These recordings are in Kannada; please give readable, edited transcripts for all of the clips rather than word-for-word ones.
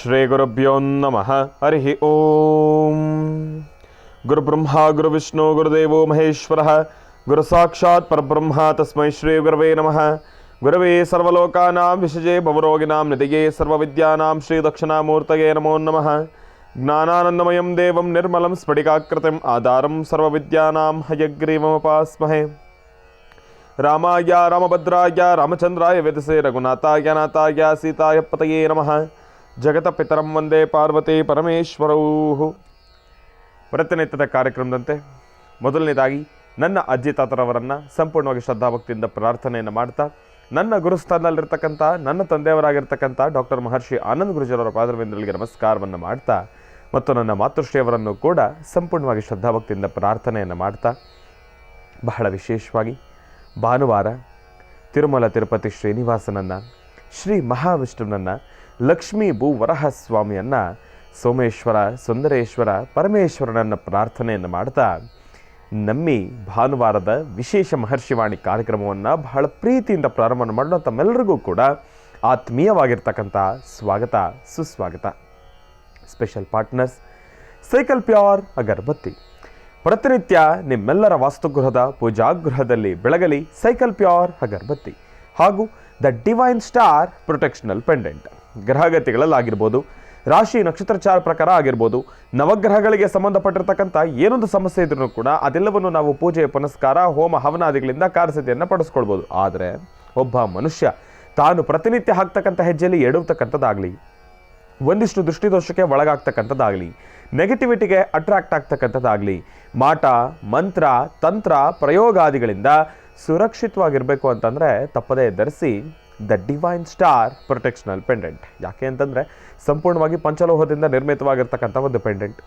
ಶ್ರೀ ಗುರುಭ್ಯೋ ನಮಃ. ಹರಿ ಓಂ. ಗುರುಬ್ರಹ್ಮ ಗುರುವಿಷ್ಣು ಗುರುದೇವೋ ಮಹೇಶ್ವರಃ. ಗುರು ಸಾಕ್ಷಾತ್ ಪರಬ್ರಹ್ಮ ತಸ್ಮೈ ಶ್ರೀ ಗುರವೇ ನಮಃ. ಗುರವೇ ಸರ್ವಲೋಕಾನಾಂ ವಿಷಜೇ ಭವರೋಗಿಣಾಂ ನಿಧಿಯೇ ಸರ್ವವಿದ್ಯಾನಾಂ ಶ್ರೀ ದಕ್ಷಿಣಾಮೂರ್ತಯೇ ನಮೋ ನಮಃ. ಜ್ಞಾನಾನಂದಮಯಂ ದೇವಂ ನಿರ್ಮಲಂ ಸ್ಫಟಿಕಾಕೃತಿಂ ಆಧಾರಂ ಸರ್ವವಿದ್ಯಾನಾಂ ಹಯಗ್ರೀವಮುಪಾಸ್ಮಹೇ. ರಾಮಾಯ ರಾಮಭದ್ರಾಯ ರಾಮಚಂದ್ರಾಯ ವೇದಸೇ ರಘುನಾಥಾಯ ನಾಥಾಯ ಸೀತಾಯ ಪತಯೇ ನಮಃ. ಜಗತ ಪಿತರಂ ವಂದೇ ಪಾರ್ವತಿ ಪರಮೇಶ್ವರೌ. ಪ್ರತಿನಿತ್ಯದ ಕಾರ್ಯಕ್ರಮದಂತೆ ಮೊದಲನೇದಾಗಿ ನನ್ನ ಅಜ್ಜಿ ತಾತರವರನ್ನು ಸಂಪೂರ್ಣವಾಗಿ ಶ್ರದ್ಧಾಭಕ್ತಿಯಿಂದ ಪ್ರಾರ್ಥನೆಯನ್ನು ಮಾಡ್ತಾ, ನನ್ನ ಗುರುಸ್ಥಾನದಲ್ಲಿರ್ತಕ್ಕಂಥ ನನ್ನ ತಂದೆಯವರಾಗಿರ್ತಕ್ಕಂಥ ಡಾಕ್ಟರ್ ಮಹರ್ಷಿ ಆನಂದ್ ಗುರುಜರವರ ಪಾದರವಿಂದಗಳಿಗೆ ನಮಸ್ಕಾರವನ್ನು ಮಾಡ್ತಾ, ಮತ್ತು ನನ್ನ ಮಾತೃಶ್ರೀಯವರನ್ನು ಕೂಡ ಸಂಪೂರ್ಣವಾಗಿ ಶ್ರದ್ಧಾಭಕ್ತಿಯಿಂದ ಪ್ರಾರ್ಥನೆಯನ್ನು ಮಾಡ್ತಾ, ಬಹಳ ವಿಶೇಷವಾಗಿ ಭಾನುವಾರ ತಿರುಮಲ ತಿರುಪತಿ ಶ್ರೀನಿವಾಸನನ್ನು, ಶ್ರೀ ಮಹಾವಿಷ್ಣುವನ್ನು, ಲಕ್ಷ್ಮೀ ಭೂವರಹ ಸ್ವಾಮಿಯನ್ನು, ಸೋಮೇಶ್ವರ ಸುಂದರೇಶ್ವರ ಪರಮೇಶ್ವರನನ್ನು ಪ್ರಾರ್ಥನೆಯನ್ನು ಮಾಡ್ತಾ, ನಮ್ಮಿ ಭಾನುವಾರದ ವಿಶೇಷ ಮಹರ್ಷಿವಾಣಿ ಕಾರ್ಯಕ್ರಮವನ್ನು ಬಹಳ ಪ್ರೀತಿಯಿಂದ ಪ್ರಾರಂಭ ಮಾಡೋಣ. ತಮ್ಮೆಲ್ಲರಿಗೂ ಕೂಡ ಆತ್ಮೀಯವಾಗಿರ್ತಕ್ಕಂಥ ಸ್ವಾಗತ ಸುಸ್ವಾಗತ. ಸ್ಪೆಷಲ್ ಪಾರ್ಟ್ನರ್ಸ್ ಸೈಕಲ್ ಪ್ಯೂರ್ ಅಗರಬತ್ತಿ. ಪ್ರತಿನಿತ್ಯ ನಿಮ್ಮೆಲ್ಲರ ವಾಸ್ತುಗೃಹದ ಪೂಜಾಗೃಹದಲ್ಲಿ ಬೆಳಗಲಿ ಸೈಕಲ್ ಪ್ಯೂರ್ ಅಗರಬತ್ತಿ ಹಾಗೂ ದ ಡಿವೈನ್ ಸ್ಟಾರ್ ಪ್ರೊಟೆಕ್ಷನಲ್ ಪೆಂಡೆಂಟ್. ಗ್ರಹಗತಿಗಳಲ್ಲಾಗಿರ್ಬೋದು, ರಾಶಿ ನಕ್ಷತ್ರಚಾರ ಪ್ರಕಾರ ಆಗಿರ್ಬೋದು, ನವಗ್ರಹಗಳಿಗೆ ಸಂಬಂಧಪಟ್ಟಿರ್ತಕ್ಕಂಥ ಏನೊಂದು ಸಮಸ್ಯೆ ಇದ್ರೂ ಕೂಡ ಅದೆಲ್ಲವನ್ನು ನಾವು ಪೂಜೆ ಪುನಸ್ಕಾರ ಹೋಮ ಹವನಾದಿಗಳಿಂದ ಕಾರ್ಯಸಿದ್ಧಿಯನ್ನು ಪಡಿಸ್ಕೊಳ್ಬೋದು. ಆದರೆ ಒಬ್ಬ ಮನುಷ್ಯ ತಾನು ಪ್ರತಿನಿತ್ಯ ಹಾಕ್ತಕ್ಕಂಥ ಹೆಜ್ಜೆಯಲ್ಲಿ ಎಡುವತಕ್ಕಂಥದ್ದಾಗಲಿ, ಒಂದಿಷ್ಟು ದೃಷ್ಟಿದೋಷಕ್ಕೆ ಒಳಗಾಗ್ತಕ್ಕಂಥದ್ದಾಗಲಿ, ನೆಗೆಟಿವಿಟಿಗೆ ಅಟ್ರಾಕ್ಟ್ ಆಗ್ತಕ್ಕಂಥದ್ದಾಗಲಿ, ಮಾಟ ಮಂತ್ರ ತಂತ್ರ ಪ್ರಯೋಗಾದಿಗಳಿಂದ ಸುರಕ್ಷಿತವಾಗಿರಬೇಕು ಅಂತಂದರೆ ತಪ್ಪದೇ ಧರಿಸಿ ದ ಡಿವೈನ್ ಸ್ಟಾರ್ ಪ್ರೊಟೆಕ್ಷನಲ್ ಪೆಂಡೆಂಟ್. ಯಾಕೆ ಅಂತಂದರೆ ಸಂಪೂರ್ಣವಾಗಿ ಪಂಚಲೋಹದಿಂದ ನಿರ್ಮಿತವಾಗಿರ್ತಕ್ಕಂಥ ಒಂದು ಪೆಂಡೆಂಟ್.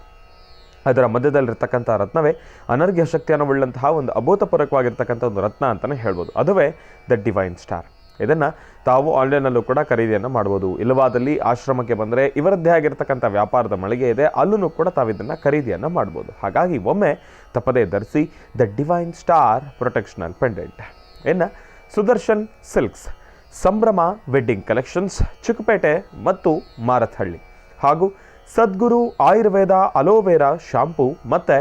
ಅದರ ಮಧ್ಯದಲ್ಲಿರ್ತಕ್ಕಂಥ ರತ್ನವೇ ಅನರ್ಘ್ಯ ಶಕ್ತಿಯನ್ನು ಉಳ್ಳಂತಹ ಒಂದು ಅಭೂತಪೂರ್ವಕವಾಗಿರ್ತಕ್ಕಂಥ ಒಂದು ರತ್ನ ಅಂತಲೇ ಹೇಳ್ಬೋದು. ಅದುವೇ ದ ಡಿವೈನ್ ಸ್ಟಾರ್. ಇದನ್ನು ತಾವು ಆನ್ಲೈನಲ್ಲೂ ಕೂಡ ಖರೀದಿಯನ್ನು ಮಾಡ್ಬೋದು. ಇಲ್ಲವಾದಲ್ಲಿ ಆಶ್ರಮಕ್ಕೆ ಬಂದರೆ ಇವರದ್ದೇ ಆಗಿರ್ತಕ್ಕಂಥ ವ್ಯಾಪಾರದ ಮಳಿಗೆ ಇದೆ, ಅಲ್ಲೂ ಕೂಡ ತಾವು ಇದನ್ನು ಖರೀದಿಯನ್ನು ಮಾಡ್ಬೋದು. ಹಾಗಾಗಿ ಒಮ್ಮೆ ತಪ್ಪದೇ ಧರಿಸಿ ದ ಡಿವೈನ್ ಸ್ಟಾರ್ ಪ್ರೊಟೆಕ್ಷನಲ್ ಪೆಂಡೆಂಟ್. ಇನ್ನು ಸುದರ್ಶನ್ ಸಿಲ್ಕ್ಸ್, ಸಂಭ್ರಮ ವೆಡ್ಡಿಂಗ್ ಕಲೆಕ್ಷನ್ಸ್, ಚಿಕ್ಕಪೇಟೆ ಮತ್ತು ಮಾರತ್ಹಳ್ಳಿ, ಹಾಗೂ ಸದ್ಗುರು ಆಯುರ್ವೇದ ಅಲೋವೆರಾ ಶಾಂಪೂ ಮತ್ತು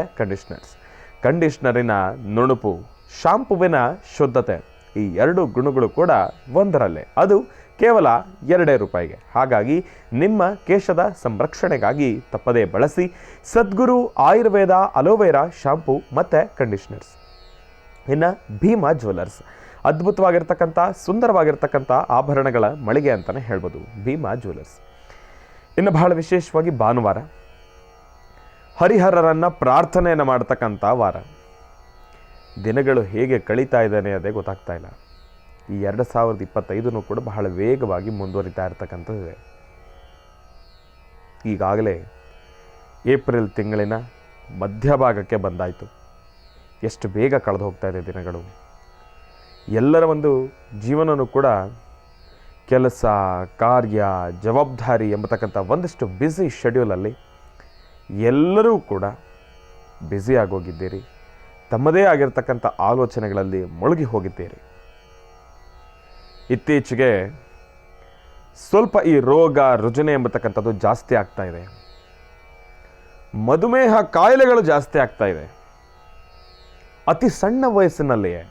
ಕಂಡೀಷ್ನರಿನ ನುಣುಪು, ಶಾಂಪುವಿನ ಶುದ್ಧತೆ, ಈ ಎರಡು ಗುಣಗಳು ಕೂಡ ಒಂದರಲ್ಲೇ, ಅದು ಕೇವಲ ₹2. ಹಾಗಾಗಿ ನಿಮ್ಮ ಕೇಶದ ಸಂರಕ್ಷಣೆಗಾಗಿ ತಪ್ಪದೇ ಬಳಸಿ ಸದ್ಗುರು ಆಯುರ್ವೇದ ಅಲೋವೆರಾ ಶಾಂಪೂ ಮತ್ತು ಕಂಡೀಷ್ನರ್ಸ್. ಇನ್ನು ಭೀಮಾ ಜ್ಯುವೆಲರ್ಸ್, ಅದ್ಭುತವಾಗಿರ್ತಕ್ಕಂಥ ಸುಂದರವಾಗಿರ್ತಕ್ಕಂಥ ಆಭರಣಗಳ ಮಳಿಗೆ ಅಂತಲೇ ಹೇಳ್ಬೋದು ಭೀಮಾ ಜ್ಯುವೆಲರ್ಸ್. ಇನ್ನು ಬಹಳ ವಿಶೇಷವಾಗಿ ಭಾನುವಾರ ಹರಿಹರರನ್ನು ಪ್ರಾರ್ಥನೆಯನ್ನು ಮಾಡ್ತಕ್ಕಂಥ ವಾರ. ದಿನಗಳು ಹೇಗೆ ಕಳೀತಾ ಇದ್ದಾನೆ ಅದೇ ಗೊತ್ತಾಗ್ತಾ ಇಲ್ಲ. ಈ 2025 ಕೂಡ ಬಹಳ ವೇಗವಾಗಿ ಮುಂದುವರಿತಾ ಇರತಕ್ಕಂಥದ್ದಿದೆ. ಈಗಾಗಲೇ ಏಪ್ರಿಲ್ ತಿಂಗಳಿನ ಮಧ್ಯಭಾಗಕ್ಕೆ ಬಂದಾಯಿತು. ಎಷ್ಟು ಬೇಗ ಕಳೆದು ಹೋಗ್ತಾ ಇದೆ ದಿನಗಳು. ಎಲ್ಲರ ಒಂದು ಜೀವನವೂ ಕೂಡ ಕೆಲಸ ಕಾರ್ಯ ಜವಾಬ್ದಾರಿ ಎಂಬತಕ್ಕಂಥ ಒಂದಿಷ್ಟು ಬ್ಯುಸಿ ಶೆಡ್ಯೂಲಲ್ಲಿ ಎಲ್ಲರೂ ಕೂಡ ಬ್ಯುಸಿಯಾಗೋಗಿದ್ದೀರಿ. ತಮ್ಮದೇ ಆಗಿರ್ತಕ್ಕಂಥ ಆಲೋಚನೆಗಳಲ್ಲಿ ಮುಳುಗಿ ಹೋಗಿದ್ದೀರಿ. ಇತ್ತೀಚೆಗೆ ಸ್ವಲ್ಪ ಈ ರೋಗ ರುಜಿನ ಎಂಬತಕ್ಕಂಥದ್ದು ಜಾಸ್ತಿ ಆಗ್ತಾ ಇದೆ. ಮಧುಮೇಹ ಕಾಯಿಲೆಗಳು ಜಾಸ್ತಿ ಆಗ್ತಾ ಇದೆ. ಅತಿ ಸಣ್ಣ ವಯಸ್ಸಿನಲ್ಲಿಯೇ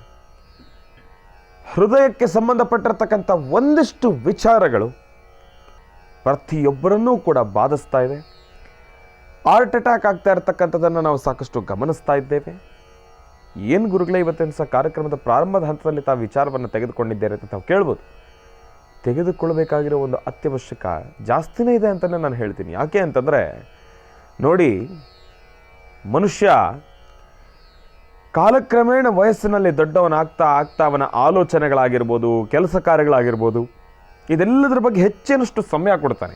ಹೃದಯಕ್ಕೆ ಸಂಬಂಧಪಟ್ಟಿರ್ತಕ್ಕಂಥ ಒಂದಿಷ್ಟು ವಿಚಾರಗಳು ಪ್ರತಿಯೊಬ್ಬರನ್ನೂ ಕೂಡ ಬಾಧಿಸ್ತಾ ಇದೆ. ಹಾರ್ಟ್ ಅಟ್ಯಾಕ್ ಆಗ್ತಾ ಇರತಕ್ಕಂಥದ್ದನ್ನು ನಾವು ಸಾಕಷ್ಟು ಗಮನಿಸ್ತಾ ಇದ್ದೇವೆ. ಏನು ಗುರುಗಳೇ ಇವತ್ತಿನ ಸಹ ಕಾರ್ಯಕ್ರಮದ ಪ್ರಾರಂಭದ ಹಂತದಲ್ಲಿ ತಾವು ವಿಚಾರವನ್ನು ತೆಗೆದುಕೊಂಡಿದ್ದೇವೆ ಅಂತ ತಾವು ಕೇಳ್ಬೋದು. ತೆಗೆದುಕೊಳ್ಬೇಕಾಗಿರೋ ಒಂದು ಅತ್ಯವಶ್ಯಕ ಜಾಸ್ತಿನೇ ಇದೆ ಅಂತಲೇ ನಾನು ಹೇಳ್ತೀನಿ. ಯಾಕೆ ಅಂತಂದರೆ ನೋಡಿ, ಮನುಷ್ಯ ಕಾಲಕ್ರಮೇಣ ವಯಸ್ಸಿನಲ್ಲಿ ದೊಡ್ಡವನಾಗ್ತಾ ಅವನ ಆಲೋಚನೆಗಳಾಗಿರ್ಬೋದು, ಕೆಲಸ ಕಾರ್ಯಗಳಾಗಿರ್ಬೋದು, ಇದೆಲ್ಲದರ ಬಗ್ಗೆ ಹೆಚ್ಚಿನಷ್ಟು ಸಮಯ ಕೊಡ್ತಾನೆ,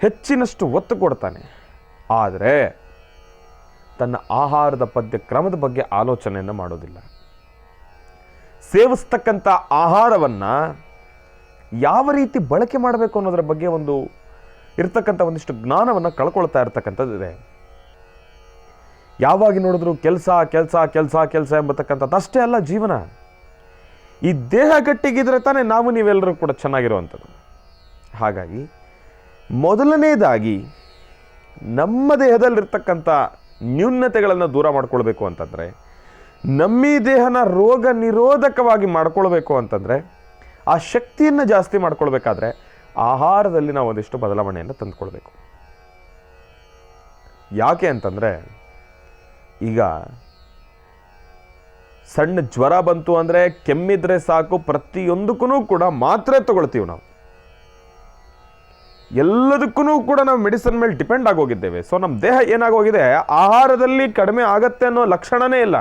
ಹೆಚ್ಚಿನಷ್ಟು ಒತ್ತು ಕೊಡ್ತಾನೆ. ಆದರೆ ತನ್ನ ಆಹಾರದ ಕ್ರಮದ ಬಗ್ಗೆ ಆಲೋಚನೆಯನ್ನು ಮಾಡೋದಿಲ್ಲ. ಸೇವಿಸ್ತಕ್ಕಂಥ ಆಹಾರವನ್ನು ಯಾವ ರೀತಿ ಬಳಕೆ ಮಾಡಬೇಕು ಅನ್ನೋದರ ಬಗ್ಗೆ ಇರ್ತಕ್ಕಂಥ ಒಂದಿಷ್ಟು ಜ್ಞಾನವನ್ನು ಕಳ್ಕೊಳ್ತಾ ಇರ್ತಕ್ಕಂಥದ್ದಿದೆ. ಯಾವಾಗ ನೋಡಿದ್ರು ಕೆಲಸ ಕೆಲಸ ಕೆಲಸ ಕೆಲಸ ಎಂಬತಕ್ಕಂಥದ್ದು ಅಷ್ಟೇ ಅಲ್ಲ ಜೀವನ. ಈ ದೇಹ ಗಟ್ಟಿಗಿದ್ರೆ ತಾನೇ ನಾವು ನೀವೆಲ್ಲರೂ ಕೂಡ ಚೆನ್ನಾಗಿರುವಂಥದ್ದು. ಹಾಗಾಗಿ ಮೊದಲನೇದಾಗಿ ನಮ್ಮ ದೇಹದಲ್ಲಿರ್ತಕ್ಕಂಥ ನ್ಯೂನತೆಗಳನ್ನು ದೂರ ಮಾಡ್ಕೊಳ್ಬೇಕು ಅಂತಂದರೆ, ನಮ್ಮ ಈ ದೇಹನ ರೋಗ ನಿರೋಧಕವಾಗಿ ಮಾಡ್ಕೊಳ್ಬೇಕು ಅಂತಂದರೆ, ಆ ಶಕ್ತಿಯನ್ನು ಜಾಸ್ತಿ ಮಾಡ್ಕೊಳ್ಬೇಕಾದ್ರೆ ಆಹಾರದಲ್ಲಿ ನಾವು ಒಂದಿಷ್ಟು ಬದಲಾವಣೆಯನ್ನು ತಂದುಕೊಳ್ಬೇಕು. ಯಾಕೆ ಅಂತಂದರೆ, ಈಗ ಸಣ್ಣ ಜ್ವರ ಬಂತು ಅಂದರೆ, ಕೆಮ್ಮಿದ್ರೆ ಸಾಕು, ಪ್ರತಿಯೊಂದಕ್ಕೂ ಕೂಡ ಮಾತ್ರೆ ತಗೊಳ್ತೀವಿ ನಾವು. ಎಲ್ಲದಕ್ಕೂ ಕೂಡ ನಾವು ಮೆಡಿಸಿನ್ ಮೇಲೆ ಡಿಪೆಂಡ್ ಆಗೋಗಿದ್ದೇವೆ. ಸೊ ನಮ್ಮ ದೇಹ ಏನಾಗೋಗಿದೆ, ಆಹಾರದಲ್ಲಿ ಕಡಿಮೆ ಆಗತ್ತೆ ಅನ್ನೋ ಲಕ್ಷಣನೇ ಇಲ್ಲ.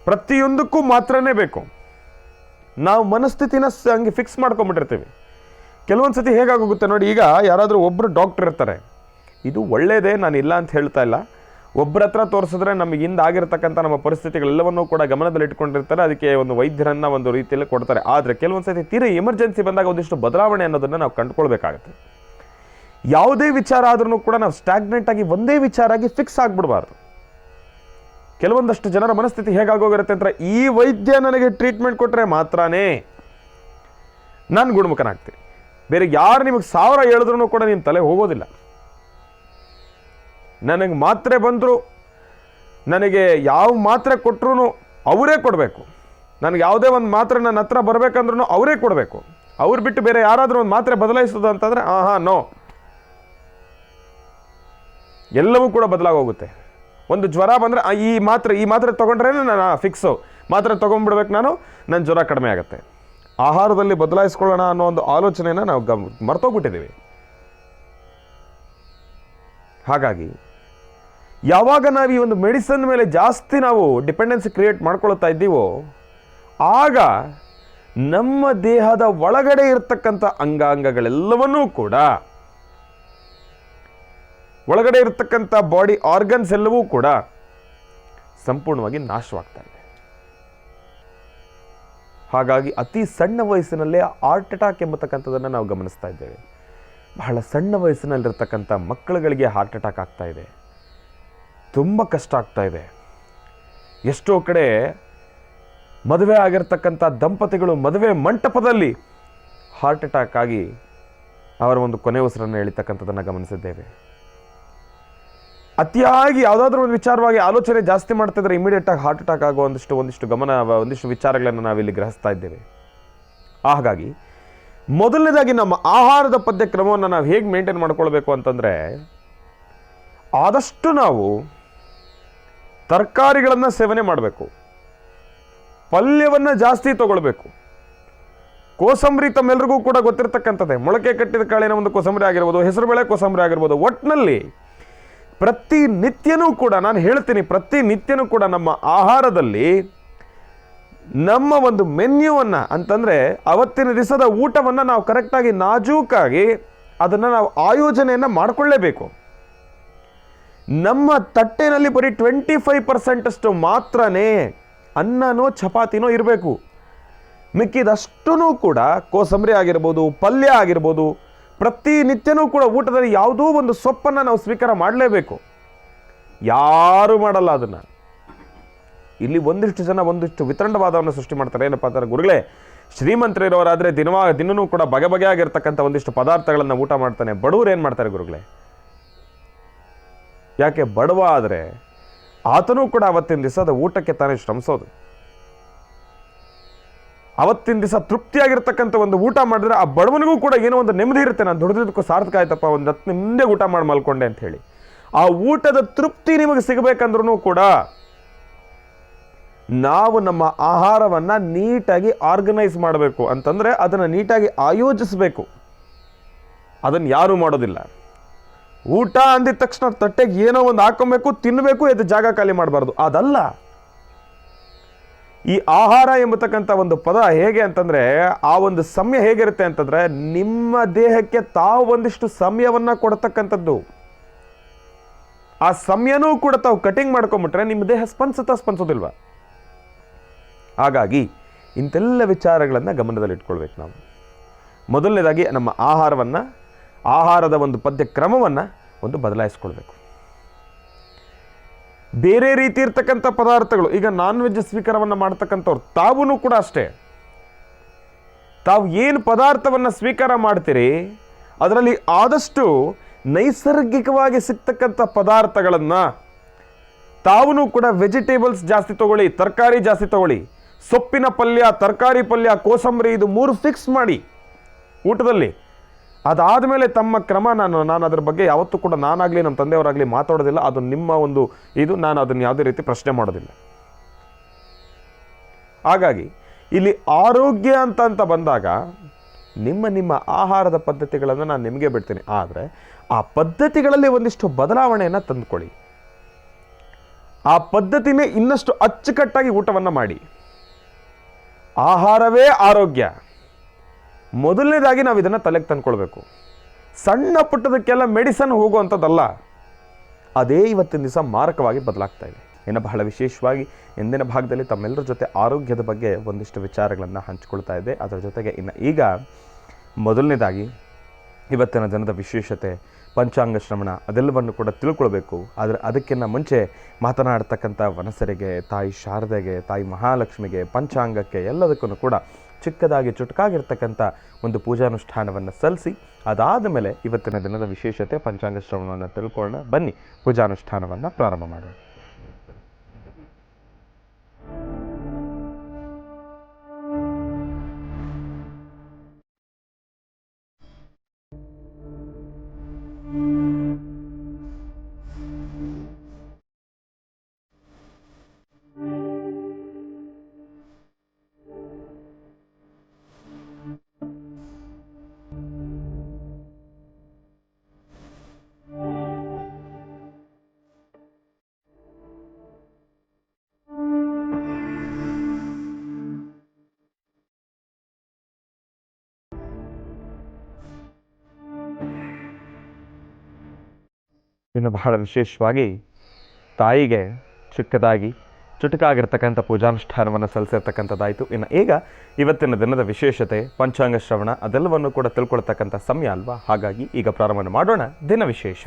ಪ್ರತಿಯೊಂದಕ್ಕೂ ಮಾತ್ರನೇ ಬೇಕು. ನಾವು ಮನಸ್ಥಿತಿನ ಹಂಗೆ ಫಿಕ್ಸ್ ಮಾಡ್ಕೊಂಡ್ಬಿಟ್ಟಿರ್ತೀವಿ. ಕೆಲವೊಂದು ಸತಿ ಹೇಗಾಗೋಗುತ್ತೆ ನೋಡಿ, ಈಗ ಯಾರಾದರೂ ಒಬ್ಬರು ಡಾಕ್ಟರ್ ಇರ್ತಾರೆ, ಇದು ಒಳ್ಳೆಯದೇ, ನಾನು ಇಲ್ಲ ಅಂತ ಹೇಳ್ತಾ ಇಲ್ಲ. ಒಬ್ಬರ ಹತ್ರ ತೋರಿಸಿದ್ರೆ ನಮಗೆ ಹಿಂದಾಗಿರ್ತಕ್ಕಂಥ ನಮ್ಮ ಪರಿಸ್ಥಿತಿಗಳೆಲ್ಲವನ್ನೂ ಕೂಡ ಗಮನದಲ್ಲಿ ಇಟ್ಕೊಂಡಿರ್ತಾರೆ, ಅದಕ್ಕೆ ಒಂದು ವೈದ್ಯರನ್ನು ಒಂದು ರೀತಿಯಲ್ಲಿ ಕೊಡ್ತಾರೆ. ಆದರೆ ಕೆಲವೊಂದು ಸತಿ ತೀರಾ ಎಮರ್ಜೆನ್ಸಿ ಬಂದಾಗ ಒಂದಿಷ್ಟು ಬದಲಾವಣೆ ಅನ್ನೋದನ್ನು ನಾವು ಕಂಡುಕೊಳ್ಬೇಕಾಗುತ್ತೆ. ಯಾವುದೇ ವಿಚಾರ ಆದ್ರೂ ಕೂಡ ನಾವು ಸ್ಟಾಗ್ನೆಂಟ್ ಆಗಿ ಒಂದೇ ವಿಚಾರ ಆಗಿ ಫಿಕ್ಸ್ ಆಗಿಬಿಡಬಾರ್ದು. ಕೆಲವೊಂದಷ್ಟು ಜನರ ಮನಸ್ಥಿತಿ ಹೇಗಾಗೋಗಿರುತ್ತೆ ಅಂದರೆ, ಈ ವೈದ್ಯ ನನಗೆ ಟ್ರೀಟ್ಮೆಂಟ್ ಕೊಟ್ಟರೆ ಮಾತ್ರನೇ ನಾನು ಗುಣಮುಖನಾಗ್ತೀನಿ, ಬೇರೆ ಯಾರು ನಿಮಗೆ 1000 ಹೇಳಿದ್ರೂ ಕೂಡ ನಿಮ್ಮ ತಲೆ ಹೋಗೋದಿಲ್ಲ. ನನಗೆ ಮಾತ್ರೆ ಬಂದರು, ನನಗೆ ಯಾವ ಮಾತ್ರೆ ಕೊಟ್ಟರು ಅವರೇ ಕೊಡಬೇಕು, ನನಗೆ ಯಾವುದೇ ಒಂದು ಮಾತ್ರೆ ನನ್ನ ಹತ್ರ ಬರಬೇಕಂದ್ರೂ ಅವರೇ ಕೊಡಬೇಕು. ಅವ್ರು ಬಿಟ್ಟು ಬೇರೆ ಯಾರಾದರೂ ಒಂದು ಮಾತ್ರೆ ಬದಲಾಯಿಸೋದು ಅಂತಂದರೆ ನೋ, ಎಲ್ಲವೂ ಕೂಡ ಬದಲಾಗೋಗುತ್ತೆ. ಒಂದು ಜ್ವರ ಬಂದರೆ ಈ ಮಾತ್ರೆ ತೊಗೊಂಡ್ರೆ ನಾನು ಫಿಕ್ಸು, ಮಾತ್ರೆ ತೊಗೊಂಡ್ಬಿಡ್ಬೇಕು, ನನ್ನ ಜ್ವರ ಕಡಿಮೆ ಆಗುತ್ತೆ. ಆಹಾರದಲ್ಲಿ ಬದಲಾಯಿಸ್ಕೊಳ್ಳೋಣ ಅನ್ನೋ ಒಂದು ಆಲೋಚನೆಯನ್ನು ನಾವು ಮರ್ತೋಗ್ಬಿಟ್ಟಿದ್ದೀವಿ. ಹಾಗಾಗಿ ಯಾವಾಗ ನಾವು ಈ ಒಂದು ಮೆಡಿಸಿನ್ ಮೇಲೆ ಜಾಸ್ತಿ ನಾವು ಡಿಪೆಂಡೆನ್ಸಿ ಕ್ರಿಯೇಟ್ ಮಾಡ್ಕೊಳ್ತಾ ಇದ್ದೀವೋ, ಆಗ ನಮ್ಮ ದೇಹದ ಒಳಗಡೆ ಇರತಕ್ಕಂಥ ಅಂಗಾಂಗಗಳೆಲ್ಲವನ್ನೂ ಕೂಡ, ಒಳಗಡೆ ಇರತಕ್ಕಂಥ ಬಾಡಿ ಆರ್ಗನ್ಸ್ ಎಲ್ಲವೂ ಕೂಡ ಸಂಪೂರ್ಣವಾಗಿ ನಾಶವಾಗ್ತಾ ಇದೆ. ಹಾಗಾಗಿ ಅತಿ ಸಣ್ಣ ವಯಸ್ಸಿನಲ್ಲೇ ಹಾರ್ಟ್ ಅಟ್ಯಾಕ್ ಎಂಬತಕ್ಕಂಥದ್ದನ್ನು ನಾವು ಗಮನಿಸ್ತಾ ಇದ್ದೇವೆ. ಬಹಳ ಸಣ್ಣ ವಯಸ್ಸಿನಲ್ಲಿರ್ತಕ್ಕಂಥ ಮಕ್ಕಳುಗಳಿಗೆ ಹಾರ್ಟ್ ಅಟ್ಯಾಕ್ ಆಗ್ತಾ ಇದೆ. ತುಂಬ ಕಷ್ಟ ಆಗ್ತಾ ಇದೆ. ಎಷ್ಟೋ ಕಡೆ ಮದುವೆ ಆಗಿರ್ತಕ್ಕಂಥ ದಂಪತಿಗಳು ಮದುವೆ ಮಂಟಪದಲ್ಲಿ ಹಾರ್ಟ್ ಅಟ್ಯಾಕ್ ಆಗಿ ಅವರ ಒಂದು ಕೊನೆ ಉಸಿರನ್ನು ಎಳಿತಕ್ಕಂಥದ್ದನ್ನು ಗಮನಿಸಿದ್ದೇವೆ. ಅತಿಯಾಗಿ ಯಾವುದಾದ್ರೂ ಒಂದು ವಿಚಾರವಾಗಿ ಆಲೋಚನೆ ಜಾಸ್ತಿ ಮಾಡ್ತಿದ್ರೆ ಇಮಿಡಿಯೇಟ್ ಆಗಿ ಹಾರ್ಟ್ ಅಟ್ಯಾಕ್ ಆಗೋ ಒಂದಿಷ್ಟು ವಿಚಾರಗಳನ್ನು ನಾವಿಲ್ಲಿ ಗ್ರಹಿಸ್ತಾ ಇದ್ದೇವೆ. ಹಾಗಾಗಿ ಮೊದಲನೇದಾಗಿ ನಮ್ಮ ಆಹಾರದ ಪದ್ಯಕ್ರಮವನ್ನು ನಾವು ಹೇಗೆ ಮೇಂಟೈನ್ ಮಾಡ್ಕೊಳ್ಬೇಕು ಅಂತಂದರೆ, ಆದಷ್ಟು ನಾವು ತರಕಾರಿಗಳನ್ನು ಸೇವನೆ ಮಾಡಬೇಕು, ಪಲ್ಯವನ್ನು ಜಾಸ್ತಿ ತಗೊಳ್ಬೇಕು. ಕೋಸಂಬರಿ ತಮ್ಮೆಲ್ಲರಿಗೂ ಕೂಡ ಗೊತ್ತಿರತಕ್ಕಂಥದ್ದೇ. ಮೊಳಕೆ ಕಟ್ಟಿದ ಕಾಳಿನ ಒಂದು ಕೋಸಂಬರಿ ಆಗಿರ್ಬೋದು, ಹೆಸರುಬೇಳೆ ಕೋಸಂಬರಿ ಆಗಿರ್ಬೋದು, ಒಟ್ಟಿನಲ್ಲಿ ಪ್ರತಿನಿತ್ಯನೂ ಕೂಡ ನಾನು ಹೇಳ್ತೀನಿ, ಪ್ರತಿನಿತ್ಯನೂ ಕೂಡ ನಮ್ಮ ಆಹಾರದಲ್ಲಿ ನಮ್ಮ ಒಂದು ಮೆನ್ಯೂವನ್ನು ಅಂತಂದರೆ ಅವತ್ತಿನ ದಿವಸದ ಊಟವನ್ನು ನಾವು ಕರೆಕ್ಟಾಗಿ ನಾಜೂಕಾಗಿ ಅದನ್ನು ನಾವು ಆಯೋಜನೆಯನ್ನು ಮಾಡಿಕೊಳ್ಳೇಬೇಕು. ನಮ್ಮ ತಟ್ಟೆನಲ್ಲಿ ಬರೀ 25% ಮಾತ್ರನೇ ಅನ್ನನೋ ಚಪಾತಿನೋ ಇರಬೇಕು. ಮಿಕ್ಕಿದಷ್ಟೂ ಕೂಡ ಕೋಸಂಬರಿ ಆಗಿರ್ಬೋದು, ಪಲ್ಯ ಆಗಿರ್ಬೋದು, ಪ್ರತಿನಿತ್ಯನೂ ಕೂಡ ಊಟದಲ್ಲಿ ಯಾವುದೋ ಒಂದು ಸೊಪ್ಪನ್ನು ನಾವು ಸ್ವೀಕಾರ ಮಾಡಲೇಬೇಕು. ಯಾರೂ ಮಾಡಲ್ಲ ಅದನ್ನು. ಇಲ್ಲಿ ಒಂದಿಷ್ಟು ಜನ ಒಂದಿಷ್ಟು ವಿತಂಡವಾದವನ್ನು ಸೃಷ್ಟಿ ಮಾಡ್ತಾರೆ. ಏನಪ್ಪ ಅಂತಾರೆ, ಗುರುಗಳೇ ಶ್ರೀಮಂತರಿರೋರಾದರೆ ದಿನವೂ ಕೂಡ ಬಗೆಬಗೆಯಾಗಿರ್ತಕ್ಕಂಥ ಒಂದಿಷ್ಟು ಪದಾರ್ಥಗಳನ್ನು ಊಟ ಮಾಡ್ತಾನೆ, ಬಡವರು ಏನು ಮಾಡ್ತಾರೆ ಗುರುಗಳೇ? ಯಾಕೆ ಬಡವ ಆದರೆ ಆತನೂ ಕೂಡ ಅವತ್ತಿನ ದಿವಸದ ಊಟಕ್ಕೆ ತಾನೇ ಶ್ರಮಿಸೋದು. ಅವತ್ತಿನ ದಿವಸ ತೃಪ್ತಿಯಾಗಿರ್ತಕ್ಕಂಥ ಒಂದು ಊಟ ಮಾಡಿದ್ರೆ ಆ ಬಡವನಿಗೂ ಕೂಡ ಏನೋ ಒಂದು ನೆಮ್ಮದಿ ಇರುತ್ತೆ, ನಾನು ದುಡಿದಕ್ಕೂ ಸಾರ್ಥಕ ಆಯ್ತಪ್ಪ, ಒಂದು 10 ನಿಮಿಷ ಊಟ ಮಾಡಿ ಮಲ್ಕೊಂಡೆ ಅಂತ ಹೇಳಿ. ಆ ಊಟದ ತೃಪ್ತಿ ನಿಮಗೆ ಸಿಗಬೇಕಂದ್ರೂ ಕೂಡ ನಾವು ನಮ್ಮ ಆಹಾರವನ್ನು ನೀಟಾಗಿ ಆರ್ಗನೈಸ್ ಮಾಡಬೇಕು. ಅಂತಂದರೆ ಅದನ್ನು ನೀಟಾಗಿ ಆಯೋಜಿಸಬೇಕು. ಅದನ್ನು ಯಾರೂ ಮಾಡೋದಿಲ್ಲ. ಊಟ ಅಂದಿದ ತಕ್ಷಣ ತಟ್ಟೆಗೆ ಏನೋ ಒಂದು ಹಾಕೊಬೇಕು, ತಿನ್ನಬೇಕು, ಎದ್ದು ಜಾಗ ಖಾಲಿ ಮಾಡಬಾರ್ದು, ಅದಲ್ಲ. ಈ ಆಹಾರ ಎಂಬತಕ್ಕಂಥ ಒಂದು ಪದ ಹೇಗೆ ಅಂತಂದರೆ, ಆ ಒಂದು ಸಮಯ ಹೇಗಿರುತ್ತೆ ಅಂತಂದರೆ, ನಿಮ್ಮ ದೇಹಕ್ಕೆ ತಾವು ಒಂದಿಷ್ಟು ಸಮಯವನ್ನು ಕೊಡ್ತಕ್ಕಂಥದ್ದು. ಆ ಸಮಯನೂ ಕೂಡ ತಾವು ಕಟಿಂಗ್ ಮಾಡ್ಕೊಂಬಿಟ್ರೆ ನಿಮ್ಮ ದೇಹ ಸ್ಪಂದಿಸೋದಿಲ್ವ? ಹಾಗಾಗಿ ಇಂತೆಲ್ಲ ವಿಚಾರಗಳನ್ನು ಗಮನದಲ್ಲಿಟ್ಕೊಳ್ಬೇಕು ನಾವು. ಮೊದಲನೇದಾಗಿ ನಮ್ಮ ಆಹಾರದ ಒಂದು ಪದ್ಯಕ್ರಮವನ್ನು ಒಂದು ಬದಲಾಯಿಸ್ಕೊಳ್ಬೇಕು. ಬೇರೆ ರೀತಿ ಇರ್ತಕ್ಕಂಥ ಪದಾರ್ಥಗಳು, ಈಗ ನಾನ್ ವೆಜ್ ಸ್ವೀಕಾರವನ್ನು ಮಾಡ್ತಕ್ಕಂಥವ್ರು ತಾವೂ ಕೂಡ ಅಷ್ಟೇ, ತಾವು ಏನು ಪದಾರ್ಥವನ್ನು ಸ್ವೀಕಾರ ಮಾಡ್ತೀರಿ ಅದರಲ್ಲಿ ಆದಷ್ಟು ನೈಸರ್ಗಿಕವಾಗಿ ಸಿಗ್ತಕ್ಕಂಥ ಪದಾರ್ಥಗಳನ್ನು ತಾವು ಕೂಡ ವೆಜಿಟೇಬಲ್ಸ್ ಜಾಸ್ತಿ ತಗೊಳ್ಳಿ, ತರಕಾರಿ ಜಾಸ್ತಿ ತಗೊಳ್ಳಿ, ಸೊಪ್ಪಿನ ಪಲ್ಯ, ತರಕಾರಿ ಪಲ್ಯ, ಕೋಸಂಬರಿ, ಇದು 3 ಫಿಕ್ಸ್ ಮಾಡಿ ಊಟದಲ್ಲಿ. ಅದಾದಮೇಲೆ ತಮ್ಮ ಕ್ರಮ ನಾನು ಅದ್ರ ಬಗ್ಗೆ ಯಾವತ್ತೂ ಕೂಡ ನಾನಾಗಲಿ ನಮ್ಮ ತಂದೆಯವರಾಗಲಿ ಮಾತಾಡೋದಿಲ್ಲ. ಅದು ನಿಮ್ಮ ಒಂದು ಇದು, ನಾನು ಅದನ್ನು ಯಾವುದೇ ರೀತಿ ಪ್ರಶ್ನೆ ಮಾಡೋದಿಲ್ಲ. ಹಾಗಾಗಿ ಇಲ್ಲಿ ಆರೋಗ್ಯ ಅಂತ ಬಂದಾಗ ನಿಮ್ಮ ಆಹಾರದ ಪದ್ಧತಿಗಳನ್ನು ನಾನು ನಿಮಗೆ ಬಿಡ್ತೀನಿ. ಆದರೆ ಆ ಪದ್ಧತಿಗಳಲ್ಲಿ ಒಂದಿಷ್ಟು ಬದಲಾವಣೆಯನ್ನು ತಂದುಕೊಳ್ಳಿ. ಆ ಪದ್ಧತಿನೇ ಇನ್ನಷ್ಟು ಅಚ್ಚುಕಟ್ಟಾಗಿ ಊಟವನ್ನು ಮಾಡಿ. ಆಹಾರವೇ ಆರೋಗ್ಯ. ಮೊದಲನೇದಾಗಿ ನಾವು ಇದನ್ನು ತಲೆಗೆ ತಂದ್ಕೊಳ್ಬೇಕು. ಸಣ್ಣ ಪುಟ್ಟದಕ್ಕೆಲ್ಲ ಮೆಡಿಸನ್ ಹೋಗುವಂಥದ್ದಲ್ಲ. ಅದೇ ಇವತ್ತಿನ ದಿವಸ ಮಾರಕವಾಗಿ ಬದಲಾಗ್ತಾ ಇದೆ. ಇನ್ನು ಬಹಳ ವಿಶೇಷವಾಗಿ ಇಂದಿನ ಭಾಗದಲ್ಲಿ ತಮ್ಮೆಲ್ಲರ ಜೊತೆ ಆರೋಗ್ಯದ ಬಗ್ಗೆ ಒಂದಿಷ್ಟು ವಿಚಾರಗಳನ್ನು ಹಂಚಿಕೊಳ್ತಾ ಇದೆ. ಅದರ ಜೊತೆಗೆ ಈಗ ಮೊದಲನೇದಾಗಿ ಇವತ್ತಿನ ದಿನದ ವಿಶೇಷತೆ, ಪಂಚಾಂಗ ಶ್ರವಣ, ಅದೆಲ್ಲವನ್ನು ಕೂಡ ತಿಳ್ಕೊಳ್ಬೇಕು. ಆದರೆ ಅದಕ್ಕಿಂತ ಮುಂಚೆ ಮಾತನಾಡ್ತಕ್ಕಂಥ ವನಸರಿಗೆ, ತಾಯಿ ಶಾರದೆಗೆ, ತಾಯಿ ಮಹಾಲಕ್ಷ್ಮಿಗೆ, ಪಂಚಾಂಗಕ್ಕೆ ಎಲ್ಲದಕ್ಕೂ ಕೂಡ ಚಿಕ್ಕದಾಗಿ ಚುಟುಕಾಗಿರ್ತಕ್ಕಂಥ ಒಂದು ಪೂಜಾನುಷ್ಠಾನವನ್ನು ಸಲ್ಲಿಸಿ ಅದಾದ ಮೇಲೆ ಇವತ್ತಿನ ದಿನದ ವಿಶೇಷತೆ ಪಂಚಾಂಗ ಶ್ರವಣವನ್ನು ತಿಳ್ಕೊಳ್ಳೋಣ. ಬನ್ನಿ ಪೂಜಾನುಷ್ಠಾನವನ್ನು ಪ್ರಾರಂಭ ಮಾಡೋಣ. ಇನ್ನು ಬಹಳ ವಿಶೇಷವಾಗಿ ತಾಯಿಗೆ ಚಿಕ್ಕದಾಗಿ ಚುಟುಕಾಗಿರ್ತಕ್ಕಂಥ ಪೂಜಾನುಷ್ಠಾನವನ್ನು ಸಲ್ಲಿಸಿರ್ತಕ್ಕಂಥದ್ದಾಯಿತು. ಇನ್ನು ಈಗ ಇವತ್ತಿನ ದಿನದ ವಿಶೇಷತೆ ಪಂಚಾಂಗ ಶ್ರವಣ ಅದೆಲ್ಲವನ್ನು ಕೂಡ ತಿಳ್ಕೊಳ್ತಕ್ಕಂಥ ಸಮಯ ಅಲ್ವಾ. ಹಾಗಾಗಿ ಈಗ ಪ್ರಾರಂಭ ಮಾಡೋಣ ದಿನ ವಿಶೇಷ.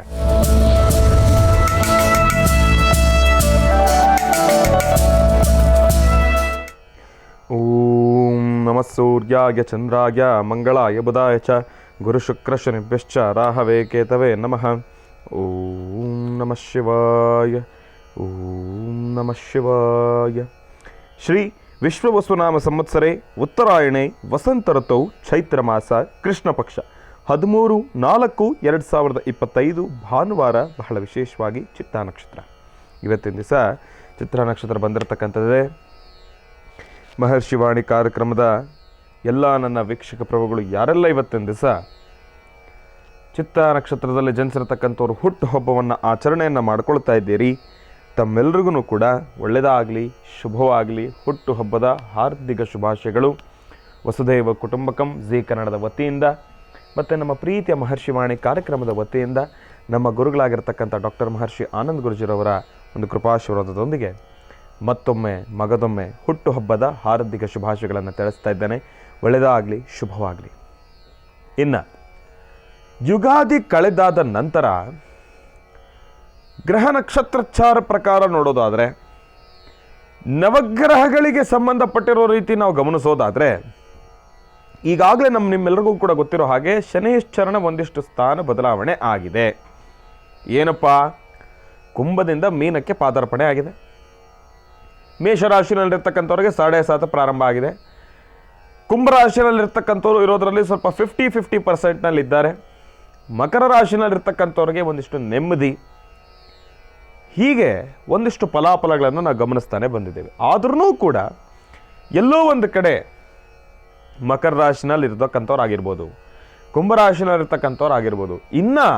ಓಂ ನಮಃ ಸೂರ್ಯಾಯ ಚಂದ್ರಾಯ ಮಂಗಳಾಯ ಬುಧಾಯ ಚ ಗುರು ಶುಕ್ರ ಶನಿಭ್ಯಶ್ಚ ರಾಹವೇ ಕೇತವೇ ನಮಃ. ಓಂ ನಮಃ ಶಿವಾಯ. ಓಂ ನಮಃ ಶಿವಾಯ. ಶ್ರೀ ವಿಶ್ವವಸುನಾಮ ಸಂವತ್ಸರೆ ಉತ್ತರಾಯಣೆ ವಸಂತ ಋತೌ ಚೈತ್ರ ಮಾಸ ಕೃಷ್ಣ ಪಕ್ಷ 13/4/2025 ಭಾನುವಾರ. ಬಹಳ ವಿಶೇಷವಾಗಿ ಚಿತ್ತಾ ನಕ್ಷತ್ರ. ಇವತ್ತಿನ ದಿವಸ ಚಿತ್ರಾ ನಕ್ಷತ್ರ ಬಂದಿರತಕ್ಕಂಥದ್ದೇ. ಮಹರ್ಷಿವಾಣಿ ಕಾರ್ಯಕ್ರಮದ ಎಲ್ಲ ನನ್ನ ವೀಕ್ಷಕ ಪ್ರಭುಗಳು ಯಾರೆಲ್ಲ ಇವತ್ತಿನ ದಿವಸ ಚಿತ್ತಾ ನಕ್ಷತ್ರದಲ್ಲಿ ಜನಿಸಿರತಕ್ಕಂಥವ್ರು ಹುಟ್ಟು ಹಬ್ಬವನ್ನು ಆಚರಣೆಯನ್ನು ಮಾಡ್ಕೊಳ್ತಾ ಇದ್ದೀರಿ, ತಮ್ಮೆಲ್ಲರಿಗೂ ಕೂಡ ಒಳ್ಳೆಯದಾಗಲಿ, ಶುಭವಾಗಲಿ. ಹುಟ್ಟು ಹಬ್ಬದ ಹಾರ್ದಿಕ ಶುಭಾಶಯಗಳು ವಸುಧೈವ ಕುಟುಂಬಕಂ ಜಿ ಕನ್ನಡದ ವತಿಯಿಂದ ಮತ್ತು ನಮ್ಮ ಪ್ರೀತಿಯ ಮಹರ್ಷಿವಾಣಿ ಕಾರ್ಯಕ್ರಮದ ವತಿಯಿಂದ ನಮ್ಮ ಗುರುಗಳಾಗಿರ್ತಕ್ಕಂಥ ಡಾಕ್ಟರ್ ಮಹರ್ಷಿ ಆನಂದ್ ಗುರುಜಿರವರ ಒಂದು ಕೃಪಾಶೀರ್ವಾದದೊಂದಿಗೆ ಮತ್ತೊಮ್ಮೆ ಮಗದೊಮ್ಮೆ ಹುಟ್ಟು ಹಬ್ಬದ ಹಾರ್ದಿಕ ಶುಭಾಶಯಗಳನ್ನು ತಿಳಿಸ್ತಾ ಇದ್ದೇನೆ. ಒಳ್ಳೆಯದಾಗಲಿ, ಶುಭವಾಗಲಿ. ಇನ್ನು ಯುಗಾದಿ ಕಳೆದಾದ ನಂತರ ಗ್ರಹ ನಕ್ಷತ್ರಚಾರ ಪ್ರಕಾರ ನೋಡೋದಾದರೆ, ನವಗ್ರಹಗಳಿಗೆ ಸಂಬಂಧಪಟ್ಟಿರೋ ರೀತಿ ನಾವು ಗಮನಿಸೋದಾದರೆ, ಈಗಾಗಲೇ ನಿಮ್ಮೆಲ್ಲರಿಗೂ ಕೂಡ ಗೊತ್ತಿರೋ ಹಾಗೆ ಶನೈಶ್ಚರಣ ಒಂದಿಷ್ಟು ಸ್ಥಾನ ಬದಲಾವಣೆ ಆಗಿದೆ. ಏನಪ್ಪ, ಕುಂಭದಿಂದ ಮೀನಕ್ಕೆ ಪಾದಾರ್ಪಣೆ ಆಗಿದೆ. ಮೇಷರಾಶಿನಲ್ಲಿರ್ತಕ್ಕಂಥವ್ರಿಗೆ 7.5 ಪ್ರಾರಂಭ ಆಗಿದೆ. ಕುಂಭರಾಶಿನಲ್ಲಿರ್ತಕ್ಕಂಥವ್ರು ಇರೋದರಲ್ಲಿ ಸ್ವಲ್ಪ 50% ಮಕರ ರಾಶಿನಲ್ಲಿರ್ತಕ್ಕಂಥವ್ರಿಗೆ ಒಂದಿಷ್ಟು ನೆಮ್ಮದಿ. ಹೀಗೆ ಒಂದಿಷ್ಟು ಫಲಾಫಲಗಳನ್ನು ನಾವು ಗಮನಿಸ್ತಾನೆ ಬಂದಿದ್ದೇವೆ. ಆದ್ರೂ ಕೂಡ ಎಲ್ಲೋ ಒಂದು ಕಡೆ ಮಕರ ರಾಶಿನಲ್ಲಿ ಇರ್ತಕ್ಕಂಥವ್ರು ಆಗಿರ್ಬೋದು, ಕುಂಭರಾಶಿನಲ್ಲಿರ್ತಕ್ಕಂಥವ್ರು ಆಗಿರ್ಬೋದು, ಇನ್ನು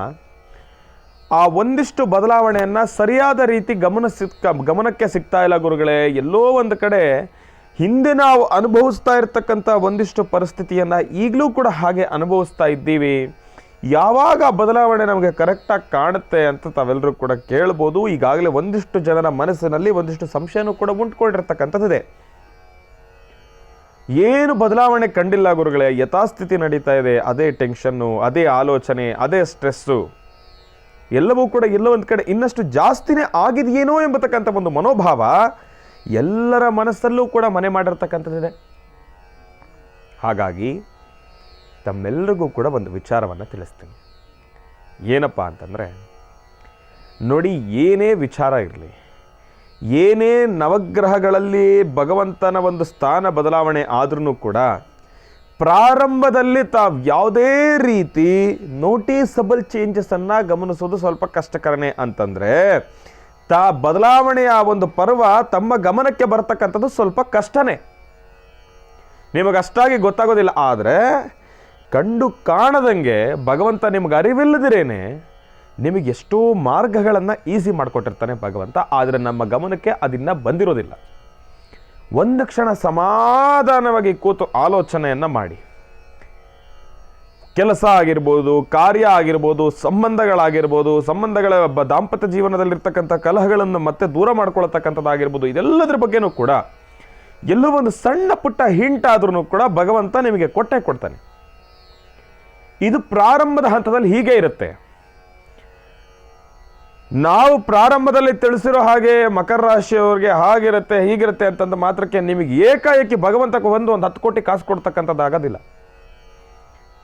ಆ ಒಂದಿಷ್ಟು ಬದಲಾವಣೆಯನ್ನು ಸರಿಯಾದ ರೀತಿ ಗಮನಕ್ಕೆ ಸಿಗ್ತಾ ಇಲ್ಲ ಗುರುಗಳೇ. ಎಲ್ಲೋ ಒಂದು ಕಡೆ ಹಿಂದೆ ನಾವು ಅನುಭವಿಸ್ತಾ ಇರ್ತಕ್ಕಂಥ ಒಂದಿಷ್ಟು ಪರಿಸ್ಥಿತಿಯನ್ನು ಈಗಲೂ ಕೂಡ ಹಾಗೆ ಅನುಭವಿಸ್ತಾ ಇದ್ದೀವಿ. ಯಾವಾಗ ಬದಲಾವಣೆ ನಮಗೆ ಕರೆಕ್ಟಾಗಿ ಕಾಣುತ್ತೆ ಅಂತ ತಾವೆಲ್ಲರೂ ಕೂಡ ಕೇಳ್ಬೋದು. ಈಗಾಗಲೇ ಒಂದಿಷ್ಟು ಜನರ ಮನಸ್ಸಿನಲ್ಲಿ ಒಂದಿಷ್ಟು ಸಂಶಯನೂ ಕೂಡ ಉಂಟುಕೊಂಡಿರ್ತಕ್ಕಂಥದ್ದಿದೆ. ಏನು ಬದಲಾವಣೆ ಕಂಡಿಲ್ಲ ಗುರುಗಳೇ, ಯಥಾಸ್ಥಿತಿ ನಡೀತಾ ಇದೆ. ಅದೇ ಟೆನ್ಷನ್ನು, ಅದೇ ಆಲೋಚನೆ, ಅದೇ ಸ್ಟ್ರೆಸ್ಸು, ಎಲ್ಲವೂ ಕೂಡ ಎಲ್ಲೋ ಒಂದು ಕಡೆ ಇನ್ನಷ್ಟು ಜಾಸ್ತಿನೇ ಆಗಿದೆಯೇನೋ ಎಂಬತಕ್ಕಂಥ ಒಂದು ಮನೋಭಾವ ಎಲ್ಲರ ಮನಸ್ಸಲ್ಲೂ ಕೂಡ ಮನೆ ಮಾಡಿರ್ತಕ್ಕಂಥದ್ದಿದೆ. ಹಾಗಾಗಿ ತಮ್ಮೆಲ್ಲರಿಗೂ ಕೂಡ ಒಂದು ವಿಚಾರವನ್ನು ತಿಳಿಸ್ತೀನಿ. ಏನಪ್ಪ ಅಂತಂದರೆ, ನೋಡಿ, ಏನೇ ವಿಚಾರ ಇರಲಿ, ಏನೇ ನವಗ್ರಹಗಳಲ್ಲಿ ಭಗವಂತನ ಒಂದು ಸ್ಥಾನ ಬದಲಾವಣೆ ಆದ್ರೂ ಕೂಡ ಪ್ರಾರಂಭದಲ್ಲಿ ತಾವು ಯಾವುದೇ ರೀತಿ ನೋಟಿಸಬಲ್ ಚೇಂಜಸನ್ನು ಗಮನಿಸೋದು ಸ್ವಲ್ಪ ಕಷ್ಟಕರನೇ. ಅಂತಂದರೆ ಬದಲಾವಣೆಯ ಒಂದು ಪರ್ವ ತಮ್ಮ ಗಮನಕ್ಕೆ ಬರ್ತಕ್ಕಂಥದ್ದು ಸ್ವಲ್ಪ ಕಷ್ಟನೇ, ನಿಮಗಷ್ಟಾಗಿ ಗೊತ್ತಾಗೋದಿಲ್ಲ. ಆದರೆ ಕಂಡು ಕಾಣದಂಗೆ ಭಗವಂತ ನಿಮಗೆ ಅರಿವಿಲ್ಲದಿರೇನೆ ನಿಮಗೆ ಎಷ್ಟೋ ಮಾರ್ಗಗಳನ್ನು ಈಸಿ ಮಾಡಿಕೊಟ್ಟಿರ್ತಾನೆ ಭಗವಂತ. ಆದರೆ ನಮ್ಮ ಗಮನಕ್ಕೆ ಅದನ್ನು ಬಂದಿರೋದಿಲ್ಲ. ಒಂದು ಕ್ಷಣ ಸಮಾಧಾನವಾಗಿ ಕೂತು ಆಲೋಚನೆಯನ್ನು ಮಾಡಿ. ಕೆಲಸ ಆಗಿರ್ಬೋದು, ಕಾರ್ಯ ಆಗಿರ್ಬೋದು, ಸಂಬಂಧಗಳಾಗಿರ್ಬೋದು, ಸಂಬಂಧಗಳ ದಾಂಪತ್ಯ ಜೀವನದಲ್ಲಿರ್ತಕ್ಕಂಥ ಕಲಹಗಳನ್ನು ಮತ್ತೆ ದೂರ ಮಾಡ್ಕೊಳ್ತಕ್ಕಂಥದ್ದಾಗಿರ್ಬೋದು, ಇದೆಲ್ಲದರ ಬಗ್ಗೆನೂ ಕೂಡ ಎಲ್ಲೋ ಒಂದು ಸಣ್ಣ ಪುಟ್ಟ ಹಿಂಟ್ ಆದ್ರೂ ಕೂಡ ಭಗವಂತ ನಿಮಗೆ ಕೊಡ್ತಾನೆ. ಇದು ಪ್ರಾರಂಭದ ಹಂತದಲ್ಲಿ ಹೀಗೆ ಇರುತ್ತೆ. ನಾವು ಪ್ರಾರಂಭದಲ್ಲಿ ತಿಳಿಸಿರೋ ಹಾಗೆ ಮಕರ ರಾಶಿಯವರಿಗೆ ಹಾಗಿರುತ್ತೆ ಹೀಗಿರುತ್ತೆ ಅಂತಂದ ಮಾತ್ರಕ್ಕೆ ನಿಮಗೆ ಏಕಾಏಕಿ ಭಗವಂತಕ್ಕೆ ಒಂದು 10 ಕೋಟಿ ಕಾಸು ಕೊಡ್ತಕ್ಕಂಥದ್ದಾಗೋದಿಲ್ಲ.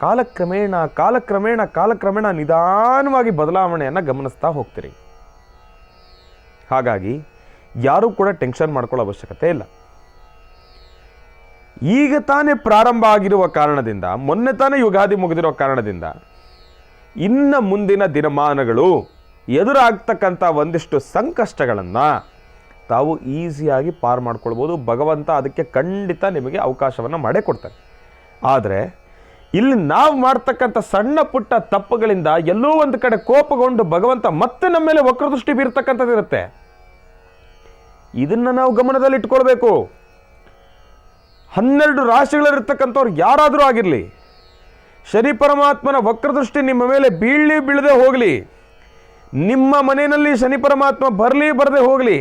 ಕಾಲಕ್ರಮೇಣ ನಿಧಾನವಾಗಿ ಬದಲಾವಣೆಯನ್ನು ಗಮನಿಸ್ತಾ ಹೋಗ್ತೀರಿ. ಹಾಗಾಗಿ ಯಾರೂ ಕೂಡ ಟೆನ್ಷನ್ ಮಾಡ್ಕೊಳ್ಳೋ ಅವಶ್ಯಕತೆ ಇಲ್ಲ. ಈಗ ತಾನೇ ಪ್ರಾರಂಭ ಆಗಿರುವ ಕಾರಣದಿಂದ, ಮೊನ್ನೆ ತಾನೇ ಯುಗಾದಿ ಮುಗಿದಿರೋ ಕಾರಣದಿಂದ ಇನ್ನು ಮುಂದಿನ ದಿನಮಾನಗಳು ಎದುರಾಗ್ತಕ್ಕಂಥ ಒಂದಿಷ್ಟು ಸಂಕಷ್ಟಗಳನ್ನು ತಾವು ಈಸಿಯಾಗಿ ಪಾರು ಮಾಡ್ಕೊಳ್ಬೋದು. ಭಗವಂತ ಅದಕ್ಕೆ ಖಂಡಿತ ನಿಮಗೆ ಅವಕಾಶವನ್ನು ಮಾಡೇ ಕೊಡ್ತಾನೆ. ಆದರೆ ಇಲ್ಲಿ ನಾವು ಮಾಡ್ತಕ್ಕಂಥ ಸಣ್ಣ ಪುಟ್ಟ ತಪ್ಪುಗಳಿಂದ ಎಲ್ಲೋ ಒಂದು ಕಡೆ ಕೋಪಗೊಂಡು ಭಗವಂತ ಮತ್ತೆ ನಮ್ಮ ಮೇಲೆ ವಕ್ರದೃಷ್ಟಿ ಬೀರ್ತಕ್ಕಂಥದ್ದು ಇರುತ್ತೆ. ಇದನ್ನು ನಾವು ಗಮನದಲ್ಲಿ ಇಟ್ಕೊಳ್ಬೇಕು. 12 ರಾಶಿಗಳಿರ್ತಕ್ಕಂಥವ್ರು ಯಾರಾದರೂ ಆಗಿರಲಿ, ಶನಿ ಪರಮಾತ್ಮನ ವಕ್ರದೃಷ್ಟಿ ನಿಮ್ಮ ಮೇಲೆ ಬೀಳದೆ ಹೋಗಲಿ, ನಿಮ್ಮ ಮನೆಯಲ್ಲಿ ಶನಿ ಪರಮಾತ್ಮ ಬರದೆ ಹೋಗಲಿ.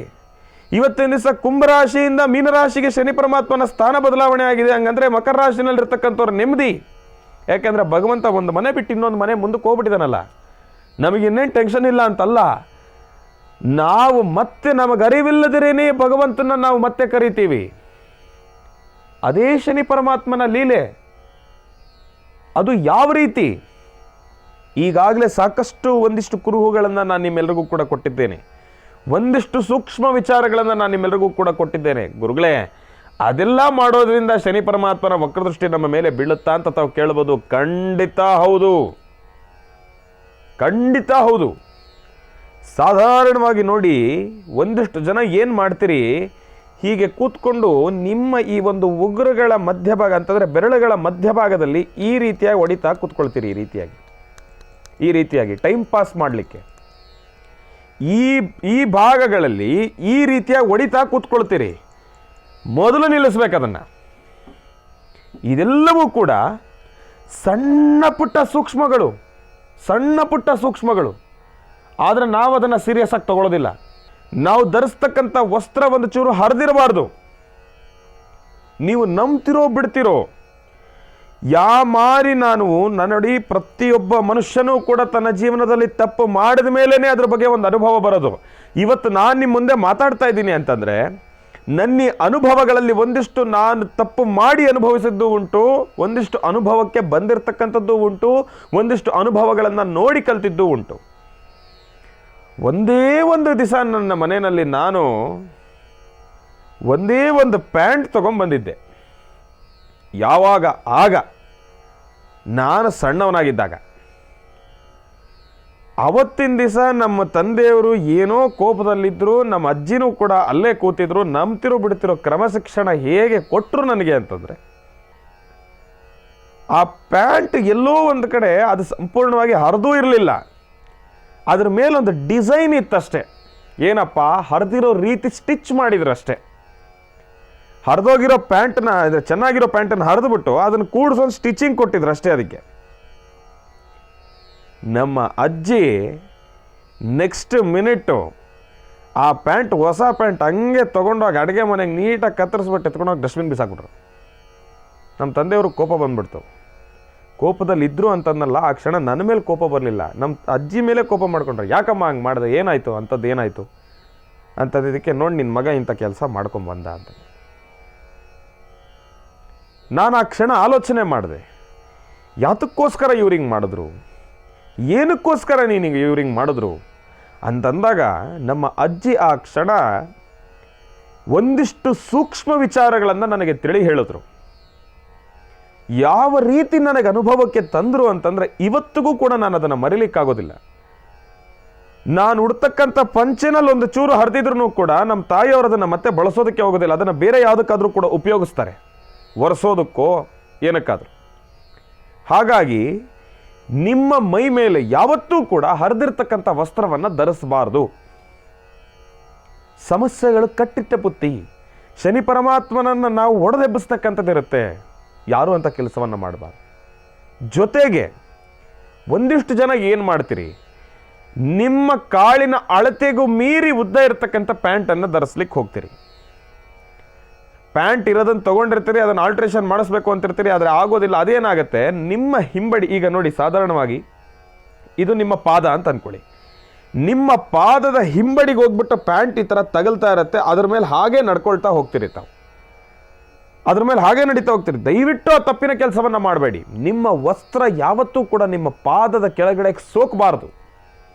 ಇವತ್ತಿನ ದಿವಸ ಕುಂಭರಾಶಿಯಿಂದ ಮೀನರಾಶಿಗೆ ಶನಿ ಪರಮಾತ್ಮನ ಸ್ಥಾನ ಬದಲಾವಣೆ ಆಗಿದೆ. ಹಂಗಂದ್ರೆ ಮಕರ ರಾಶಿನಲ್ಲಿರ್ತಕ್ಕಂಥವ್ರು ನೆಮ್ಮದಿ. ಯಾಕೆಂದ್ರೆ ಭಗವಂತ ಒಂದು ಮನೆ ಬಿಟ್ಟು ಇನ್ನೊಂದು ಮನೆ ಮುಂದಕ್ಕೆ ಹೋಗ್ಬಿಟ್ಟಿದಾನಲ್ಲ, ನಮಗಿನ್ನೇನು ಟೆನ್ಷನ್ ಇಲ್ಲ ಅಂತಲ್ಲ. ನಾವು ಮತ್ತೆ ನಮಗೆ ಅರಿವಿಲ್ಲದಿರೇನೇ ಭಗವಂತನ ನಾವು ಮತ್ತೆ ಕರಿತೀವಿ. ಅದೇ ಶನಿ ಪರಮಾತ್ಮನ ಲೀಲೆ. ಅದು ಯಾವ ರೀತಿ? ಈಗಾಗಲೇ ಸಾಕಷ್ಟು ಒಂದಿಷ್ಟು ಕುರುಹುಗಳನ್ನು ನಾನು ನಿಮ್ಮೆಲ್ಲರಿಗೂ ಕೂಡ ಕೊಟ್ಟಿದ್ದೇನೆ. ಒಂದಿಷ್ಟು ಸೂಕ್ಷ್ಮ ವಿಚಾರಗಳನ್ನು ನಾನು ನಿಮ್ಮೆಲ್ಲರಿಗೂ ಕೂಡ ಕೊಟ್ಟಿದ್ದೇನೆ. ಗುರುಗಳೇ, ಅದೆಲ್ಲ ಮಾಡೋದ್ರಿಂದ ಶನಿ ಪರಮಾತ್ಮನ ವಕ್ರದೃಷ್ಟಿ ನಮ್ಮ ಮೇಲೆ ಬೀಳುತ್ತಾ ಅಂತ ತಾವು ಕೇಳ್ಬೋದು. ಖಂಡಿತ ಹೌದು. ಸಾಧಾರಣವಾಗಿ ನೋಡಿ, ಒಂದಿಷ್ಟು ಜನ ಏನು ಮಾಡ್ತೀರಿ, ಹೀಗೆ ಕೂತ್ಕೊಂಡು ನಿಮ್ಮ ಈ ಒಂದು ಉಗುರುಗಳ ಮಧ್ಯಭಾಗ ಅಂತಂದರೆ ಬೆರಳುಗಳ ಮಧ್ಯಭಾಗದಲ್ಲಿ ಈ ರೀತಿಯಾಗಿ ಹೊಡಿತಾ ಕೂತ್ಕೊಳ್ತೀರಿ. ಈ ರೀತಿಯಾಗಿ ಟೈಮ್ ಪಾಸ್ ಮಾಡಲಿಕ್ಕೆ ಈ ಭಾಗಗಳಲ್ಲಿ ಈ ರೀತಿಯಾಗಿ ಹೊಡಿತಾ ಕೂತ್ಕೊಳ್ತೀರಿ. ಮೊದಲು ನಿಲ್ಲಿಸ್ಬೇಕದನ್ನು. ಇದೆಲ್ಲವೂ ಕೂಡ ಸಣ್ಣ ಪುಟ್ಟ ಸೂಕ್ಷ್ಮಗಳು. ಆದರೆ ನಾವು ಅದನ್ನು ಸೀರಿಯಸ್ ಆಗಿ ತಗೊಳ್ಳೋದಿಲ್ಲ. ನಾವು ಧರಿಸ್ತಕ್ಕಂಥ ವಸ್ತ್ರ ಒಂದು ಚೂರು ಹರಿದಿರಬಾರ್ದು. ನೀವು ನಂಬ್ತಿರೋ ಬಿಡ್ತಿರೋ, ಮಾರಿ ನನ್ನಡಿ ಪ್ರತಿಯೊಬ್ಬ ಮನುಷ್ಯನೂ ಕೂಡ ತನ್ನ ಜೀವನದಲ್ಲಿ ತಪ್ಪು ಮಾಡಿದ ಮೇಲೇ ಅದ್ರ ಬಗ್ಗೆ ಒಂದು ಅನುಭವ ಬರೋದು. ಇವತ್ತು ನಾನು ನಿಮ್ಮ ಮುಂದೆ ಮಾತಾಡ್ತಾ ಇದ್ದೀನಿ ಅಂತಂದರೆ ನನ್ನ ಅನುಭವಗಳಲ್ಲಿ ಒಂದಿಷ್ಟು ನಾನು ತಪ್ಪು ಮಾಡಿ ಅನುಭವಿಸಿದ್ದು ಉಂಟು, ಒಂದಿಷ್ಟು ಅನುಭವಕ್ಕೆ ಬಂದಿರತಕ್ಕಂಥದ್ದು ಉಂಟು, ಒಂದಿಷ್ಟು ಅನುಭವಗಳನ್ನು ನೋಡಿ ಕಲ್ತಿದ್ದು ಉಂಟು. ಒಂದೇ ಒಂದು ದಿವಸ ನನ್ನ ಮನೆಯಲ್ಲಿ ನಾನು ಒಂದೇ ಒಂದು ಪ್ಯಾಂಟ್ ತೊಗೊಂಡ್ಬಂದಿದ್ದೆ. ಯಾವಾಗ? ಆಗ ನಾನು ಸಣ್ಣವನಾಗಿದ್ದಾಗ. ಅವತ್ತಿನ ದಿವಸ ನಮ್ಮ ತಂದೆಯವರು ಏನೋ ಕೋಪದಲ್ಲಿದ್ದರು, ನಮ್ಮ ಅಜ್ಜಿನೂ ಕೂಡ ಅಲ್ಲೇ ಕೂತಿದ್ರು. ನಂಬ್ತಿರೋ ಬಿಡ್ತಿರೋ ಕ್ರಮಶಿಕ್ಷಣ ಹೇಗೆ ಕೊಟ್ಟರು ನನಗೆ ಅಂತಂದರೆ, ಆ ಪ್ಯಾಂಟ್ ಎಲ್ಲೋ ಒಂದು ಕಡೆ ಅದು ಸಂಪೂರ್ಣವಾಗಿ ಹರಿದೂ ಇರಲಿಲ್ಲ. ಅದ್ರ ಮೇಲೊಂದು ಡಿಸೈನ್ ಇತ್ತಷ್ಟೇ. ಏನಪ್ಪ, ಹರಿದಿರೋ ರೀತಿ ಸ್ಟಿಚ್ ಮಾಡಿದ್ರಷ್ಟೇ. ಹರಿದೋಗಿರೋ ಪ್ಯಾಂಟ್ನ, ಚೆನ್ನಾಗಿರೋ ಪ್ಯಾಂಟನ್ನು ಹರಿದ್ಬಿಟ್ಟು ಅದನ್ನು ಕೂಡಿಸೋದು ಸ್ಟಿಚಿಂಗ್ ಕೊಟ್ಟಿದ್ರು ಅಷ್ಟೇ. ಅದಕ್ಕೆ ನಮ್ಮ ಅಜ್ಜಿ ನೆಕ್ಸ್ಟ್ ಮಿನಿಟ್ಟು ಆ ಪ್ಯಾಂಟ್, ಹೊಸ ಪ್ಯಾಂಟ್ ಹಂಗೆ ತೊಗೊಂಡೋಗಿ ಅಡುಗೆ ಮನೆಗೆ ನೀಟಾಗಿ ಕತ್ತರಿಸ್ಬಿಟ್ಟು ಎತ್ಕೊಂಡೋಗಿ ಡಸ್ಟ್ಬಿನ್ ಬಿಸಾಕ್ಬಿಟ್ರು. ನಮ್ಮ ತಂದೆಯವರು ಕೋಪ ಬಂದ್ಬಿಡ್ತು. ಕೋಪದಲ್ಲಿ ಇದ್ರು ಅಂತಂದಲ್ಲ, ಆ ಕ್ಷಣ ನನ್ನ ಮೇಲೆ ಕೋಪ ಬರಲಿಲ್ಲ, ನಮ್ಮ ಅಜ್ಜಿ ಮೇಲೆ ಕೋಪ ಮಾಡ್ಕೊಂಡ್ರು. ಯಾಕಮ್ಮ ಹಂಗೆ ಮಾಡಿದೆ, ಏನಾಯಿತು ಅಂಥದ್ದು, ಏನಾಯಿತು ಅಂಥದ್ದಕ್ಕೆ, ನೋಡಿ ನಿನ್ನ ಮಗ ಇಂಥ ಕೆಲಸ ಮಾಡ್ಕೊಂಬಂದ ಅಂತ. ನಾನು ಆ ಕ್ಷಣ ಆಲೋಚನೆ ಮಾಡಿದೆ, ಯಾತಕ್ಕೋಸ್ಕರ ಇವ್ರಿಂಗೆ ಮಾಡಿದ್ರು, ಏನಕ್ಕೋಸ್ಕರ ನೀನಿಗೆ ಇವ್ರಿಂಗೆ ಮಾಡಿದ್ರು ಅಂತಂದಾಗ ನಮ್ಮ ಅಜ್ಜಿ ಆ ಕ್ಷಣ ಒಂದಿಷ್ಟು ಸೂಕ್ಷ್ಮ ವಿಚಾರಗಳನ್ನು ನನಗೆ ತಿಳಿ ಹೇಳಿದ್ರು. ಯಾವ ರೀತಿ ನನಗೆ ಅನುಭವಕ್ಕೆ ತಂದರು ಅಂತಂದರೆ ಇವತ್ತಿಗೂ ಕೂಡ ನಾನು ಅದನ್ನು ಮರಿಲಿಕ್ಕಾಗೋದಿಲ್ಲ. ನಾನು ಉಡ್ತಕ್ಕಂಥ ಪಂಚೆನಲ್ಲಿ ಒಂದು ಚೂರು ಹರಿದಿದ್ರು ಕೂಡ ನಮ್ಮ ತಾಯಿಯವರು ಅದನ್ನು ಮತ್ತೆ ಬಳಸೋದಕ್ಕೆ ಹೋಗೋದಿಲ್ಲ, ಅದನ್ನು ಬೇರೆ ಯಾವುದಕ್ಕಾದರೂ ಕೂಡ ಉಪಯೋಗಿಸ್ತಾರೆ, ಒರೆಸೋದಕ್ಕೋ ಏನಕ್ಕಾದರೂ. ಹಾಗಾಗಿ ನಿಮ್ಮ ಮೈ ಮೇಲೆ ಯಾವತ್ತೂ ಕೂಡ ಹರಿದಿರ್ತಕ್ಕಂಥ ವಸ್ತ್ರವನ್ನು ಧರಿಸಬಾರ್ದು. ಸಮಸ್ಯೆಗಳು ಕಟ್ಟಿಟ್ಟ ಬುತ್ತಿ, ಶನಿ ಪರಮಾತ್ಮನನ್ನು ನಾವು ಒಡೆದೆಬ್ಬಿಸ್ತಕ್ಕಂಥದ್ದಿರುತ್ತೆ, ಯಾರು ಅಂತ ಕೆಲಸವನ್ನು ಮಾಡಬಾರ್ದು. ಜೊತೆಗೆ ಒಂದಿಷ್ಟು ಜನ ಏನು ಮಾಡ್ತೀರಿ, ನಿಮ್ಮ ಕಾಳಿನ ಅಳತೆಗೂ ಮೀರಿ ಉದ್ದ ಇರತಕ್ಕಂಥ ಪ್ಯಾಂಟನ್ನು ಧರಿಸ್ಲಿಕ್ಕೆ ಹೋಗ್ತೀರಿ. ಪ್ಯಾಂಟ್ ಇರೋದನ್ನು ತೊಗೊಂಡಿರ್ತೀರಿ, ಅದನ್ನು ಆಲ್ಟ್ರೇಷನ್ ಮಾಡಿಸ್ಬೇಕು ಅಂತಿರ್ತೀರಿ, ಆದರೆ ಆಗೋದಿಲ್ಲ. ಅದೇನಾಗುತ್ತೆ, ನಿಮ್ಮ ಹಿಂಬಡಿ, ಈಗ ನೋಡಿ ಸಾಧಾರಣವಾಗಿ ಇದು ನಿಮ್ಮ ಪಾದ ಅಂತ ಅಂದ್ಕೊಳ್ಳಿ, ನಿಮ್ಮ ಪಾದದ ಹಿಂಬಡಿಗೆ ಹೋಗ್ಬಿಟ್ಟು ಪ್ಯಾಂಟ್ ಈ ಥರ ತಗಲ್ತಾ ಇರುತ್ತೆ, ಅದ್ರ ಮೇಲೆ ಹಾಗೆ ನಡ್ಕೊಳ್ತಾ ಹೋಗ್ತೀರಿ ತಾವು, ಅದ್ರ ಮೇಲೆ ಹಾಗೆ ನಡೀತಾ ಹೋಗ್ತೀರಿ. ದಯವಿಟ್ಟು ಆ ತಪ್ಪಿನ ಕೆಲಸವನ್ನು ಮಾಡಬೇಡಿ. ನಿಮ್ಮ ವಸ್ತ್ರ ಯಾವತ್ತೂ ಕೂಡ ನಿಮ್ಮ ಪಾದದ ಕೆಳಗಡೆ ಸೋಕಬಾರ್ದು.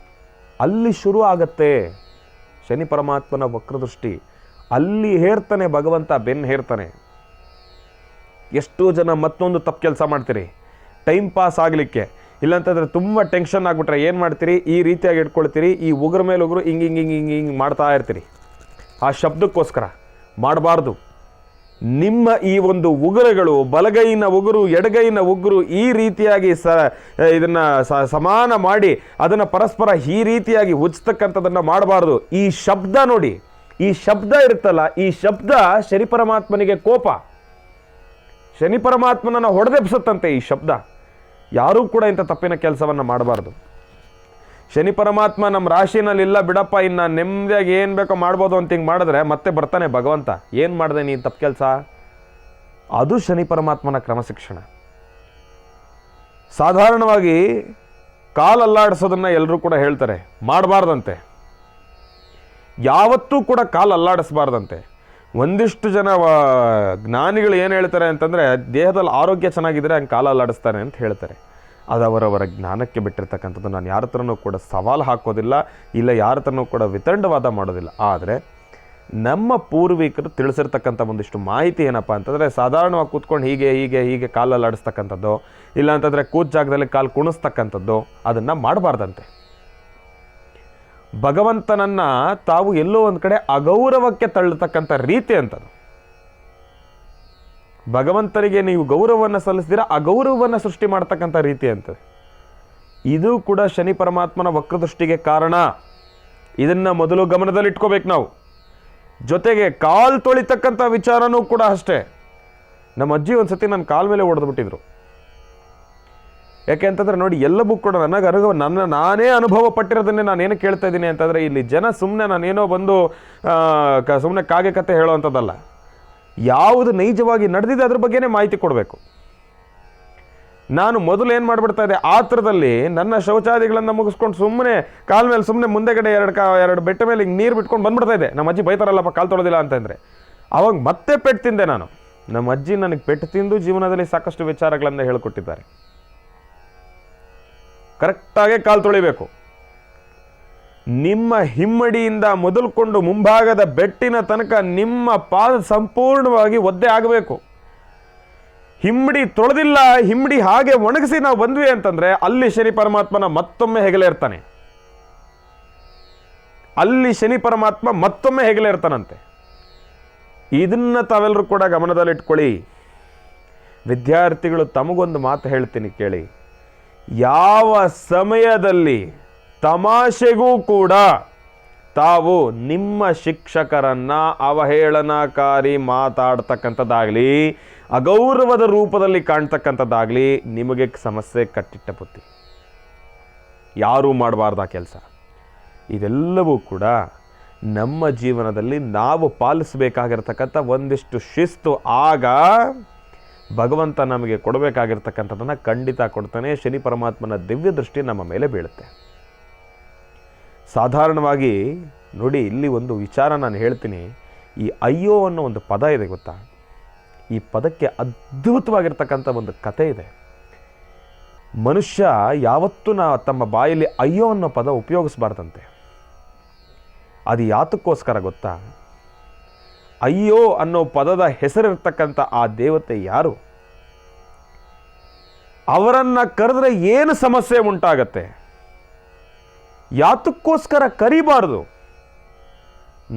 ಅಲ್ಲಿ ಶುರು ಆಗತ್ತೆ ಶನಿ ಪರಮಾತ್ಮನ ವಕ್ರದೃಷ್ಟಿ. ಅಲ್ಲಿ ಹೇರ್ತಾನೆ ಭಗವಂತ, ಬೆನ್ನು ಹೇರ್ತಾನೆ. ಎಷ್ಟೋ ಜನ ಮತ್ತೊಂದು ತಪ್ಪು ಕೆಲಸ ಮಾಡ್ತೀರಿ ಟೈಮ್ ಪಾಸ್ ಆಗಲಿಕ್ಕೆ, ಇಲ್ಲಾಂತಂದರೆ ತುಂಬ ಟೆನ್ಷನ್ ಆಗಿಬಿಟ್ರೆ ಏನು ಮಾಡ್ತೀರಿ, ಈ ರೀತಿಯಾಗಿ ಇಟ್ಕೊಳ್ತೀರಿ, ಈ ಉಗುರ ಮೇಲೆ ಉಗುರು ಹಿಂಗೆ ಹಿಂಗೆ ಹಿಂಗೆ ಹಿಂಗೆ ಹಿಂಗೆ ಮಾಡ್ತಾ ಇರ್ತೀರಿ. ಆ ಶಬ್ದಕ್ಕೋಸ್ಕರ ಮಾಡಬಾರ್ದು. ನಿಮ್ಮ ಈ ಒಂದು ಉಗುರುಗಳು, ಬಲಗೈನ ಉಗುರು ಎಡಗೈನ ಉಗುರು ಈ ರೀತಿಯಾಗಿ ಇದನ್ನು ಸಮಾನ ಮಾಡಿ ಅದನ್ನು ಪರಸ್ಪರ ಈ ರೀತಿಯಾಗಿ ಉಜ್ತಕ್ಕಂಥದ್ದನ್ನು ಮಾಡಬಾರ್ದು. ಈ ಶಬ್ದ ನೋಡಿ, ಈ ಶಬ್ದ ಇರುತ್ತಲ್ಲ, ಈ ಶಬ್ದ ಶನಿ ಪರಮಾತ್ಮನಿಗೆ ಕೋಪ, ಶನಿ ಪರಮಾತ್ಮನನ್ನು ಹೊಡೆದೆಬ್ಸುತ್ತಂತೆ ಈ ಶಬ್ದ. ಯಾರೂ ಕೂಡ ಇಂಥ ತಪ್ಪಿನ ಕೆಲಸವನ್ನು ಮಾಡಬಾರ್ದು. ಶನಿ ಪರಮಾತ್ಮ ನಮ್ಮ ರಾಶಿನಲ್ಲಿ ಇಲ್ಲ ಬಿಡಪ್ಪ, ಇನ್ನು ನೆಮ್ಮದಿಯಾಗಿ ಏನು ಬೇಕೋ ಮಾಡ್ಬೋದು ಅಂತ ಹಿಂಗೆ ಮಾಡಿದ್ರೆ ಮತ್ತೆ ಬರ್ತಾನೆ ಭಗವಂತ, ಏನು ಮಾಡಿದೆ ನೀನು ತಪ್ಪು ಕೆಲಸ. ಅದು ಶನಿ ಪರಮಾತ್ಮನ ಕ್ರಮಶಿಕ್ಷಣ. ಸಾಧಾರಣವಾಗಿ ಕಾಲಲ್ಲಾಡಿಸೋದನ್ನು ಎಲ್ಲರೂ ಕೂಡ ಹೇಳ್ತಾರೆ, ಮಾಡಬಾರ್ದಂತೆ. ಯಾವತ್ತೂ ಕೂಡ ಕಾಲು ಅಲ್ಲಾಡಿಸಬಾರ್ದಂತೆ. ಒಂದಿಷ್ಟು ಜನ ಜ್ಞಾನಿಗಳು ಏನು ಹೇಳ್ತಾರೆ ಅಂತಂದರೆ, ದೇಹದಲ್ಲಿ ಆರೋಗ್ಯ ಚೆನ್ನಾಗಿದ್ದರೆ ಹಂಗೆ ಕಾಲು ಅಲ್ಲಾಡಿಸ್ತಾರೆ ಅಂತ ಹೇಳ್ತಾರೆ. ಅದು ಅವರವರ ಜ್ಞಾನಕ್ಕೆ ಬಿಟ್ಟಿರ್ತಕ್ಕಂಥದ್ದು. ನಾನು ಯಾರ ಹತ್ರನೂ ಕೂಡ ಸವಾಲು ಹಾಕೋದಿಲ್ಲ, ಇಲ್ಲ ಯಾರ ಹತ್ರನೂ ಕೂಡ ವಿತಂಡವಾದ ಮಾಡೋದಿಲ್ಲ. ಆದರೆ ನಮ್ಮ ಪೂರ್ವಿಕರು ತಿಳಿಸಿರ್ತಕ್ಕಂಥ ಒಂದಿಷ್ಟು ಮಾಹಿತಿ ಏನಪ್ಪ ಅಂತಂದರೆ, ಸಾಧಾರಣವಾಗಿ ಕೂತ್ಕೊಂಡು ಹೀಗೆ ಹೀಗೆ ಹೀಗೆ ಕಾಲಲ್ಲಿ ಆಡಿಸ್ತಕ್ಕಂಥದ್ದು, ಇಲ್ಲ ಅಂತಂದರೆ ಕೂತ್ ಜಾಗದಲ್ಲಿ ಕಾಲು ಕುಣಿಸ್ತಕ್ಕಂಥದ್ದು, ಅದನ್ನು ಮಾಡಬಾರ್ದಂತೆ. ಭಗವಂತನನ್ನು ತಾವು ಎಲ್ಲೋ ಒಂದು ಕಡೆ ಅಗೌರವಕ್ಕೆ ತಳ್ಳತಕ್ಕಂಥ ರೀತಿ ಅಂತದ್ದು. ಭಗವಂತನಿಗೆ ನೀವು ಗೌರವವನ್ನು ಸಲ್ಲಿಸಿದಿರ, ಅಗೌರವವನ್ನು ಸೃಷ್ಟಿ ಮಾಡ್ತಕ್ಕಂಥ ರೀತಿ ಅಂತದೆ. ಇದು ಕೂಡ ಶನಿ ಪರಮಾತ್ಮನ ವಕ್ರದೃಷ್ಟಿಗೆ ಕಾರಣ. ಇದನ್ನು ಮೊದಲು ಗಮನದಲ್ಲಿಟ್ಕೋಬೇಕು ನಾವು. ಜೊತೆಗೆ ಕಾಲು ತೊಳಿತಕ್ಕಂಥ ವಿಚಾರನೂ ಕೂಡ ಅಷ್ಟೇ. ನಮ್ಮ ಅಜ್ಜಿ ಒಂದು ಸತಿ ನನ್ನ ಕಾಲ ಮೇಲೆ ಹೊಡೆದ್ಬಿಟ್ಟಿದ್ರು. ಯಾಕೆ ಅಂತಂದರೆ ನೋಡಿ, ಎಲ್ಲವೂ ಕೂಡ ನಾನೇ ಅನುಭವ ಪಟ್ಟಿರೋದನ್ನೇ ನಾನೇನು ಕೇಳ್ತಾ ಇದ್ದೀನಿ ಅಂತಂದರೆ, ಇಲ್ಲಿ ಜನ ಸುಮ್ಮನೆ ನಾನೇನೋ ಬಂದು ಸುಮ್ಮನೆ ಕಾಗೆ ಕತೆ ಹೇಳೋವಂಥದ್ದಲ್ಲ. ಯಾವುದು ನೈಜವಾಗಿ ನಡೆದಿದೆ ಅದ್ರ ಬಗ್ಗೆನೇ ಮಾಹಿತಿ ಕೊಡಬೇಕು. ನಾನು ಮೊದಲು ಏನು ಮಾಡಿಬಿಡ್ತಾ ಇದ್ದೆ, ಆತ್ರದಲ್ಲಿ ನನ್ನ ಶೌಚಾದಿಗಳನ್ನು ಮುಗಿಸ್ಕೊಂಡು ಸುಮ್ಮನೆ ಕಾಲ ಮೇಲೆ ಸುಮ್ಮನೆ ಮುಂದೆಗಡೆ ಎರಡು ಬೆಟ್ಟ ಮೇಲೆ ಹಿಂಗೆ ನೀರು ಬಿಟ್ಕೊಂಡು ಬಂದ್ಬಿಡ್ತಾ ಇದ್ದೆ. ನಮ್ಮ ಅಜ್ಜಿ ಬೈತಾರಲ್ಲಪ್ಪ ಕಾಲು ತೊಳೆದಿಲ್ಲ ಅಂತಂದರೆ. ಅವಾಗ ಮತ್ತೆ ಪೆಟ್ಟು ತಿಂದೆ ನಾನು. ನಮ್ಮ ಅಜ್ಜಿ ನನಗೆ ಪೆಟ್ಟು ತಿಂದು ಜೀವನದಲ್ಲಿ ಸಾಕಷ್ಟು ವಿಚಾರಗಳನ್ನು ಹೇಳಿಕೊಟ್ಟಿದ್ದಾರೆ. ಕರೆಕ್ಟಾಗೆ ಕಾಲು ತೊಳಿಬೇಕು. ನಿಮ್ಮ ಹಿಮ್ಮಡಿಯಿಂದ ಮೊದಲುಕೊಂಡು ಮುಂಭಾಗದ ಬೆಟ್ಟಿನ ತನಕ ನಿಮ್ಮ ಪಾದ ಸಂಪೂರ್ಣವಾಗಿ ಒದ್ದೆ ಆಗಬೇಕು. ಹಿಮ್ಮಡಿ ತೊಳೆದಿಲ್ಲ, ಹಿಮ್ಮಡಿ ಹಾಗೆ ಒಣಗಿಸಿ ನಾವು ಬಂದ್ವಿ ಅಂತಂದ್ರೆ ಅಲ್ಲಿ ಶನಿ ಪರಮಾತ್ಮನ ಮತ್ತೊಮ್ಮೆ ಹೆಗಲೇ ಇರ್ತಾನೆ. ಅಲ್ಲಿ ಶನಿ ಪರಮಾತ್ಮ ಮತ್ತೊಮ್ಮೆ ಹೆಗಲೇ ಇರ್ತಾನಂತೆ. ಇದನ್ನ ತಾವೆಲ್ಲರೂ ಕೂಡ ಗಮನದಲ್ಲಿಟ್ಕೊಳ್ಳಿ. ವಿದ್ಯಾರ್ಥಿಗಳು, ತಮಗೊಂದು ಮಾತು ಹೇಳ್ತೀನಿ ಕೇಳಿ. ಯಾವ ಸಮಯದಲ್ಲಿ ತಮಾಷೆಗೂ ಕೂಡ ತಾವು ನಿಮ್ಮ ಶಿಕ್ಷಕರನ್ನ ಅವಹೇಳನಕಾರಿ ಮಾತಾಡ್ತಕ್ಕಂಥದ್ದಾಗಲಿ, ಅಗೌರವದ ರೂಪದಲ್ಲಿ ಕಾಣ್ತಕ್ಕಂಥದ್ದಾಗಲಿ, ನಿಮಗೆ ಸಮಸ್ಯೆ ಕಟ್ಟಿಟ್ಟ ಬುತ್ತಿ. ಯಾರೂ ಮಾಡಬಾರ್ದ ಕೆಲಸ. ಇದೆಲ್ಲವೂ ಕೂಡ ನಮ್ಮ ಜೀವನದಲ್ಲಿ ನಾವು ಪಾಲಿಸಬೇಕಾಗಿರ್ತಕ್ಕಂಥ ಒಂದಿಷ್ಟು ಶಿಸ್ತು. ಆಗ ಭಗವಂತ ನಮಗೆ ಕೊಡಬೇಕಾಗಿರ್ತಕ್ಕಂಥದ್ದನ್ನು ಖಂಡಿತ ಕೊಡ್ತಾನೆ. ಶನಿ ಪರಮಾತ್ಮನ ದಿವ್ಯ ದೃಷ್ಟಿ ನಮ್ಮ ಮೇಲೆ ಬೀಳುತ್ತೆ. ಸಾಧಾರಣವಾಗಿ ನೋಡಿ, ಇಲ್ಲಿ ಒಂದು ವಿಚಾರ ನಾನು ಹೇಳ್ತೀನಿ. ಈ ಅಯ್ಯೋ ಅನ್ನೋ ಒಂದು ಪದ ಇದೆ ಗೊತ್ತಾ? ಈ ಪದಕ್ಕೆ ಅದ್ಭುತವಾಗಿರ್ತಕ್ಕಂಥ ಒಂದು ಕತೆ ಇದೆ. ಮನುಷ್ಯ ಯಾವತ್ತೂ ತಮ್ಮ ಬಾಯಲ್ಲಿ ಅಯ್ಯೋ ಅನ್ನೋ ಪದ ಉಪಯೋಗಿಸಬಾರ್ದಂತೆ. ಅದು ಯಾತಕ್ಕೋಸ್ಕರ ಗೊತ್ತಾ? ಅಯ್ಯೋ ಅನ್ನೋ ಪದದ ಹೆಸರಿರ್ತಕ್ಕಂಥ ಆ ದೇವತೆ ಯಾರು, ಅವರನ್ನು ಕರೆದ್ರೆ ಏನು ಸಮಸ್ಯೆ ಉಂಟಾಗತ್ತೆ, ಯಾತಕ್ಕೋಸ್ಕರ ಕರಿಬಾರ್ದು.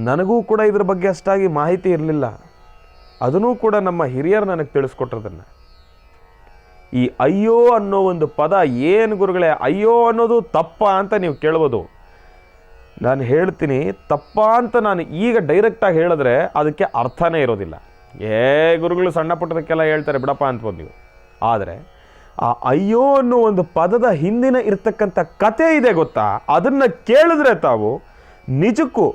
ನನಗೂ ಕೂಡ ಇದ್ರ ಬಗ್ಗೆ ಅಷ್ಟಾಗಿ ಮಾಹಿತಿ ಇರಲಿಲ್ಲ. ಅದನ್ನೂ ಕೂಡ ನಮ್ಮ ಹಿರಿಯರು ನನಗೆ ತಿಳಿಸ್ಕೊಟ್ರದನ್ನು. ಈ ಅಯ್ಯೋ ಅನ್ನೋ ಒಂದು ಪದ ಏನು ಗುರುಗಳೇ, ಅಯ್ಯೋ ಅನ್ನೋದು ತಪ್ಪ ಅಂತ ನೀವು ಕೇಳ್ಬೋದು. ನಾನು ಹೇಳ್ತೀನಿ, ತಪ್ಪ ಅಂತ ನಾನು ಈಗ ಡೈರೆಕ್ಟಾಗಿ ಹೇಳಿದ್ರೆ ಅದಕ್ಕೆ ಅರ್ಥನೇ ಇರೋದಿಲ್ಲ. ಗುರುಗಳು ಸಣ್ಣ ಪುಟ್ಟದಕ್ಕೆಲ್ಲ ಹೇಳ್ತಾರೆ ಬಿಡಪ್ಪ ಅನ್ಬೋದು ನೀವು. ಆದರೆ ಆ ಅಯ್ಯೋ ಅನ್ನೋ ಒಂದು ಪದದ ಹಿಂದಿನ ಇರ್ತಕ್ಕಂಥ ಕತೆ ಇದೆ ಗೊತ್ತಾ, ಅದನ್ನು ಕೇಳಿದ್ರೆ ತಾವು ನಿಜಕ್ಕೂ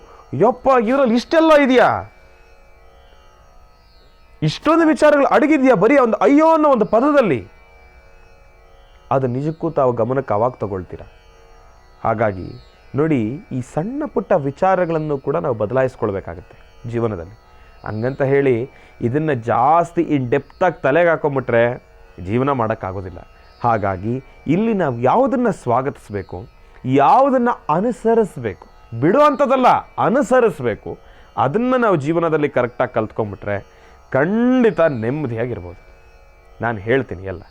ಯಪ್ಪ ಇವರಲ್ಲಿ ಇಷ್ಟೆಲ್ಲ ಇದೆಯಾ, ಇಷ್ಟೊಂದು ವಿಚಾರಗಳು ಅಡಗಿದೆಯಾ ಬರೀ ಒಂದು ಅಯ್ಯೋ ಅನ್ನೋ ಒಂದು ಪದದಲ್ಲಿ, ಅದು ನಿಜಕ್ಕೂ ತಾವು ಗಮನಕ್ಕೆ ಅವಾಗ ತಗೊಳ್ತೀರ. ಹಾಗಾಗಿ ನೋಡಿ, ಈ ಸಣ್ಣ ಪುಟ್ಟ ವಿಚಾರಗಳನ್ನು ಕೂಡ ನಾವು ಬದಲಾಯಿಸ್ಕೊಳ್ಬೇಕಾಗತ್ತೆ ಜೀವನದಲ್ಲಿ. ಹಂಗಂತ ಹೇಳಿ ಇದನ್ನು ಜಾಸ್ತಿ ಡೆಪ್ತಾಗಿ ತಲೆಗೆ ಹಾಕೊಂಬಿಟ್ರೆ ಜೀವನ ಮಾಡೋಕ್ಕಾಗೋದಿಲ್ಲ. ಹಾಗಾಗಿ ಇಲ್ಲಿ ನಾವು ಯಾವುದನ್ನು ಸ್ವಾಗತಿಸಬೇಕು, ಯಾವುದನ್ನು ಅನುಸರಿಸಬೇಕು, ಬಿಡುವಂಥದ್ದಲ್ಲ ಅನುಸರಿಸಬೇಕು, ಅದನ್ನು ನಾವು ಜೀವನದಲ್ಲಿ ಕರೆಕ್ಟಾಗಿ ಕಲ್ತ್ಕೊಂಡ್ಬಿಟ್ರೆ ಖಂಡಿತ ನೆಮ್ಮದಿಯಾಗಿರ್ಬೋದು. ನಾನು ಹೇಳ್ತೀನಿ ಎಲ್ಲ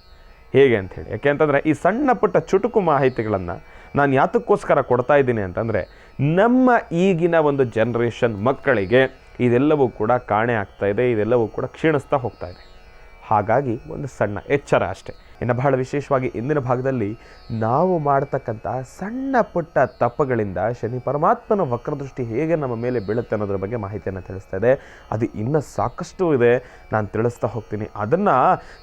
ಹೇಗೆ ಅಂಥೇಳಿ. ಯಾಕೆ ಅಂತಂದರೆ ಈ ಸಣ್ಣ ಪುಟ್ಟ ಚುಟುಕು ಮಾಹಿತಿಗಳನ್ನು ನಾನು ಯಾತಕ್ಕೋಸ್ಕರ ಕೊಡ್ತಾ ಇದ್ದೀನಿ ಅಂತಂದರೆ, ನಮ್ಮ ಈಗಿನ ಒಂದು ಜನ್ರೇಷನ್ ಮಕ್ಕಳಿಗೆ ಇದೆಲ್ಲವೂ ಕೂಡ ಕಾಣೆ ಆಗ್ತಾ ಇದೆ, ಇದೆಲ್ಲವೂ ಕೂಡ ಕ್ಷೀಣಿಸ್ತಾ ಹೋಗ್ತಾ ಇದೆ. ಹಾಗಾಗಿ ಒಂದು ಸಣ್ಣ ಎಚ್ಚರ ಅಷ್ಟೇ. ಇನ್ನು ಬಹಳ ವಿಶೇಷವಾಗಿ ಇಂದಿನ ಭಾಗದಲ್ಲಿ ನಾವು ಮಾಡ್ತಕ್ಕಂಥ ಸಣ್ಣ ಪುಟ್ಟ ತಪ್ಪುಗಳಿಂದ ಶನಿ ಪರಮಾತ್ಮನ ವಕ್ರದೃಷ್ಟಿ ಹೇಗೆ ನಮ್ಮ ಮೇಲೆ ಬೀಳುತ್ತೆ ಅನ್ನೋದ್ರ ಬಗ್ಗೆ ಮಾಹಿತಿಯನ್ನು ತಿಳಿಸ್ತಾ ಇದೆ. ಅದು ಇನ್ನೂ ಸಾಕಷ್ಟು ಇದೆ, ನಾನು ತಿಳಿಸ್ತಾ ಹೋಗ್ತೀನಿ. ಅದನ್ನು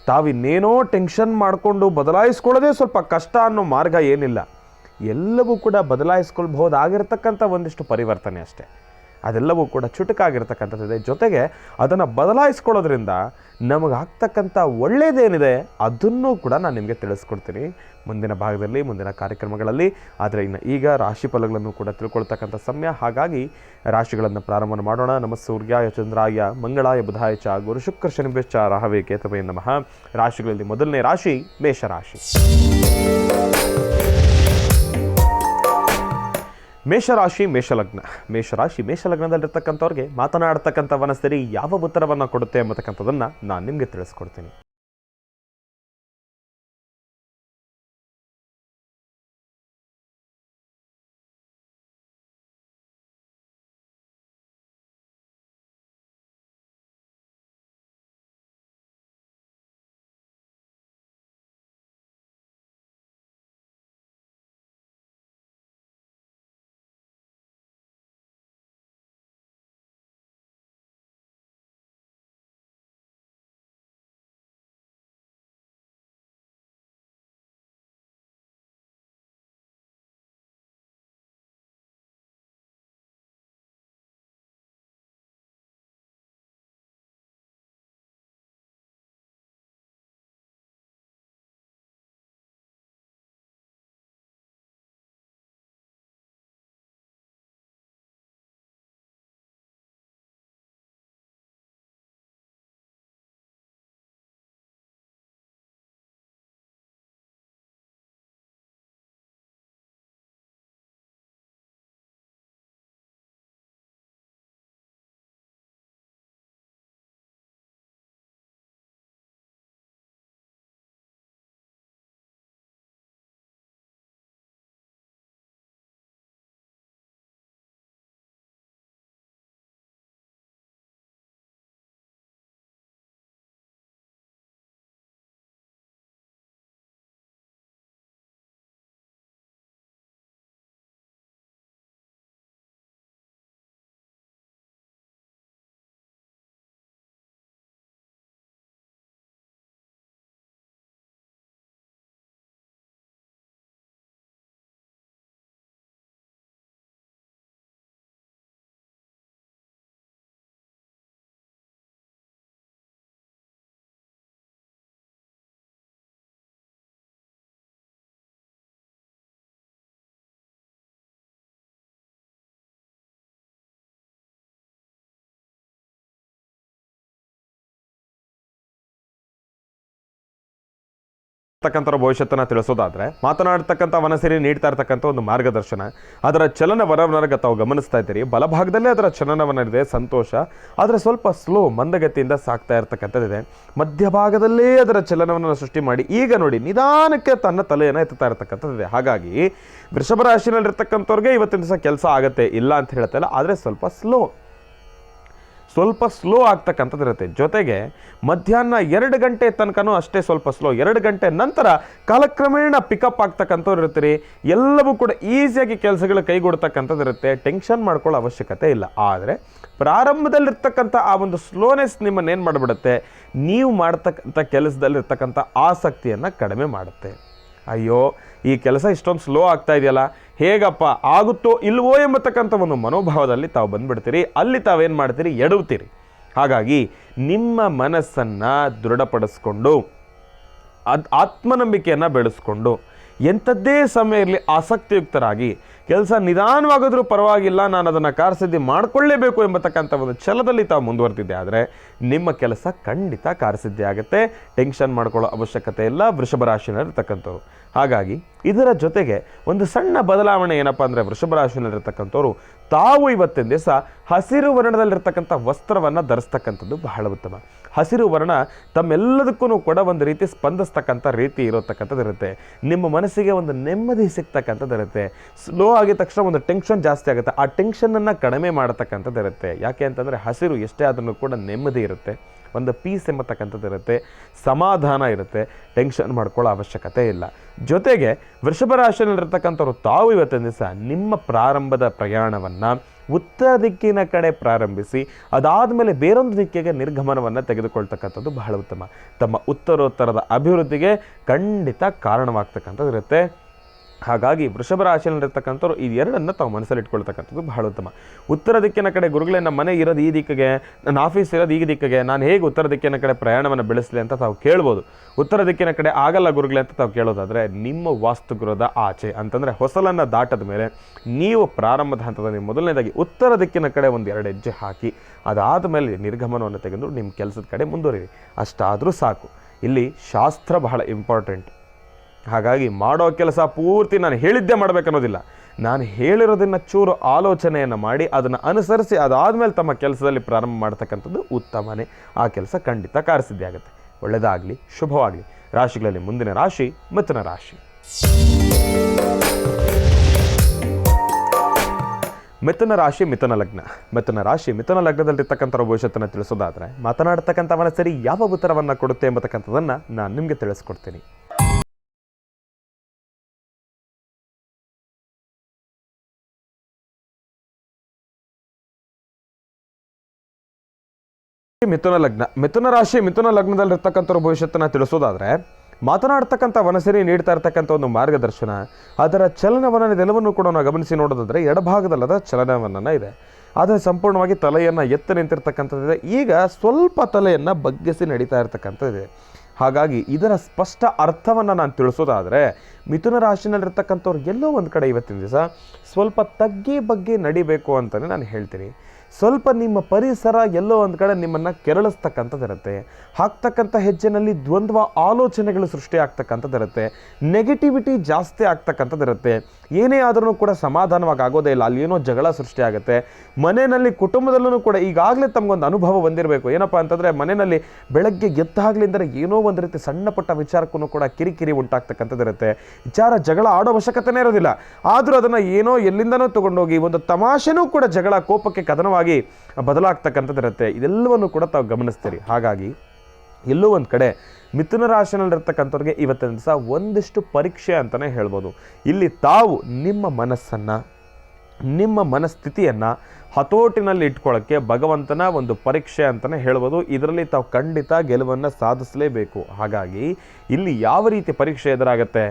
ತಾವಿನ್ನೇನೋ ಟೆನ್ಷನ್ ಮಾಡಿಕೊಂಡು ಬದಲಾಯಿಸ್ಕೊಳ್ಳೋದೇ ಸ್ವಲ್ಪ ಕಷ್ಟ ಅನ್ನೋ ಮಾರ್ಗ ಏನಿಲ್ಲ. ಎಲ್ಲವೂ ಕೂಡ ಬದಲಾಯಿಸ್ಕೊಳ್ಬಹುದಾಗಿರ್ತಕ್ಕಂಥ ಒಂದಿಷ್ಟು ಪರಿವರ್ತನೆ ಅಷ್ಟೇ. ಅದೆಲ್ಲವೂ ಕೂಡ ಚುಟುಕಾಗಿರ್ತಕ್ಕಂಥದ್ದಿದೆ. ಜೊತೆಗೆ ಅದನ್ನು ಬದಲಾಯಿಸ್ಕೊಳ್ಳೋದ್ರಿಂದ ನಮಗಾಗ್ತಕ್ಕಂಥ ಒಳ್ಳೆಯದೇನಿದೆ ಅದನ್ನೂ ಕೂಡ ನಾನು ನಿಮಗೆ ತಿಳಿಸ್ಕೊಡ್ತೀನಿ ಮುಂದಿನ ಭಾಗದಲ್ಲಿ, ಮುಂದಿನ ಕಾರ್ಯಕ್ರಮಗಳಲ್ಲಿ. ಆದರೆ ಇನ್ನು ಈಗ ರಾಶಿ ಫಲಗಳನ್ನು ಕೂಡ ತಿಳ್ಕೊಳ್ತಕ್ಕಂಥ ಸಮಯ. ಹಾಗಾಗಿ ರಾಶಿಗಳನ್ನು ಪ್ರಾರಂಭ ಮಾಡೋಣ. ನಮ ಸೂರ್ಯಾಯ ಚಂದ್ರಾಯ ಮಂಗಳಾಯ ಬುಧಾಯ ಚ ಗುರು ಶುಕ್ರ ಶನಿಭ್ಯಶ್ಚ ರಾಹವೇ ಕೇತವೇ ನಮಃ. ರಾಶಿಗಳಲ್ಲಿ ಮೊದಲನೇ ರಾಶಿ ಮೇಷರಾಶಿ. ಮೇಷರಾಶಿ ಮೇಷಲಗ್ನ. ಮೇಷರಾಶಿ ಮೇಷಲಗ್ನದಲ್ಲಿರ್ತಕ್ಕಂಥವ್ರಿಗೆ ಮಾತನಾಡ್ತಕ್ಕಂಥ ವನಸ್ಥಿತಿ ಯಾವ ಉತ್ತರವನ್ನು ಕೊಡುತ್ತೆ ಎಂಬತಕ್ಕಂಥದ್ದನ್ನು ನಾನು ನಿಮಗೆ ತಿಳಿಸ್ಕೊಡ್ತೀನಿ. ತಕ್ಕಂಥ ಭವಿಷ್ಯತ್ತನ್ನು ತಿಳಿಸೋದಾದರೆ, ಮಾತನಾಡ್ತಕ್ಕಂಥ ಮನಸ್ಸಿಗೆ ನೀಡ್ತಾ ಇರ್ತಕ್ಕಂಥ ಒಂದು ಮಾರ್ಗದರ್ಶನ, ಅದರ ಚಲನವಲನವನ್ನು ತಾವು ಗಮನಿಸ್ತಾ ಇದ್ದೀರಿ. ಬಲಭಾಗದಲ್ಲೇ ಅದರ ಚಲನವಲನವಿದೆ, ಸಂತೋಷ, ಆದರೆ ಸ್ವಲ್ಪ ಸ್ಲೋ ಮಂದಗತಿಯಿಂದ ಸಾಕ್ತಾ ಇರ್ತಕ್ಕಂಥದ್ದಿದೆ. ಮಧ್ಯಭಾಗದಲ್ಲೇ ಅದರ ಚಲನವನ್ನು ಸೃಷ್ಟಿ ಮಾಡಿ ಈಗ ನೋಡಿ ನಿಧಾನಕ್ಕೆ ತನ್ನ ತಲೆಯನ್ನು ಎತ್ತುತ್ತಾ ಇರ್ತಕ್ಕಂಥದ್ದಿದೆ. ಹಾಗಾಗಿ ವೃಷಭ ರಾಶಿನಲ್ಲಿರ್ತಕ್ಕಂಥವ್ರಿಗೆ ಇವತ್ತಿನ ದಿವಸ ಕೆಲಸ ಆಗುತ್ತೆ, ಇಲ್ಲ ಅಂತ ಹೇಳ್ತಾ ಇಲ್ಲ, ಆದರೆ ಸ್ವಲ್ಪ ಸ್ಲೋ ಆಗ್ತಕ್ಕಂಥದ್ದಿರುತ್ತೆ. ಜೊತೆಗೆ ಮಧ್ಯಾಹ್ನ 2 ಗಂಟೆ ತನಕನೂ ಅಷ್ಟೇ ಸ್ವಲ್ಪ ಸ್ಲೋ. 2 ಗಂಟೆ ನಂತರ ಕಾಲಕ್ರಮೇಣ ಪಿಕಪ್ ಆಗ್ತಕ್ಕಂಥವ್ರು ಇರ್ತೀರಿ. ಎಲ್ಲವೂ ಕೂಡ ಈಸಿಯಾಗಿ ಕೆಲಸಗಳು ಕೈಗೂಡ್ತಕ್ಕಂಥದ್ದಿರುತ್ತೆ. ಟೆನ್ಷನ್ ಮಾಡ್ಕೊಳ್ಳೋ ಅವಶ್ಯಕತೆ ಇಲ್ಲ. ಆದರೆ ಪ್ರಾರಂಭದಲ್ಲಿರ್ತಕ್ಕಂಥ ಆ ಒಂದು ಸ್ಲೋನೆಸ್ ನಿಮ್ಮನ್ನೇನು ಮಾಡಿಬಿಡುತ್ತೆ, ನೀವು ಮಾಡ್ತಕ್ಕಂಥ ಕೆಲಸದಲ್ಲಿರ್ತಕ್ಕಂಥ ಆಸಕ್ತಿಯನ್ನು ಕಡಿಮೆ ಮಾಡುತ್ತೆ. ಅಯ್ಯೋ ಈ ಕೆಲಸ ಇಷ್ಟೊಂದು ಸ್ಲೋ ಆಗ್ತಾ ಇದೆಯಲ್ಲ, ಹೇಗಪ್ಪ ಆಗುತ್ತೋ ಇಲ್ವೋ ಎಂಬತಕ್ಕಂಥ ಒಂದು ಮನೋಭಾವದಲ್ಲಿ ತಾವು ಬಂದುಬಿಡ್ತೀರಿ. ಅಲ್ಲಿ ತಾವೇನು ಮಾಡ್ತೀರಿ, ಎಡವುತ್ತೀರಿ. ಹಾಗಾಗಿ ನಿಮ್ಮ ಮನಸ್ಸನ್ನು ದೃಢಪಡಿಸ್ಕೊಂಡು ಆತ್ಮನಂಬಿಕೆಯನ್ನು ಬೆಳೆಸ್ಕೊಂಡು ಎಂಥದ್ದೇ ಸಮಯ ಇರಲಿ ಆಸಕ್ತಿಯುಕ್ತರಾಗಿ ಕೆಲಸ ನಿಧಾನವಾಗೋದ್ರೂ ಪರವಾಗಿಲ್ಲ, ನಾನು ಅದನ್ನು ಕಾರ್ಯಸಿದ್ಧಿ ಮಾಡಿಕೊಳ್ಳೇಬೇಕು ಎಂಬತಕ್ಕಂಥ ಒಂದು ಛಲದಲ್ಲಿ ತಾವು ಮುಂದುವರೆದಿದ್ದೆ ಆದರೆ ನಿಮ್ಮ ಕೆಲಸ ಖಂಡಿತ ಕಾರ್ಯಸಿದ್ಧಿ ಆಗುತ್ತೆ. ಟೆನ್ಷನ್ ಮಾಡ್ಕೊಳ್ಳೋ ಅವಶ್ಯಕತೆ ಇಲ್ಲ ವೃಷಭ ರಾಶಿನಲ್ಲಿರ್ತಕ್ಕಂಥವ್ರು. ಹಾಗಾಗಿ ಇದರ ಜೊತೆಗೆ ಒಂದು ಸಣ್ಣ ಬದಲಾವಣೆ ಏನಪ್ಪ ಅಂದರೆ, ವೃಷಭ ರಾಶಿನಲ್ಲಿರ್ತಕ್ಕಂಥವ್ರು ತಾವು ಇವತ್ತಿನ ದಿವಸ ಹಸಿರು ವರ್ಣದಲ್ಲಿರ್ತಕ್ಕಂಥ ವಸ್ತ್ರವನ್ನು ಧರಿಸ್ತಕ್ಕಂಥದ್ದು ಬಹಳ ಉತ್ತಮ. ಹಸಿರು ವರ್ಣ ತಮ್ಮೆಲ್ಲದಕ್ಕೂ ಕೂಡ ಒಂದು ರೀತಿ ಸ್ಪಂದಿಸ್ತಕ್ಕಂಥ ರೀತಿ ಇರತಕ್ಕಂಥದ್ದು ಇರುತ್ತೆ. ನಿಮ್ಮ ಮನಸ್ಸಿಗೆ ಒಂದು ನೆಮ್ಮದಿ ಸಿಗ್ತಕ್ಕಂಥದ್ದು ಇರುತ್ತೆ. ಸ್ಲೋ ಆಗಿದ ತಕ್ಷಣ ಒಂದು ಟೆನ್ಷನ್ ಜಾಸ್ತಿ ಆಗುತ್ತೆ, ಆ ಟೆನ್ಷನನ್ನು ಕಡಿಮೆ ಮಾಡತಕ್ಕಂಥದ್ದು ಇರುತ್ತೆ. ಯಾಕೆ ಅಂತಂದರೆ ಹಸಿರು ಎಷ್ಟೇ ಆದ್ರೂ ಕೂಡ ನೆಮ್ಮದಿ ಇರುತ್ತೆ, ಒಂದು ಪೀಸ್ ಎಂಬತಕ್ಕಂಥದ್ದು ಇರುತ್ತೆ, ಸಮಾಧಾನ ಇರುತ್ತೆ, ಟೆನ್ಷನ್ ಮಾಡ್ಕೊಳ್ಳೋ ಅವಶ್ಯಕತೆ ಇಲ್ಲ. ಜೊತೆಗೆ ವೃಷಭ ರಾಶಿಯಲ್ಲಿರ್ತಕ್ಕಂಥವ್ರು ತಾವು ಇವತ್ತಿನ ದಿವಸ ನಿಮ್ಮ ಪ್ರಾರಂಭದ ಪ್ರಯಾಣವನ್ನು ಉತ್ತರ ದಿಕ್ಕಿನ ಕಡೆ ಪ್ರಾರಂಭಿಸಿ ಅದಾದಮೇಲೆ ಬೇರೊಂದು ದಿಕ್ಕಿಗೆ ನಿರ್ಗಮನವನ್ನು ತೆಗೆದುಕೊಳ್ತಕ್ಕಂಥದ್ದು ಬಹಳ ಉತ್ತಮ. ತಮ್ಮ ಉತ್ತರೋತ್ತರದ ಅಭಿವೃದ್ಧಿಗೆ ಖಂಡಿತ ಕಾರಣವಾಗ್ತಕ್ಕಂಥದ್ದು ಇರುತ್ತೆ. ಹಾಗಾಗಿ ವೃಷಭ ರಾಶಿಯಲ್ಲಿರ್ತಕ್ಕಂಥವ್ರು ಈ ಎರಡನ್ನು ತಾವು ಮನಸ್ಸಲ್ಲಿ ಇಟ್ಕೊಳ್ತಕ್ಕಂಥದ್ದು ಬಹಳ ಉತ್ತಮ. ಉತ್ತರ ದಿಕ್ಕಿನ ಕಡೆ ಗುರುಗಳೇ, ನಮ್ಮ ಮನೆ ಇರೋದು ಈ ದಿಕ್ಕಿಗೆ, ನನ್ನ ಆಫೀಸ್ ಇರೋದು ಈ ದಿಕ್ಕಿಗೆ, ನಾನು ಹೇಗೆ ಉತ್ತರ ದಿಕ್ಕಿನ ಕಡೆ ಪ್ರಯಾಣವನ್ನು ಬೆಳೆಸಲಿ ಅಂತ ತಾವು ಕೇಳ್ಬೋದು. ಉತ್ತರ ದಿಕ್ಕಿನ ಕಡೆ ಆಗಲ್ಲ ಗುರುಗಳೇ ಅಂತ ತಾವು ಕೇಳೋದಾದರೆ, ನಿಮ್ಮ ವಾಸ್ತುಗೃಹದ ಆಚೆ ಅಂತಂದರೆ ಹೊಸಲನ್ನು ದಾಟದ ಮೇಲೆ ನೀವು ಪ್ರಾರಂಭದ ಹಂತದಲ್ಲಿ ಮೊದಲನೇದಾಗಿ ಉತ್ತರ ದಿಕ್ಕಿನ ಕಡೆ ಒಂದು 2 ಹೆಜ್ಜೆ ಹಾಕಿ ಅದಾದ ಮೇಲೆ ನಿರ್ಗಮನವನ್ನು ತೆಗೆದು ನಿಮ್ಮ ಕೆಲಸದ ಕಡೆ ಮುಂದುವರಿರಿ. ಅಷ್ಟಾದರೂ ಸಾಕು. ಇಲ್ಲಿ ಶಾಸ್ತ್ರ ಬಹಳ ಇಂಪಾರ್ಟೆಂಟ್. ಹಾಗಾಗಿ ಮಾಡೋ ಕೆಲಸ ಪೂರ್ತಿ ನಾನು ಹೇಳಿದ್ದೇ ಮಾಡಬೇಕನ್ನೋದಿಲ್ಲ. ನಾನು ಹೇಳಿರೋದನ್ನು ಚೂರು ಆಲೋಚನೆಯನ್ನು ಮಾಡಿ ಅದನ್ನು ಅನುಸರಿಸಿ ಅದಾದಮೇಲೆ ತಮ್ಮ ಕೆಲಸದಲ್ಲಿ ಪ್ರಾರಂಭ ಮಾಡ್ತಕ್ಕಂಥದ್ದು ಉತ್ತಮನೇ. ಆ ಕೆಲಸ ಖಂಡಿತ ಕಾರ್ಯಸಿದ್ಧಿ ಆಗುತ್ತೆ. ಒಳ್ಳೆಯದಾಗಲಿ, ಶುಭವಾಗಲಿ. ರಾಶಿಗಳಲ್ಲಿ ಮುಂದಿನ ರಾಶಿ ಮಿಥುನ ರಾಶಿ. ಮಿಥುನ ರಾಶಿ ಮಿಥುನ ಲಗ್ನ. ಮಿಥುನ ರಾಶಿ ಮಿಥುನ ಲಗ್ನದಲ್ಲಿರ್ತಕ್ಕಂಥ ಭವಿಷ್ಯತ್ತನ್ನು ತಿಳಿಸೋದಾದರೆ, ಮಾತನಾಡ್ತಕ್ಕಂಥ ಮನಸ್ಸರಿ ಯಾವ ಉತ್ತರವನ್ನು ಕೊಡುತ್ತೆ ಎಂಬತಕ್ಕಂಥದ್ದನ್ನು ನಾನು ನಿಮಗೆ ತಿಳಿಸ್ಕೊಡ್ತೀನಿ. ಮಿಥುನ ಲಗ್ನ. ಮಿಥುನ ರಾಶಿ ಮಿಥುನ ಲಗ್ನದಲ್ಲಿರ್ತಕ್ಕಂಥ ಭವಿಷ್ಯತ್ತನ್ನು ತಿಳಿಸೋದಾದರೆ, ಮಾತನಾಡ್ತಕ್ಕಂಥ ಮನಸ್ಸಿಗೆ ನೀಡ್ತಾ ಇರ್ತಕ್ಕಂಥ ಒಂದು ಮಾರ್ಗದರ್ಶನ, ಅದರ ಚಲನವಲನ ಇದೆಲ್ಲವನ್ನು ಕೂಡ ನಾವು ಗಮನಿಸಿ ನೋಡೋದಾದರೆ ಎಡಭಾಗದಲ್ಲದ ಚಲನವಲನ ಇದೆ. ಆದರೆ ಸಂಪೂರ್ಣವಾಗಿ ತಲೆಯನ್ನು ಎತ್ತಿ ನಿಂತಿರ್ತಕ್ಕಂಥದ್ದಿದೆ. ಈಗ ಸ್ವಲ್ಪ ತಲೆಯನ್ನು ಬಗ್ಗಿಸಿ ನಡೀತಾ ಇರ್ತಕ್ಕಂಥದ್ದಿದೆ. ಹಾಗಾಗಿ ಇದರ ಸ್ಪಷ್ಟ ಅರ್ಥವನ್ನು ನಾನು ತಿಳಿಸೋದಾದರೆ, ಮಿಥುನ ರಾಶಿನಲ್ಲಿರ್ತಕ್ಕಂಥವ್ರು ಎಲ್ಲೋ ಒಂದು ಕಡೆ ಇವತ್ತಿನ ದಿವಸ ಸ್ವಲ್ಪ ತಗ್ಗಿ ಬಗ್ಗೆ ನಡಿಬೇಕು ಅಂತಲೇ ನಾನು ಹೇಳ್ತೀನಿ. ಸ್ವಲ್ಪ ನಿಮ್ಮ ಪರಿಸರ ಎಲ್ಲೋ ಒಂದು ಕಡೆ ನಿಮ್ಮನ್ನು ಕೆರಳಿಸ್ತಕ್ಕಂಥದ್ದಿರುತ್ತೆ. ಹಾಕ್ತಕ್ಕಂಥ ಹೆಜ್ಜೆನಲ್ಲಿ ದ್ವಂದ್ವ ಆಲೋಚನೆಗಳು ಸೃಷ್ಟಿ ಆಗ್ತಕ್ಕಂಥದ್ದಿರುತ್ತೆ. ನೆಗೆಟಿವಿಟಿ ಜಾಸ್ತಿ ಆಗ್ತಕ್ಕಂಥದ್ದಿರುತ್ತೆ. ಏನೇ ಆದ್ರೂ ಕೂಡ ಸಮಾಧಾನವಾಗಿ ಆಗೋದೇ ಇಲ್ಲ, ಅಲ್ಲಿ ಏನೋ ಜಗಳ ಸೃಷ್ಟಿ ಆಗುತ್ತೆ. ಮನೆಯಲ್ಲಿ ಕುಟುಂಬದಲ್ಲೂ ಕೂಡ ಈಗಾಗಲೇ ತಮಗೊಂದು ಅನುಭವ ಬಂದಿರಬೇಕು. ಏನಪ್ಪ ಅಂತಂದರೆ, ಮನೆಯಲ್ಲಿ ಬೆಳಗ್ಗೆ ಎದ್ದಾಗಲಿಂದರೆ ಏನೋ ಒಂದು ರೀತಿ ಸಣ್ಣ ಪುಟ್ಟ ವಿಚಾರಕ್ಕೂ ಕೂಡ ಕಿರಿಕಿರಿ ಉಂಟಾಗ್ತಕ್ಕಂಥದ್ದಿರುತ್ತೆ. ವಿಚಾರ ಜಗಳ ಆಡೋ ಅವಶ್ಯಕತೆನೇ ಇರೋದಿಲ್ಲ, ಆದರೂ ಅದನ್ನು ಏನೋ ಎಲ್ಲಿಂದನೋ ತೊಗೊಂಡೋಗಿ ಒಂದು ತಮಾಷೆನೂ ಕೂಡ ಜಗಳ ಕೋಪಕ್ಕೆ ಕದನವಾಗಿ ಬದಲಾಗ್ತಕ್ಕಂಥದ್ದಿರುತ್ತೆ. ಇದೆಲ್ಲವನ್ನು ಕೂಡ ತಾವು ಗಮನಿಸ್ತೀರಿ. ಹಾಗಾಗಿ ಎಲ್ಲೋ ಒಂದು ಕಡೆ ಮಿಥುನ ರಾಶಿನಲ್ಲಿರ್ತಕ್ಕಂಥವ್ರಿಗೆ ಇವತ್ತಿನ ದಿವಸ ಒಂದಿಷ್ಟು ಪರೀಕ್ಷೆ ಅಂತಲೇ ಹೇಳ್ಬೋದು. ಇಲ್ಲಿ ತಾವು ನಿಮ್ಮ ಮನಸ್ಸನ್ನು, ನಿಮ್ಮ ಮನಸ್ಥಿತಿಯನ್ನು ಹತೋಟಿನಲ್ಲಿ ಇಟ್ಕೊಳ್ಳೋಕ್ಕೆ ಭಗವಂತನ ಒಂದು ಪರೀಕ್ಷೆ ಅಂತಲೇ ಹೇಳ್ಬೋದು. ಇದರಲ್ಲಿ ತಾವು ಖಂಡಿತ ಗೆಲುವನ್ನು ಸಾಧಿಸಲೇಬೇಕು. ಹಾಗಾಗಿ ಇಲ್ಲಿ ಯಾವ ರೀತಿ ಪರೀಕ್ಷೆ ಎದುರಾಗುತ್ತೆ,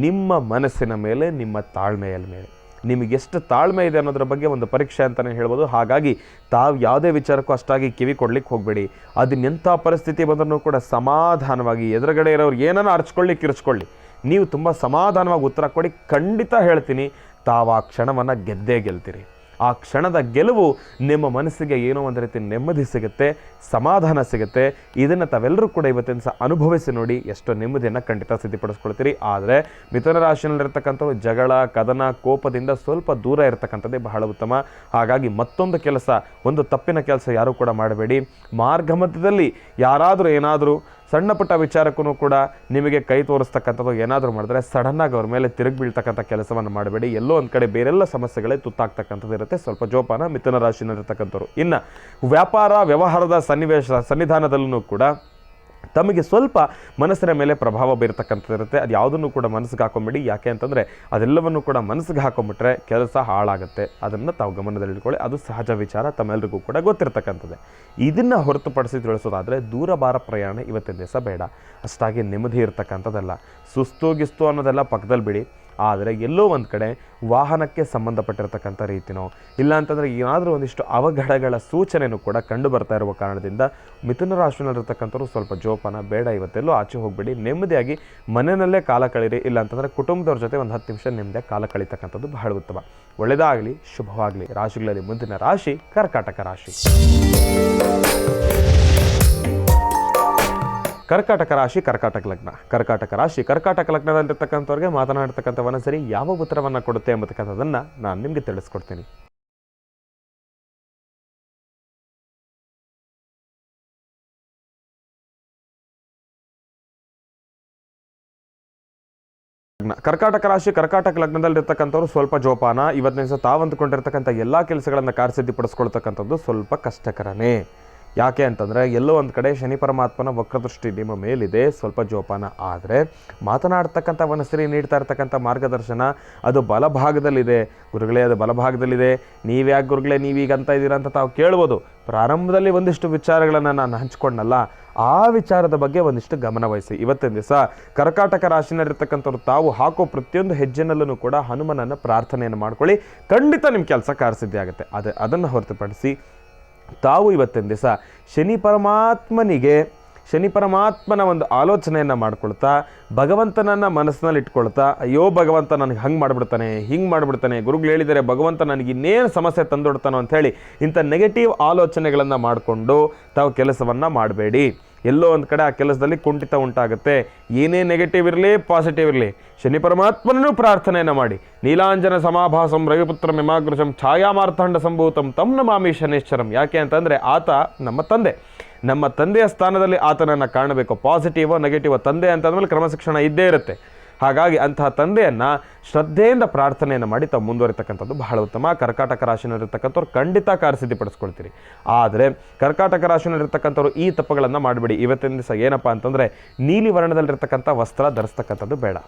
ನಿಮ್ಮ ಮನಸ್ಸಿನ ಮೇಲೆ, ನಿಮ್ಮ ತಾಳ್ಮೆಯ ಮೇಲೆ. ನಿಮಗೆಷ್ಟು ತಾಳ್ಮೆ ಇದೆ ಅನ್ನೋದ್ರ ಬಗ್ಗೆ ಒಂದು ಪರೀಕ್ಷೆ ಅಂತಲೇ ಹೇಳ್ಬೋದು. ಹಾಗಾಗಿ ತಾವು ಯಾವುದೇ ವಿಚಾರಕ್ಕೂ ಅಷ್ಟಾಗಿ ಕಿವಿ ಕೊಡ್ಲಿಕ್ಕೆ ಹೋಗಬೇಡಿ. ಅದನ್ನೆಂಥ ಪರಿಸ್ಥಿತಿ ಬಂದ್ರೂ ಕೂಡ ಸಮಾಧಾನವಾಗಿ ಎದುರುಗಡೆ ಇರೋರು ಏನನ್ನ ಅರ್ಚ್ಕೊಳ್ಳಿ, ಕಿರ್ಚ್ಕೊಳ್ಳಿ, ನೀವು ತುಂಬ ಸಮಾಧಾನವಾಗಿ ಉತ್ತರ ಕೊಡಿ. ಖಂಡಿತ ಹೇಳ್ತೀನಿ, ತಾವು ಆ ಕ್ಷಣವನ್ನು ಗೆದ್ದೇ ಗೆಲ್ತೀರಿ. ಆ ಕ್ಷಣದ ಗೆಲುವು ನಿಮ್ಮ ಮನಸ್ಸಿಗೆ ಏನೋ ಒಂದು ರೀತಿ ನೆಮ್ಮದಿ ಸಿಗುತ್ತೆ, ಸಮಾಧಾನ ಸಿಗುತ್ತೆ. ಇದನ್ನು ತಾವೆಲ್ಲರೂ ಕೂಡ ಇವತ್ತಿನ ಸಹ ಅನುಭವಿಸಿ ನೋಡಿ, ಎಷ್ಟೋ ನೆಮ್ಮದಿಯನ್ನು ಖಂಡಿತ ಸಿದ್ಧಪಡಿಸ್ಕೊಳ್ತೀರಿ. ಆದರೆ ಮಿಥುನ ರಾಶಿಯಲ್ಲಿರ್ತಕ್ಕಂಥವ್ರು ಜಗಳ, ಕದನ, ಕೋಪದಿಂದ ಸ್ವಲ್ಪ ದೂರ ಇರತಕ್ಕಂಥದ್ದೇ ಬಹಳ ಉತ್ತಮ. ಹಾಗಾಗಿ ಮತ್ತೊಂದು ಕೆಲಸ, ಒಂದು ತಪ್ಪಿನ ಕೆಲಸ ಯಾರೂ ಕೂಡ ಮಾಡಬೇಡಿ. ಮಾರ್ಗ ಮಧ್ಯದಲ್ಲಿ ಯಾರಾದರೂ ಏನಾದರೂ ಸಣ್ಣ ಪುಟ್ಟ ವಿಚಾರಕ್ಕೂ ಕೂಡ ನಿಮಗೆ ಕೈ ತೋರಿಸ್ತಕ್ಕಂಥದ್ದು ಏನಾದರೂ ಮಾಡಿದ್ರೆ ಸಡನ್ನಾಗಿ ಅವ್ರ ಮೇಲೆ ತಿರುಗಿ ಬೀಳ್ತಕ್ಕಂಥ ಕೆಲಸವನ್ನು ಮಾಡಬೇಡಿ. ಎಲ್ಲೋ ಒಂದು ಕಡೆ ಬೇರೆಲ್ಲ ಸಮಸ್ಯೆಗಳೇ ತುತ್ತಾಗ್ತಕ್ಕಂಥದ್ದು ಇರುತ್ತೆ. ಸ್ವಲ್ಪ ಜೋಪಾನ ಮಿಥುನ ರಾಶಿನಲ್ಲಿರ್ತಕ್ಕಂಥವ್ರು. ಇನ್ನು ವ್ಯಾಪಾರ ವ್ಯವಹಾರದ ಸನ್ನಿಧಾನದಲ್ಲೂ ಕೂಡ ತಮಗೆ ಸ್ವಲ್ಪ ಮನಸ್ಸಿನ ಮೇಲೆ ಪ್ರಭಾವ ಬೀರತಕ್ಕಂಥದ್ದು ಇರುತ್ತೆ. ಅದು ಯಾವುದನ್ನು ಕೂಡ ಮನಸ್ಸಿಗೆ ಹಾಕೊಂಬಿಡಿ. ಯಾಕೆ ಅಂತಂದರೆ ಅದೆಲ್ಲವನ್ನು ಕೂಡ ಮನಸ್ಸಿಗೆ ಹಾಕೊಂಡ್ಬಿಟ್ರೆ ಕೆಲಸ ಹಾಳಾಗುತ್ತೆ. ಅದನ್ನು ತಾವು ಗಮನದಲ್ಲಿಟ್ಕೊಳ್ಳಿ. ಅದು ಸಹಜ ವಿಚಾರ, ತಮ್ಮೆಲ್ಲರಿಗೂ ಕೂಡ ಗೊತ್ತಿರ್ತಕ್ಕಂಥದ್ದೇ. ಇದನ್ನು ಹೊರತುಪಡಿಸಿ ತಿಳಿಸೋದಾದರೆ ದೂರಭಾರ ಪ್ರಯಾಣ ಇವತ್ತಿನ ದಿವಸ ಬೇಡ. ಅಷ್ಟಾಗಿ ನೆಮ್ಮದಿ ಇರತಕ್ಕಂಥದ್ದಲ್ಲ. ಸುಸ್ತು ಅನ್ನೋದೆಲ್ಲ ಪಕ್ಕದಲ್ಲಿ ಬಿಡಿ. ಆದರೆ ಎಲ್ಲೋ ಒಂದು ಕಡೆ ವಾಹನಕ್ಕೆ ಸಂಬಂಧಪಟ್ಟಿರ್ತಕ್ಕಂಥ ರೀತಿನೋ ಇಲ್ಲ ಅಂತಂದರೆ ಏನಾದರೂ ಒಂದಿಷ್ಟು ಅವಘಡಗಳ ಸೂಚನೆಯೂ ಕೂಡ ಕಂಡು ಬರ್ತಾ ಇರುವ ಕಾರಣದಿಂದ ಮಿಥುನ ರಾಶಿನಲ್ಲಿರ್ತಕ್ಕಂಥವ್ರು ಸ್ವಲ್ಪ ಜೋಪಾನ. ಬೇಡ, ಇವತ್ತೆಲ್ಲೂ ಆಚೆ ಹೋಗ್ಬಿಡಿ. ನೆಮ್ಮದಿಯಾಗಿ ಮನೆಯಲ್ಲೇ ಕಾಲ ಕಳೀರಿ. ಇಲ್ಲ ಅಂತಂದರೆ ಕುಟುಂಬದವ್ರ ಜೊತೆ ಒಂದು 10 ನಿಮಿಷ ನೆಮ್ಮದಿಯಾಗಿ ಕಾಲ ಕಳೀತಕ್ಕಂಥದ್ದು ಬಹಳ ಉತ್ತಮ. ಒಳ್ಳೆಯದಾಗಲಿ, ಶುಭವಾಗಲಿ. ರಾಶಿಗಳಲ್ಲಿ ಮುಂದಿನ ರಾಶಿ ಕರ್ಕಾಟಕ ರಾಶಿ. ಕರ್ಕಾಟಕ ರಾಶಿ, ಕರ್ಕಾಟಕ ಲಗ್ನ. ಕರ್ಕಾಟಕ ರಾಶಿ, ಕರ್ಕಾಟಕ ಲಗ್ನದಲ್ಲಿರ್ತಕ್ಕಂಥವ್ರಿಗೆ ಮಾತನಾಡ್ತಕ್ಕಂಥವನ್ನ ಸರಿ ಯಾವ ಉತ್ತರವನ್ನು ಕೊಡುತ್ತೆ ಎಂಬತಕ್ಕಂಥದ್ದನ್ನು ನಾನು ನಿಮಗೆ ತಿಳಿಸ್ಕೊಡ್ತೀನಿ. ಕರ್ಕಾಟಕ ರಾಶಿ, ಕರ್ಕಾಟಕ ಲಗ್ನದಲ್ಲಿರ್ತಕ್ಕಂಥವ್ರು ಸ್ವಲ್ಪ ಜೋಪಾನ. ಇವತ್ತಿನ ದಿವಸ ತಾವು ಅಂದುಕೊಂಡಿರ್ತಕ್ಕಂಥ ಎಲ್ಲ ಕೆಲಸಗಳನ್ನು ಕಾರ್ಯಸಿದ್ಧಿಪಡಿಸ್ಕೊಳ್ತಕ್ಕಂಥದ್ದು ಸ್ವಲ್ಪ ಕಷ್ಟಕರನೇ. ಯಾಕೆ ಅಂತಂದರೆ ಎಲ್ಲೋ ಒಂದು ಕಡೆ ಶನಿ ಪರಮಾತ್ಮನ ವಕ್ರದೃಷ್ಟಿ ನಿಮ್ಮ ಮೇಲಿದೆ. ಸ್ವಲ್ಪ ಜೋಪಾನ. ಆದರೆ ಮಾತನಾಡ್ತಕ್ಕಂಥ ಮನಸ್ಸಿಗೆ ನೀಡ್ತಾ ಇರ್ತಕ್ಕಂಥ ಮಾರ್ಗದರ್ಶನ ಅದು ಬಲಭಾಗದಲ್ಲಿದೆ. ಗುರುಗಳೇ, ಅದು ಬಲಭಾಗದಲ್ಲಿದೆ, ನೀವ್ಯಾಕೆ ಗುರುಗಳೇ ನೀವೀಗ ಅಂತ ಇದ್ದೀರಾ ಅಂತ ತಾವು ಕೇಳ್ಬೋದು. ಪ್ರಾರಂಭದಲ್ಲಿ ಒಂದಿಷ್ಟು ವಿಚಾರಗಳನ್ನು ನಾನು ಹಂಚ್ಕೊಂಡಲ್ಲ, ಆ ವಿಚಾರದ ಬಗ್ಗೆ ಒಂದಿಷ್ಟು ಗಮನವಹಿಸಿ. ಇವತ್ತಿನ ದಿವಸ ಕರ್ಕಾಟಕ ರಾಶಿನಲ್ಲಿರ್ತಕ್ಕಂಥವ್ರು ತಾವು ಹಾಕೋ ಪ್ರತಿಯೊಂದು ಹೆಜ್ಜೆನಲ್ಲೂ ಕೂಡ ಹನುಮನನ್ನು ಪ್ರಾರ್ಥನೆಯನ್ನು ಮಾಡ್ಕೊಳ್ಳಿ. ಖಂಡಿತ ನಿಮ್ಮ ಕೆಲಸ ಕಾರ್ಯಸಿದ್ಧಿ ಆಗುತ್ತೆ. ಅದನ್ನು ಹೊರತುಪಡಿಸಿ ತಾವು ಇವತ್ತಿನ ದಿವಸ ಶನಿ ಪರಮಾತ್ಮನ ಒಂದು ಆಲೋಚನೆಯನ್ನು ಮಾಡ್ಕೊಳ್ತಾ ಭಗವಂತನನ್ನು ಮನಸ್ಸಿನಲ್ಲಿ ಇಟ್ಕೊಳ್ತಾ, ಅಯ್ಯೋ ಭಗವಂತ ನನಗೆ ಹಂಗೆ ಮಾಡಿಬಿಡ್ತಾನೆ, ಹಿಂಗೆ ಮಾಡಿಬಿಡ್ತಾನೆ, ಗುರುಗಳು ಹೇಳಿದರೆ ಭಗವಂತ ನನಗೆ ಇನ್ನೇನು ಸಮಸ್ಯೆ ತಂದೊಡ್ತಾನೋ ಅಂಥೇಳಿ ಇಂಥ ನೆಗೆಟಿವ್ ಆಲೋಚನೆಗಳನ್ನು ಮಾಡಿಕೊಂಡು ತಾವು ಕೆಲಸವನ್ನು ಮಾಡಬೇಡಿ. ಎಲ್ಲೋ ಒಂದು ಕಡೆ ಆ ಕೆಲಸದಲ್ಲಿ ಕುಂಠಿತ ಉಂಟಾಗುತ್ತೆ. ಏನೇ ನೆಗೆಟಿವ್ ಇರಲಿ, ಪಾಸಿಟಿವ್ ಇರಲಿ, ಶನಿ ಪರಮಾತ್ಮನೂ ಪ್ರಾರ್ಥನೆಯನ್ನು ಮಾಡಿ. ನೀಲಾಂಜನ ಸಮಾಭಾಸಂ ರವಿಪುತ್ರ ಮಿಮಾಗೃಶಂ ಛಾಯಾಮಾರ್ಥಾಂಡ ಸಂಭೂತಂ ತಂ ನಮಾಮಿ ಶನೇಶ್ವರಂ. ಯಾಕೆ ಅಂತಂದರೆ ಆತ ನಮ್ಮ ತಂದೆಯ ಸ್ಥಾನದಲ್ಲಿ ಆತನನ್ನು ಕಾಣಬೇಕು. ಪಾಸಿಟಿವೋ ನೆಗೆಟಿವೋ, ತಂದೆ ಅಂತಂದ್ಮೇಲೆ ಕ್ರಮಶಿಕ್ಷಣ ಇದ್ದೇ ಇರುತ್ತೆ. ಹಾಗಾಗಿ ಅಂತಹ ತಂದೆಯನ್ನು ಶ್ರದ್ಧೆಯಿಂದ ಪ್ರಾರ್ಥನೆಯನ್ನು ಮಾಡಿ ತಾವು ಮುಂದುವರಿತಕ್ಕಂಥದ್ದು ಬಹಳ ಉತ್ತಮ. ಕರ್ಕಾಟಕ ರಾಶಿನಲ್ಲಿರ್ತಕ್ಕಂಥವ್ರು ಖಂಡಿತ ಕಾರ್ಯಸಿದ್ಧಿಪಡಿಸ್ಕೊಳ್ತೀರಿ. ಆದರೆ ಕರ್ಕಾಟಕ ರಾಶಿನಲ್ಲಿರ್ತಕ್ಕಂಥವ್ರು ಈ ತಪ್ಪುಗಳನ್ನು ಮಾಡಬೇಡಿ. ಇವತ್ತಿನ ದಿವಸ ಏನಪ್ಪ ಅಂತಂದರೆ ನೀಲಿ ವರ್ಣದಲ್ಲಿರ್ತಕ್ಕಂಥ ವಸ್ತ್ರ ಧರಿಸ್ತಕ್ಕಂಥದ್ದು ಬೇಡ.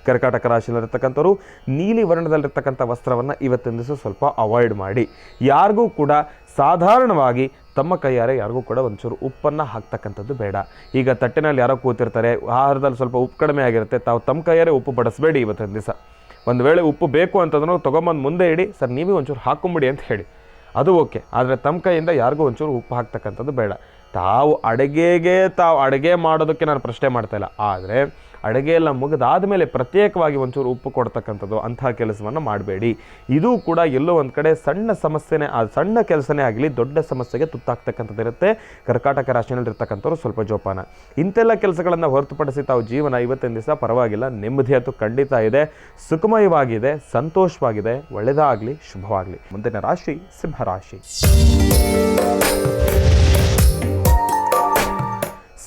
ಕರ್ಕಾಟಕ ರಾಶಿಯಲ್ಲಿರ್ತಕ್ಕಂಥವ್ರು ನೀಲಿ ವರ್ಣದಲ್ಲಿರ್ತಕ್ಕಂಥ ವಸ್ತ್ರವನ್ನು ಇವತ್ತಿನ ದಿವಸ ಸ್ವಲ್ಪ ಅವಾಯ್ಡ್ ಮಾಡಿ. ಯಾರಿಗೂ ಕೂಡ ಸಾಧಾರಣವಾಗಿ ತಮ್ಮ ಕೈಯಾರೆ ಯಾರಿಗೂ ಕೂಡ ಒಂಚೂರು ಉಪ್ಪನ್ನು ಹಾಕ್ತಕ್ಕಂಥದ್ದು ಬೇಡ. ಈಗ ತಟ್ಟೆನಲ್ಲಿ ಯಾರೋ ಕೂತಿರ್ತಾರೆ, ಆಹಾರದಲ್ಲಿ ಸ್ವಲ್ಪ ಉಪ್ಪು ಕಡಿಮೆ ಆಗಿರುತ್ತೆ, ತಾವು ತಮ್ಮ ಕೈಯಾರೆ ಉಪ್ಪು ಬಡಿಸ್ಬೇಡಿ. ಇವತ್ತಿನ ದಿವಸ ಒಂದು ವೇಳೆ ಉಪ್ಪು ಬೇಕು ಅಂತಂದ್ರೂ ತೊಗೊಂಬಂದು ಮುಂದೆ ಇಡಿ, ಸರ್ ನೀವೇ ಒಂಚೂರು ಹಾಕೊಂಬಿಡಿ ಅಂತ ಹೇಳಿ, ಅದು ಓಕೆ. ಆದರೆ ತಮ್ಮ ಕೈಯಿಂದ ಯಾರಿಗೂ ಒಂಚೂರು ಉಪ್ಪು ಹಾಕ್ತಕ್ಕಂಥದ್ದು ಬೇಡ. ತಾವು ಅಡುಗೆ ಮಾಡೋದಕ್ಕೆ ನಾನು ಪ್ರಶ್ನೆ ಮಾಡ್ತಾಯಿಲ್ಲ, ಆದರೆ ಅಡುಗೆ ಎಲ್ಲ ಮುಗಿದಾದ ಮೇಲೆ ಪ್ರತ್ಯೇಕವಾಗಿ ಒಂಚೂರು ಉಪ್ಪು ಕೊಡ್ತಕ್ಕಂಥದ್ದು ಅಂತಹ ಕೆಲಸವನ್ನು ಮಾಡಬೇಡಿ. ಇದು ಕೂಡ ಎಲ್ಲೋ ಒಂದು ಕಡೆ ಸಣ್ಣ ಸಮಸ್ಯೆನೇ, ಸಣ್ಣ ಕೆಲಸನೇ ಆಗಲಿ ದೊಡ್ಡ ಸಮಸ್ಯೆಗೆ ತುತ್ತಾಗ್ತಕ್ಕಂಥದ್ದು ಇರುತ್ತೆ. ಕರ್ಕಾಟಕ ರಾಶಿಯಲ್ಲಿರ್ತಕ್ಕಂಥವ್ರು ಸ್ವಲ್ಪ ಜೋಪಾನ. ಇಂಥೆಲ್ಲ ಕೆಲಸಗಳನ್ನು ಹೊರತುಪಡಿಸಿ ತಾವು ಜೀವನ ಇವತ್ತಿನ ದಿವಸ ಪರವಾಗಿಲ್ಲ, ನೆಮ್ಮದಿಯಂತೂ ಖಂಡಿತ ಇದೆ, ಸುಖಮಯವಾಗಿದೆ, ಸಂತೋಷವಾಗಿದೆ. ಒಳ್ಳೆಯದಾಗಲಿ, ಶುಭವಾಗಲಿ. ಮುಂದಿನ ರಾಶಿ ಸಿಂಹರಾಶಿ.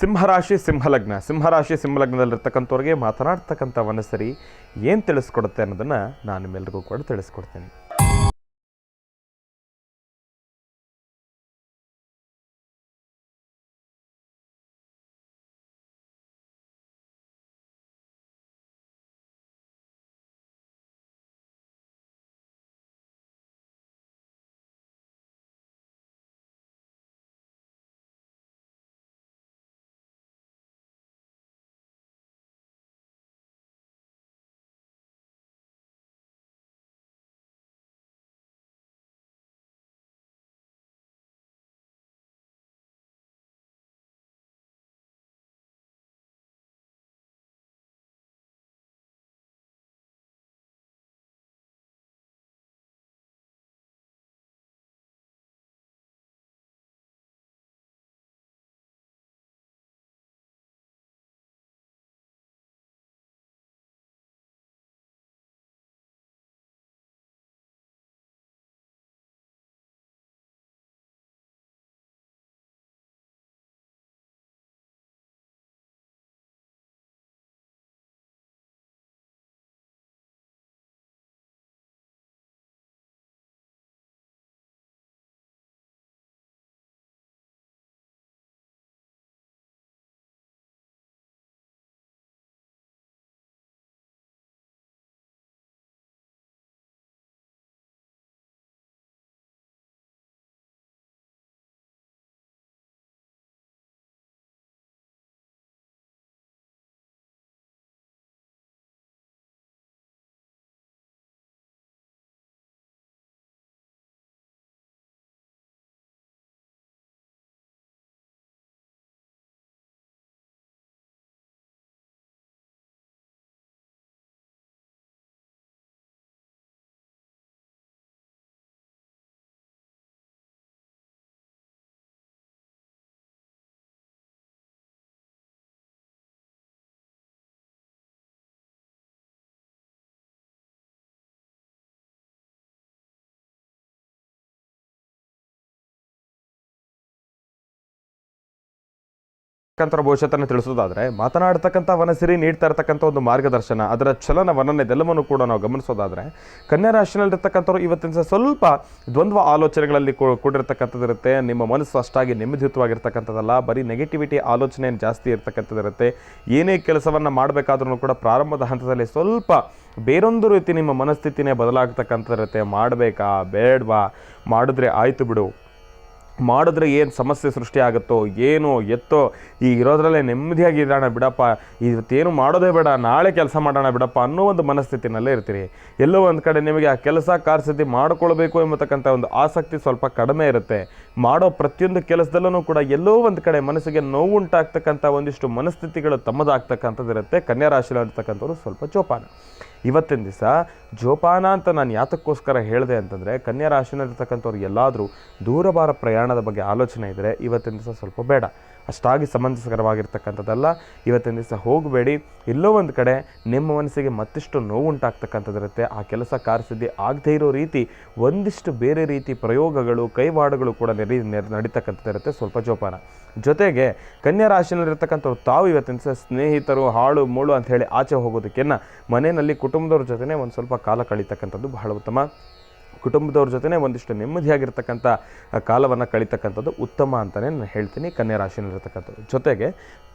ಸಿಂಹರಾಶಿ, ಸಿಂಹಲಗ್ನ. ಸಿಂಹರಾಶಿ, ಸಿಂಹಲಗ್ನದಲ್ಲಿರ್ತಕ್ಕಂಥವ್ರಿಗೆ ಮಾತನಾಡ್ತಕ್ಕಂಥ ಮನಸ್ಸರಿ ಏನು ತಿಳಿಸ್ಕೊಡುತ್ತೆ ಅನ್ನೋದನ್ನು ನಾನು ನಿಮ್ಮೆಲ್ಲರಿಗೂ ಕೂಡ ತಿಳಿಸ್ಕೊಡ್ತೀನಿ. ಕಂತರ ಭವಿಷ್ಯತನ್ನು ತಿಳಿಸೋದಾದರೆ, ಮಾತನಾಡ್ತಕ್ಕಂಥ ವನಸಿರಿ ನೀಡ್ತಾ ಇರ್ತಕ್ಕಂಥ ಒಂದು ಮಾರ್ಗದರ್ಶನ, ಅದರ ಚಲನ ವರ್ಣನೆ ಇದೆಲ್ಲವನ್ನು ಕೂಡ ನಾವು ಗಮನಿಸೋದಾದರೆ, ಕನ್ಯಾ ರಾಶಿನಲ್ಲಿರ್ತಕ್ಕಂಥವ್ರು ಇವತ್ತಿನ ಸ್ವಲ್ಪ ದ್ವಂದ್ವ ಆಲೋಚನೆಗಳಲ್ಲಿ ಕೂಡಿರ್ತಕ್ಕಂಥದ್ದಿರುತ್ತೆ. ನಿಮ್ಮ ಮನಸ್ಸು ಅಷ್ಟಾಗಿ ನೆಮ್ಮದಿಯುತವಾಗಿರ್ತಕ್ಕಂಥದ್ದಲ್ಲ, ಬರೀ ನೆಗೆಟಿವಿಟಿ ಆಲೋಚನೆ ಜಾಸ್ತಿ ಇರ್ತಕ್ಕಂಥದ್ದಿರುತ್ತೆ. ಏನೇ ಕೆಲಸವನ್ನು ಮಾಡಬೇಕಾದ್ರೂ ಕೂಡ ಪ್ರಾರಂಭದ ಹಂತದಲ್ಲಿ ಸ್ವಲ್ಪ ಬೇರೊಂದು ರೀತಿ ನಿಮ್ಮ ಮನಸ್ಥಿತಿನೇ ಬದಲಾಗ್ತಕ್ಕಂಥದ್ದಿರುತ್ತೆ. ಮಾಡಬೇಕಾ ಬೇಡವಾ, ಮಾಡಿದ್ರೆ ಆಯಿತು ಬಿಡು, ಮಾಡಿದ್ರೆ ಏನು ಸಮಸ್ಯೆ ಸೃಷ್ಟಿ ಆಗುತ್ತೋ ಏನೋ ಎತ್ತೋ, ಈಗ ಇರೋದ್ರಲ್ಲೇ ನೆಮ್ಮದಿಯಾಗಿ ಇರೋಣ ಬಿಡಪ್ಪ, ಇವತ್ತೇನು ಮಾಡೋದೇ ಬೇಡ, ನಾಳೆ ಕೆಲಸ ಮಾಡೋಣ ಬಿಡಪ್ಪ ಅನ್ನೋ ಒಂದು ಮನಸ್ಥಿತಿನಲ್ಲೇ ಇರ್ತೀರಿ. ಎಲ್ಲೋ ಒಂದು ಕಡೆ ನಿಮಗೆ ಆ ಕೆಲಸ ಕಾರ್ಯಸಿದ್ಧಿ ಮಾಡಿಕೊಳ್ಬೇಕು ಎಂಬತಕ್ಕಂಥ ಒಂದು ಆಸಕ್ತಿ ಸ್ವಲ್ಪ ಕಡಿಮೆ ಇರುತ್ತೆ. ಮಾಡೋ ಪ್ರತಿಯೊಂದು ಕೆಲಸದಲ್ಲೂ ಕೂಡ ಎಲ್ಲೋ ಒಂದು ಕಡೆ ಮನಸ್ಸಿಗೆ ನೋವುಂಟಾಗ್ತಕ್ಕಂಥ ಒಂದಿಷ್ಟು ಮನಸ್ಥಿತಿಗಳು ತಮ್ಮದಾಗ್ತಕ್ಕಂಥದ್ದಿರುತ್ತೆ. ಕನ್ಯಾ ರಾಶಿಯಲ್ಲಿರ್ತಕ್ಕಂಥವ್ರು ಸ್ವಲ್ಪ ಜೋಪಾನ. ಇವತ್ತಿನ ದಿವಸ ಜೋಪಾನ ಅಂತ ನಾನು ಯಾತಕ್ಕೋಸ್ಕರ ಹೇಳಿದೆ ಅಂತಂದರೆ, ಕನ್ಯಾ ರಾಶಿನಲ್ಲಿರ್ತಕ್ಕಂಥವ್ರು ಎಲ್ಲಾದರೂ ದೂರಭಾರ ಪ್ರಯಾಣದ ಬಗ್ಗೆ ಆಲೋಚನೆ ಇದ್ದರೆ ಇವತ್ತಿನ ದಿವಸ ಸ್ವಲ್ಪ ಬೇಡ, ಅಷ್ಟಾಗಿ ಸಮಂಜಸಕರವಾಗಿರ್ತಕ್ಕಂಥದ್ದಲ್ಲ. ಇವತ್ತಿನ ದಿವಸ ಹೋಗಬೇಡಿ. ಎಲ್ಲೋ ಒಂದು ಕಡೆ ನಿಮ್ಮ ಮನಸ್ಸಿಗೆ ಮತ್ತಿಷ್ಟು ನೋವುಂಟಾಗ್ತಕ್ಕಂಥದ್ದಿರುತ್ತೆ. ಆ ಕೆಲಸ ಕಾರ್ಯಸಿದ್ಧಿ ಆಗದೇ ಇರೋ ರೀತಿ ಒಂದಿಷ್ಟು ಬೇರೆ ರೀತಿ ಪ್ರಯೋಗಗಳು ಕೈವಾಡುಗಳು ಕೂಡ ನಡೀತಕ್ಕಂಥದ್ದಿರುತ್ತೆ. ಸ್ವಲ್ಪ ಜೋಪಾನ. ಜೊತೆಗೆ ಕನ್ಯಾ ರಾಶಿಯಲ್ಲಿರ್ತಕ್ಕಂಥವ್ರು ತಾವು ಇವತ್ತಿನ ದಿವಸ ಸ್ನೇಹಿತರು ಹಾಳು ಮೂಳು ಅಂತ ಹೇಳಿ ಆಚೆ ಹೋಗೋದಕ್ಕಿಂತ ಮನೆಯಲ್ಲಿ ಕುಟುಂಬದವ್ರ ಜೊತೆ ಒಂದು ಸ್ವಲ್ಪ ಕಾಲ ಕಳೀತಕ್ಕಂಥದ್ದು ಬಹಳ ಉತ್ತಮ. ಕುಟುಂಬದವ್ರ ಜೊತೆ ಒಂದಿಷ್ಟು ನೆಮ್ಮದಿಯಾಗಿರ್ತಕ್ಕಂಥ ಕಾಲವನ್ನು ಕಳೀತಕ್ಕಂಥದ್ದು ಉತ್ತಮ ಅಂತಲೇ ನಾನು ಹೇಳ್ತೀನಿ ಕನ್ಯಾ ರಾಶಿಯಲ್ಲಿರ್ತಕ್ಕಂಥದ್ದು. ಜೊತೆಗೆ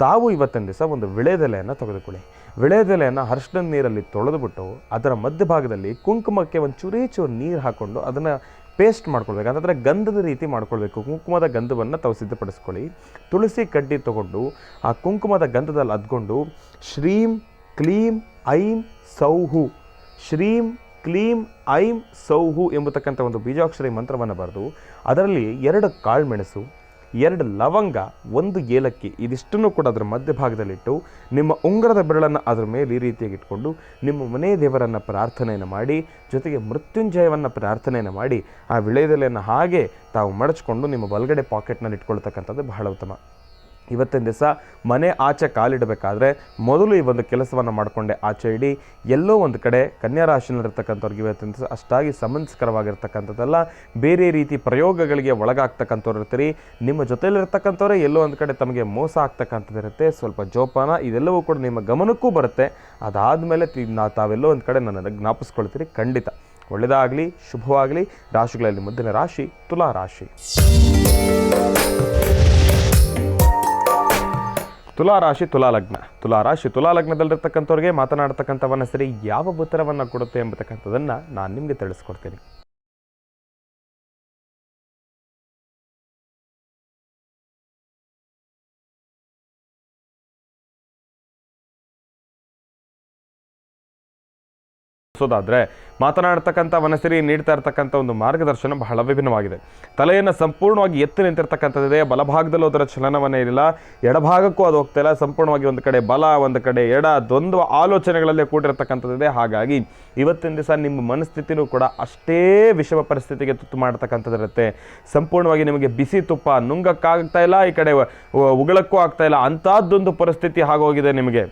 ತಾವು ಇವತ್ತಿನ ದಿವಸ ಒಂದು ವಿಳೆದೆಲೆಯನ್ನು ತೆಗೆದುಕೊಳ್ಳಿ. ವಿಳೆದೆಲೆಯನ್ನು ಅರಿಶಿಣದ ನೀರಲ್ಲಿ ತೊಳೆದುಬಿಟ್ಟು ಅದರ ಮಧ್ಯಭಾಗದಲ್ಲಿ ಕುಂಕುಮಕ್ಕೆ ಒಂದು ಚೂರು ನೀರು ಹಾಕ್ಕೊಂಡು ಅದನ್ನು ಪೇಸ್ಟ್ ಮಾಡ್ಕೊಳ್ಬೇಕು, ಅಂತಂದರೆ ಗಂಧದ ರೀತಿ ಮಾಡ್ಕೊಳ್ಬೇಕು. ಕುಂಕುಮದ ಗಂಧವನ್ನು ತಾವು ಸಿದ್ಧಪಡಿಸ್ಕೊಳ್ಳಿ. ತುಳಸಿ ಕಡ್ಡಿ ತೊಗೊಂಡು ಆ ಕುಂಕುಮದ ಗಂಧದಲ್ಲಿ ಅದ್ಕೊಂಡು ಶ್ರೀಂ ಕ್ಲೀಂ ಐಂ ಸೌಹು, ಶ್ರೀಂ ಕ್ಲೀಂ ಐಂ ಸೌಹು ಎಂಬತಕ್ಕಂಥ ಒಂದು ಬೀಜಾಕ್ಷರಿ ಮಂತ್ರವನ್ನು ಬರೆದು ಅದರಲ್ಲಿ 2 ಕಾಳುಮೆಣಸು, 2 ಲವಂಗ, 1 ಏಲಕ್ಕಿ ಇದಿಷ್ಟನ್ನು ಕೂಡ ಅದರ ಮಧ್ಯಭಾಗದಲ್ಲಿಟ್ಟು ನಿಮ್ಮ ಉಂಗುರದ ಬೆರಳನ್ನು ಅದರ ಮೇಲೆ ಈ ರೀತಿಯಾಗಿ ಇಟ್ಕೊಂಡು ನಿಮ್ಮ ಮನೆ ದೇವರನ್ನು ಪ್ರಾರ್ಥನೆಯನ್ನು ಮಾಡಿ, ಜೊತೆಗೆ ಮೃತ್ಯುಂಜಯವನ್ನು ಪ್ರಾರ್ಥನೆಯನ್ನು ಮಾಡಿ ಆ ವಿಳೆದೆಲೆಯನ್ನು ಹಾಗೆ ತಾವು ಮಡಚಿಕೊಂಡು ನಿಮ್ಮ ಬಲಗಡೆ ಪಾಕೆಟ್ನಲ್ಲಿ ಇಟ್ಕೊಳ್ತಕ್ಕಂಥದ್ದು ಬಹಳ ಉತ್ತಮ. ಇವತ್ತಿನ ದಿವಸ ಮನೆ ಆಚೆ ಕಾಲಿಡಬೇಕಾದ್ರೆ ಮೊದಲು ಈ ಒಂದು ಕೆಲಸವನ್ನು ಮಾಡಿಕೊಂಡೆ ಆಚೆ ಇಡಿ. ಎಲ್ಲೋ ಒಂದು ಕಡೆ ಕನ್ಯಾ ರಾಶಿಯಲ್ಲಿರ್ತಕ್ಕಂಥವ್ರಿಗೆ ಇವತ್ತಿನ ದಿವಸ ಅಷ್ಟಾಗಿ ಸಮಂಜಸಕರವಾಗಿರ್ತಕ್ಕಂಥದ್ದಲ್ಲ, ಬೇರೆ ರೀತಿ ಪ್ರಯೋಗಗಳಿಗೆ ಒಳಗಾಗ್ತಕ್ಕಂಥವ್ರು ಇರ್ತೀರಿ. ನಿಮ್ಮ ಜೊತೆಯಲ್ಲಿರ್ತಕ್ಕಂಥವ್ರೆ ಎಲ್ಲೋ ಒಂದು ಕಡೆ ತಮಗೆ ಮೋಸ ಆಗ್ತಕ್ಕಂಥದ್ದಿರುತ್ತೆ. ಸ್ವಲ್ಪ ಜೋಪಾನ. ಇದೆಲ್ಲವೂ ಕೂಡ ನಿಮ್ಮ ಗಮನಕ್ಕೂ ಬರುತ್ತೆ. ಅದಾದಮೇಲೆ ತಾವೆಲ್ಲೋ ಒಂದು ಕಡೆ ನನ್ನನ್ನು ಜ್ಞಾಪಿಸ್ಕೊಳ್ತೀರಿ. ಖಂಡಿತ ಒಳ್ಳೆಯದಾಗಲಿ, ಶುಭವಾಗಲಿ. ರಾಶಿಗಳಲ್ಲಿ ಮೊದಲನೇ ರಾಶಿ ತುಲಾ ರಾಶಿ. ತುಲಾರಾಶಿ ತುಲಾಲಗ್ನ. ತುಲಾರಾಶಿ ತುಲಾಲಗ್ನದಲ್ಲಿರ್ತಕ್ಕಂಥವ್ರಿಗೆ ಮಾತನಾಡ್ತಕ್ಕಂಥವನ್ನ ಸರಿ ಯಾವ ಉತ್ತರವನ್ನು ಕೊಡುತ್ತೆ ಎಂಬತಕ್ಕಂಥದ್ದನ್ನು ನಾನು ನಿಮಗೆ ತಿಳಿಸ್ಕೊಡ್ತೀನಿ. ಸೋದಾದರೆ ಮಾತನಾಡ್ತಕ್ಕಂಥ ವನಸಿರಿ ನೀಡ್ತಾ ಇರ್ತಕ್ಕಂಥ ಒಂದು ಮಾರ್ಗದರ್ಶನ ಬಹಳ ವಿಭಿನ್ನವಾಗಿದೆ. ತಲೆಯನ್ನು ಸಂಪೂರ್ಣವಾಗಿ ಎತ್ತಿ ನಿಂತಿರ್ತಕ್ಕಂಥದ್ದಿದೆ. ಬಲಭಾಗದಲ್ಲೂ ಅದರ ಚಲನವನ್ನೇ ಇರಲಿಲ್ಲ, ಎಡಭಾಗಕ್ಕೂ ಅದು ಹೋಗ್ತಾ ಇಲ್ಲ. ಸಂಪೂರ್ಣವಾಗಿ ಒಂದು ಕಡೆ ಬಲ, ಒಂದು ಕಡೆ ಎಡ, ದ್ವಂದ್ವ ಆಲೋಚನೆಗಳಲ್ಲೇ ಕೂಡಿರ್ತಕ್ಕಂಥದ್ದಿದೆ. ಹಾಗಾಗಿ ಇವತ್ತಿನ ದಿವಸ ನಿಮ್ಮ ಮನಸ್ಥಿತಿನೂ ಕೂಡ ಅಷ್ಟೇ ವಿಷಮ ಪರಿಸ್ಥಿತಿಗೆ ತುತ್ತು ಮಾಡ್ತಕ್ಕಂಥದ್ದಿರುತ್ತೆ. ಸಂಪೂರ್ಣವಾಗಿ ನಿಮಗೆ ಬಿಸಿ ತುಪ್ಪ ನುಂಗಕ್ಕಾಗ್ತಾ ಇಲ್ಲ, ಈ ಕಡೆ ಉಗಳಕ್ಕೂ ಆಗ್ತಾ ಇಲ್ಲ, ಅಂಥದ್ದೊಂದು ಪರಿಸ್ಥಿತಿ ಆಗೋಗಿದೆ ನಿಮಗೆ.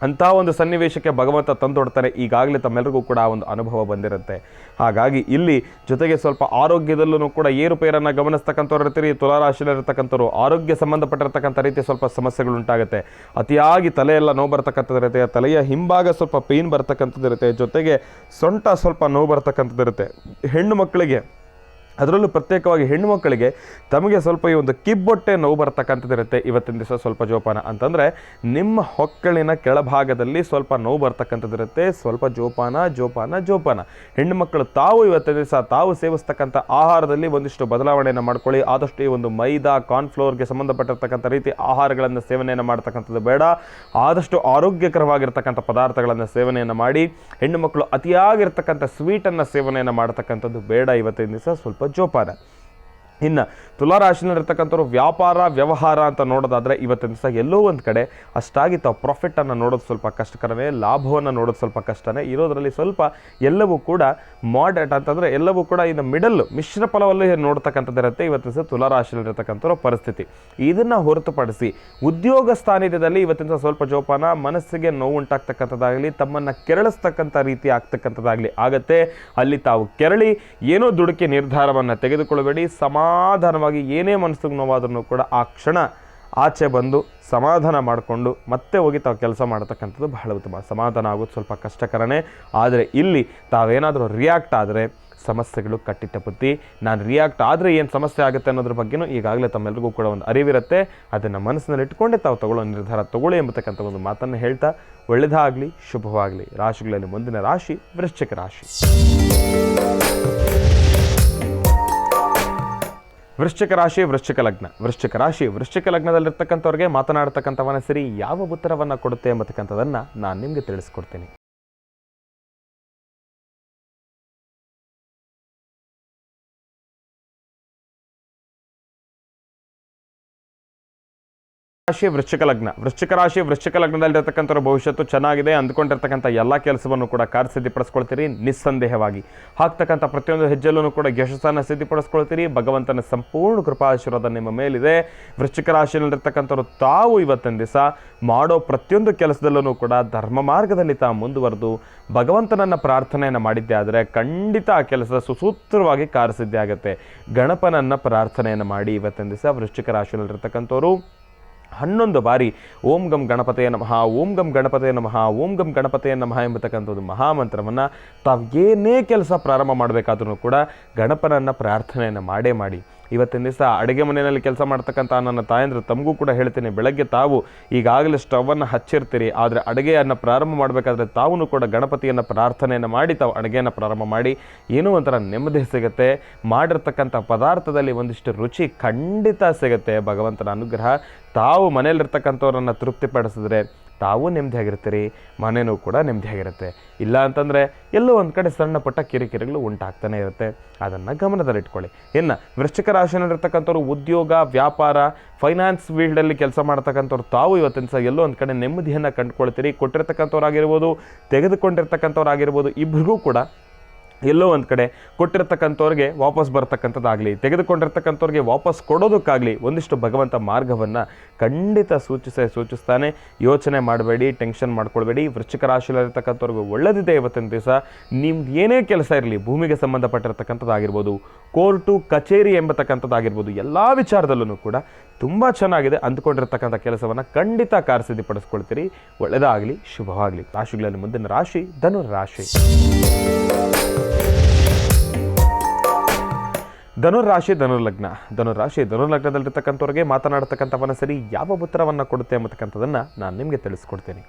ಅಂಥ ಒಂದು ಸನ್ನಿವೇಶಕ್ಕೆ ಭಗವಂತ ತಂದೊಡ್ತಾರೆ. ಈಗಾಗಲೇ ತಮ್ಮೆಲ್ಲರಿಗೂ ಕೂಡ ಒಂದು ಅನುಭವ ಬಂದಿರುತ್ತೆ. ಹಾಗಾಗಿ ಇಲ್ಲಿ ಜೊತೆಗೆ ಸ್ವಲ್ಪ ಆರೋಗ್ಯದಲ್ಲೂ ಕೂಡ ಏರುಪೇರನ್ನು ಗಮನಿಸ್ತಕ್ಕಂಥವ್ರು ಇರ್ತೀರಿ. ತುಲಾರಾಶಿಯಲ್ಲಿರ್ತಕ್ಕಂಥವ್ರು ಆರೋಗ್ಯ ಸಂಬಂಧಪಟ್ಟಿರ್ತಕ್ಕಂಥ ರೀತಿಯ ಸ್ವಲ್ಪ ಸಮಸ್ಯೆಗಳುಂಟಾಗುತ್ತೆ. ಅತಿಯಾಗಿ ತಲೆಯೆಲ್ಲ ನೋವು ಬರ್ತಕ್ಕಂಥದ್ದಿರುತ್ತೆ. ತಲೆಯ ಹಿಂಭಾಗ ಸ್ವಲ್ಪ ಪೇಯ್ನ್ ಬರ್ತಕ್ಕಂಥದ್ದಿರುತ್ತೆ. ಜೊತೆಗೆ ಸೊಂಟ ಸ್ವಲ್ಪ ನೋವು ಬರ್ತಕ್ಕಂಥದ್ದಿರುತ್ತೆ. ಹೆಣ್ಣು ಮಕ್ಕಳಿಗೆ, ಅದರಲ್ಲೂ ಪ್ರತ್ಯೇಕವಾಗಿ ಹೆಣ್ಣು ಮಕ್ಕಳಿಗೆ ತಮಗೆ ಸ್ವಲ್ಪ ಈ ಒಂದು ಕಿಬ್ಬೊಟ್ಟೆ ನೋವು ಬರ್ತಕ್ಕಂಥದ್ದಿರುತ್ತೆ. ಇವತ್ತಿನ ದಿವಸ ಸ್ವಲ್ಪ ಜೋಪಾನ. ಅಂತಂದರೆ ನಿಮ್ಮ ಹೊಕ್ಕಳಿನ ಕೆಳಭಾಗದಲ್ಲಿ ಸ್ವಲ್ಪ ನೋವು ಬರ್ತಕ್ಕಂಥದ್ದಿರುತ್ತೆ. ಸ್ವಲ್ಪ ಜೋಪಾನ. ಹೆಣ್ಣು ಮಕ್ಕಳು ತಾವು ಇವತ್ತಿನ ದಿವಸ ತಾವು ಸೇವಿಸ್ತಕ್ಕಂಥ ಆಹಾರದಲ್ಲಿ ಒಂದಿಷ್ಟು ಬದಲಾವಣೆಯನ್ನು ಮಾಡ್ಕೊಳ್ಳಿ. ಆದಷ್ಟು ಈ ಒಂದು ಮೈದಾ, ಕಾರ್ನ್ಫ್ಲೋರ್ಗೆ ಸಂಬಂಧಪಟ್ಟಿರ್ತಕ್ಕಂಥ ರೀತಿ ಆಹಾರಗಳನ್ನು ಸೇವನೆಯನ್ನು ಮಾಡ್ತಕ್ಕಂಥದ್ದು ಬೇಡ. ಆದಷ್ಟು ಆರೋಗ್ಯಕರವಾಗಿರ್ತಕ್ಕಂಥ ಪದಾರ್ಥಗಳನ್ನು ಸೇವನೆಯನ್ನು ಮಾಡಿ. ಹೆಣ್ಣು ಮಕ್ಕಳು ಅತಿಯಾಗಿರ್ತಕ್ಕಂಥ ಸ್ವೀಟನ್ನು ಸೇವನೆಯನ್ನು ಮಾಡ್ತಕ್ಕಂಥದ್ದು ಬೇಡ. ಇವತ್ತಿನ ದಿವಸ ಸ್ವಲ್ಪ ಜೋಪಾನ. ಇನ್ನು ತುಲಾರಾಶಿನಲ್ಲಿರ್ತಕ್ಕಂಥವ್ರು ವ್ಯಾಪಾರ ವ್ಯವಹಾರ ಅಂತ ನೋಡೋದಾದರೆ ಇವತ್ತಿನ ದಿವಸ ಎಲ್ಲೋ ಒಂದು ಕಡೆ ಅಷ್ಟಾಗಿ ತಾವು ಪ್ರಾಫಿಟನ್ನು ನೋಡೋದು ಸ್ವಲ್ಪ ಕಷ್ಟಕರನೇ, ಲಾಭವನ್ನು ನೋಡೋದು ಸ್ವಲ್ಪ ಕಷ್ಟನೇ ಇರೋದರಲ್ಲಿ ಸ್ವಲ್ಪ ಎಲ್ಲವೂ ಕೂಡ ಮಾಡರೇಟ್ ಅಂತಂದರೆ ಎಲ್ಲವೂ ಕೂಡ ಇನ್ನು ಮಿಶ್ರ ಫಲವಲ್ಲೇ ನೋಡ್ತಕ್ಕಂಥದ್ದಿರುತ್ತೆ ಇವತ್ತಿನ ದಿವಸ ತುಲಾರಾಶಿಯಲ್ಲಿರ್ತಕ್ಕಂಥವ್ರ ಪರಿಸ್ಥಿತಿ. ಇದನ್ನು ಹೊರತುಪಡಿಸಿ ಉದ್ಯೋಗ ಸ್ಥಾನದಲ್ಲಿ ಇವತ್ತಿನ ದಿವಸ ಸ್ವಲ್ಪ ಜೋಪಾನ. ಮನಸ್ಸಿಗೆ ನೋವು ಉಂಟಾಗ್ತಕ್ಕಂಥದ್ದಾಗಲಿ, ತಮ್ಮನ್ನು ಕೆರಳಿಸ್ತಕ್ಕಂಥ ರೀತಿ ಆಗ್ತಕ್ಕಂಥದ್ದಾಗಲಿ ಆಗತ್ತೆ. ಅಲ್ಲಿ ತಾವು ಕೆರಳಿ ಏನೋ ದುಡುಕಿ ನಿರ್ಧಾರವನ್ನು ತೆಗೆದುಕೊಳ್ಳಬೇಡಿ. ಸಮಾಧಾನವಾಗಿ ಏನೇ ಮನಸ್ಸಿಗೆ ನೋವಾದ್ರೂ ಕೂಡ ಆ ಕ್ಷಣ ಆಚೆ ಬಂದು ಸಮಾಧಾನ ಮಾಡಿಕೊಂಡು ಮತ್ತೆ ಹೋಗಿ ತಾವು ಕೆಲಸ ಮಾಡ್ತಕ್ಕಂಥದ್ದು ಬಹಳ ಉತ್ತಮ. ಸಮಾಧಾನ ಆಗೋದು ಸ್ವಲ್ಪ ಕಷ್ಟಕರನೇ, ಆದರೆ ಇಲ್ಲಿ ತಾವೇನಾದರೂ ರಿಯಾಕ್ಟ್ ಆದರೆ ಸಮಸ್ಯೆಗಳು ಕಟ್ಟಿಟ್ಟ ಬುತ್ತಿ. ನಾನು ರಿಯಾಕ್ಟ್ ಆದರೆ ಏನು ಸಮಸ್ಯೆ ಆಗುತ್ತೆ ಅನ್ನೋದ್ರ ಬಗ್ಗೆನೂ ಈಗಾಗಲೇ ತಮ್ಮೆಲ್ಲರಿಗೂ ಕೂಡ ಒಂದು ಅರಿವಿರುತ್ತೆ. ಅದನ್ನು ಮನಸ್ಸಿನಲ್ಲಿ ಇಟ್ಕೊಂಡೇ ತಾವು ತಗೊಳ್ಳೋ ನಿರ್ಧಾರ ತಗೊಳ್ಳಿ ಎಂಬತಕ್ಕಂಥ ಒಂದು ಮಾತನ್ನು ಹೇಳ್ತಾ ಒಳ್ಳೆಯದಾಗಲಿ, ಶುಭವಾಗಲಿ. ರಾಶಿಗಳಲ್ಲಿ ಮುಂದಿನ ರಾಶಿ ವೃಶ್ಚಿಕ ರಾಶಿ. ವೃಶ್ಚಿಕ ರಾಶಿ, ವೃಶ್ಚಿಕ ಲಗ್ನ. ವೃಶ್ಚಿಕ ರಾಶಿ, ವೃಶ್ಚಿಕ ಲಗ್ನದಲ್ಲಿರ್ತಕ್ಕಂಥವ್ರಿಗೆ ಮಾತನಾಡ್ತಕ್ಕಂಥವನ ಸರಿ ಯಾವ ಉತ್ತರವನ್ನು ಕೊಡುತ್ತೆ ಎಂಬತಕ್ಕಂಥದ್ದನ್ನು ನಾನು ನಿಮಗೆ ತಿಳಿಸ್ಕೊಡ್ತೀನಿ. ರಾಶಿ ವೃಶ್ಚಿಕ ಲಗ್ನ. ವೃಶ್ಚಿಕ ರಾಶಿ ವೃಶ್ಚಿಕ ಲಗ್ನದಲ್ಲಿರ್ತಕ್ಕಂಥವ್ರ ಭವಿಷ್ಯತ್ತು ಚೆನ್ನಾಗಿದೆ. ಅಂದ್ಕೊಂಡಿರ್ತಕ್ಕಂಥ ಎಲ್ಲ ಕೆಲಸವನ್ನು ಕೂಡ ಕಾರ್ಯಸಿದ್ಧಿಪಡಿಸ್ಕೊಳ್ತೀರಿ. ನಿಸ್ಸಂದೇಹವಾಗಿ ಹಾಕ್ತಕ್ಕಂಥ ಪ್ರತಿಯೊಂದು ಹೆಜ್ಜೆಲ್ಲೂ ಕೂಡ ಯಶಸ್ಸನ್ನು ಸಿದ್ಧಿಪಡಿಸ್ಕೊಳ್ತೀರಿ. ಭಗವಂತನ ಸಂಪೂರ್ಣ ಕೃಪಾಶೀರ್ವಾದ ನಿಮ್ಮ ಮೇಲಿದೆ. ವೃಶ್ಚಿಕ ರಾಶಿಯಲ್ಲಿರ್ತಕ್ಕಂಥವ್ರು ತಾವು ಇವತ್ತಿನ ದಿವಸ ಮಾಡೋ ಪ್ರತಿಯೊಂದು ಕೆಲಸದಲ್ಲೂ ಕೂಡ ಧರ್ಮ ಮಾರ್ಗದಲ್ಲಿ ತಾವು ಮುಂದುವರೆದು ಭಗವಂತನನ್ನು ಪ್ರಾರ್ಥನೆಯನ್ನು ಮಾಡಿದ್ದೆ ಆದರೆ ಖಂಡಿತ ಆ ಕೆಲಸ ಸುಸೂತ್ರವಾಗಿ ಕಾರ್ಯಸಿದ್ಧಿ ಆಗುತ್ತೆ. ಗಣಪನನ್ನು ಪ್ರಾರ್ಥನೆಯನ್ನು ಮಾಡಿ ಇವತ್ತಿನ ದಿವಸ ವೃಶ್ಚಿಕ ರಾಶಿಯಲ್ಲಿರ್ತಕ್ಕಂಥವ್ರು 11 ಬಾರಿ ಓಂ ಗಂ ಗಣಪತಿಯ ನಮಃ, ಓಂ ಗಂ ಗಣಪತಿಯ ನಮಃ, ಓಂ ಗಂ ಗಣಪತಿಯ ನಮಃ ಎಂಬತಕ್ಕಂಥದ್ದು ಮಹಾಮಂತ್ರವನ್ನು ತಾವು ಏನೇ ಕೆಲಸ ಪ್ರಾರಂಭ ಮಾಡಬೇಕಾದ್ರೂ ಕೂಡ ಗಣಪನನ್ನು ಪ್ರಾರ್ಥನೆಯನ್ನು ಮಾಡೇ ಮಾಡಿ. ಇವತ್ತಿನ ದಿವಸ ಅಡುಗೆ ಮನೆಯಲ್ಲಿ ಕೆಲಸ ಮಾಡ್ತಕ್ಕಂಥ ನನ್ನ ತಾಯಂದ್ರು ತಮಗೂ ಕೂಡ ಹೇಳ್ತೀನಿ, ಬೆಳಗ್ಗೆ ತಾವು ಈಗಾಗಲೇ ಸ್ಟವನ್ನು ಹಚ್ಚಿರ್ತೀರಿ, ಆದರೆ ಅಡುಗೆಯನ್ನು ಪ್ರಾರಂಭ ಮಾಡಬೇಕಾದ್ರೆ ತಾವು ಕೂಡ ಗಣಪತಿಯನ್ನು ಪ್ರಾರ್ಥನೆಯನ್ನು ಮಾಡಿ ತಾವು ಅಡುಗೆಯನ್ನು ಪ್ರಾರಂಭ ಮಾಡಿ. ಏನೋ ಒಂಥರ ನೆಮ್ಮದಿ ಸಿಗುತ್ತೆ. ಮಾಡಿರ್ತಕ್ಕಂಥ ಪದಾರ್ಥದಲ್ಲಿ ಒಂದಿಷ್ಟು ರುಚಿ ಖಂಡಿತ ಸಿಗುತ್ತೆ. ಭಗವಂತನ ಅನುಗ್ರಹ. ತಾವು ಮನೆಯಲ್ಲಿರ್ತಕ್ಕಂಥವ್ರನ್ನು ತೃಪ್ತಿಪಡಿಸಿದ್ರೆ ತಾವು ನೆಮ್ಮದಿಯಾಗಿರ್ತೀರಿ, ಮನೆಯೂ ಕೂಡ ನೆಮ್ಮದಿಯಾಗಿರುತ್ತೆ. ಇಲ್ಲ ಅಂತಂದರೆ ಎಲ್ಲೋ ಒಂದು ಕಡೆ ಸಣ್ಣ ಪುಟ್ಟ ಕಿರಿಕಿರಿಗಳು ಉಂಟಾಗ್ತಾನೆ ಇರುತ್ತೆ. ಅದನ್ನು ಗಮನದಲ್ಲಿಟ್ಕೊಳ್ಳಿ. ಇನ್ನು ವೃಶ್ಚಿಕ ರಾಶಿಯಲ್ಲಿರ್ತಕ್ಕಂಥವ್ರು ಉದ್ಯೋಗ, ವ್ಯಾಪಾರ, ಫೈನಾನ್ಸ್ ಫೀಲ್ಡಲ್ಲಿ ಕೆಲಸ ಮಾಡ್ತಕ್ಕಂಥವ್ರು ತಾವು ಇವತ್ತಿನ ಸಹ ಎಲ್ಲೋ ಒಂದು ಕಡೆ ನೆಮ್ಮದಿಯನ್ನು ಕಂಡುಕೊಳ್ತೀರಿ. ಕೊಟ್ಟಿರ್ತಕ್ಕಂಥವ್ರಾಗಿರ್ಬೋದು, ತೆಗೆದುಕೊಂಡಿರ್ತಕ್ಕಂಥವ್ರಾಗಿರ್ಬೋದು, ಇಬ್ಬರಿಗೂ ಕೂಡ ಎಲ್ಲೋ ಒಂದು ಕಡೆ ಕೊಟ್ಟಿರ್ತಕ್ಕಂಥವ್ರಿಗೆ ವಾಪಸ್ ಬರ್ತಕ್ಕಂಥದ್ದಾಗಲಿ, ತೆಗೆದುಕೊಂಡಿರ್ತಕ್ಕಂಥವ್ರಿಗೆ ವಾಪಸ್ ಕೊಡೋದಕ್ಕಾಗಲಿ ಒಂದಿಷ್ಟು ಭಗವಂತ ಮಾರ್ಗವನ್ನು ಖಂಡಿತ ಸೂಚಿಸ್ತಾನೆ. ಯೋಚನೆ ಮಾಡಬೇಡಿ, ಟೆನ್ಷನ್ ಮಾಡ್ಕೊಳ್ಬೇಡಿ. ವೃಶ್ಚಿಕ ರಾಶಿಯಲ್ಲಿರ್ತಕ್ಕಂಥವ್ರಿಗೆ ಒಳ್ಳೆದಿದೆ. ಇವತ್ತಿನ ದಿವಸ ನಿಮ್ದು ಏನೇ ಕೆಲಸ ಇರಲಿ, ಭೂಮಿಗೆ ಸಂಬಂಧಪಟ್ಟಿರ್ತಕ್ಕಂಥದ್ದಾಗಿರ್ಬೋದು, ಕೋರ್ಟು ಕಚೇರಿ ಎಂಬತಕ್ಕಂಥದ್ದಾಗಿರ್ಬೋದು, ಎಲ್ಲ ವಿಚಾರದಲ್ಲೂ ಕೂಡ ತುಂಬ ಚೆನ್ನಾಗಿದೆ. ಅಂದ್ಕೊಂಡಿರ್ತಕ್ಕಂಥ ಕೆಲಸವನ್ನು ಖಂಡಿತ ಕಾರ್ಯಸಿದ್ಧಿಪಡಿಸ್ಕೊಳ್ತೀರಿ. ಒಳ್ಳೆಯದಾಗಲಿ, ಶುಭವಾಗಲಿ. ರಾಶಿಗಳಲ್ಲಿ ಮುಂದಿನ ರಾಶಿ ಧನುರಾಶಿ. ಧನುರಾಶಿ, ಧನುರ್ಲಗ್ನ. ಧನುರಾಶಿ, ಧನುರ್ಲಗ್ನದಲ್ಲಿರ್ತಕ್ಕಂಥವ್ರಿಗೆ ಮಾತನಾಡ್ತಕ್ಕಂಥವನ್ನ ಸರಿ ಯಾವ ಉತ್ತರವನ್ನು ಕೊಡುತ್ತೆ ಎಂಬತಕ್ಕಂಥದ್ದನ್ನು ನಾನು ನಿಮಗೆ ತಿಳಿಸ್ಕೊಡ್ತೀನಿ.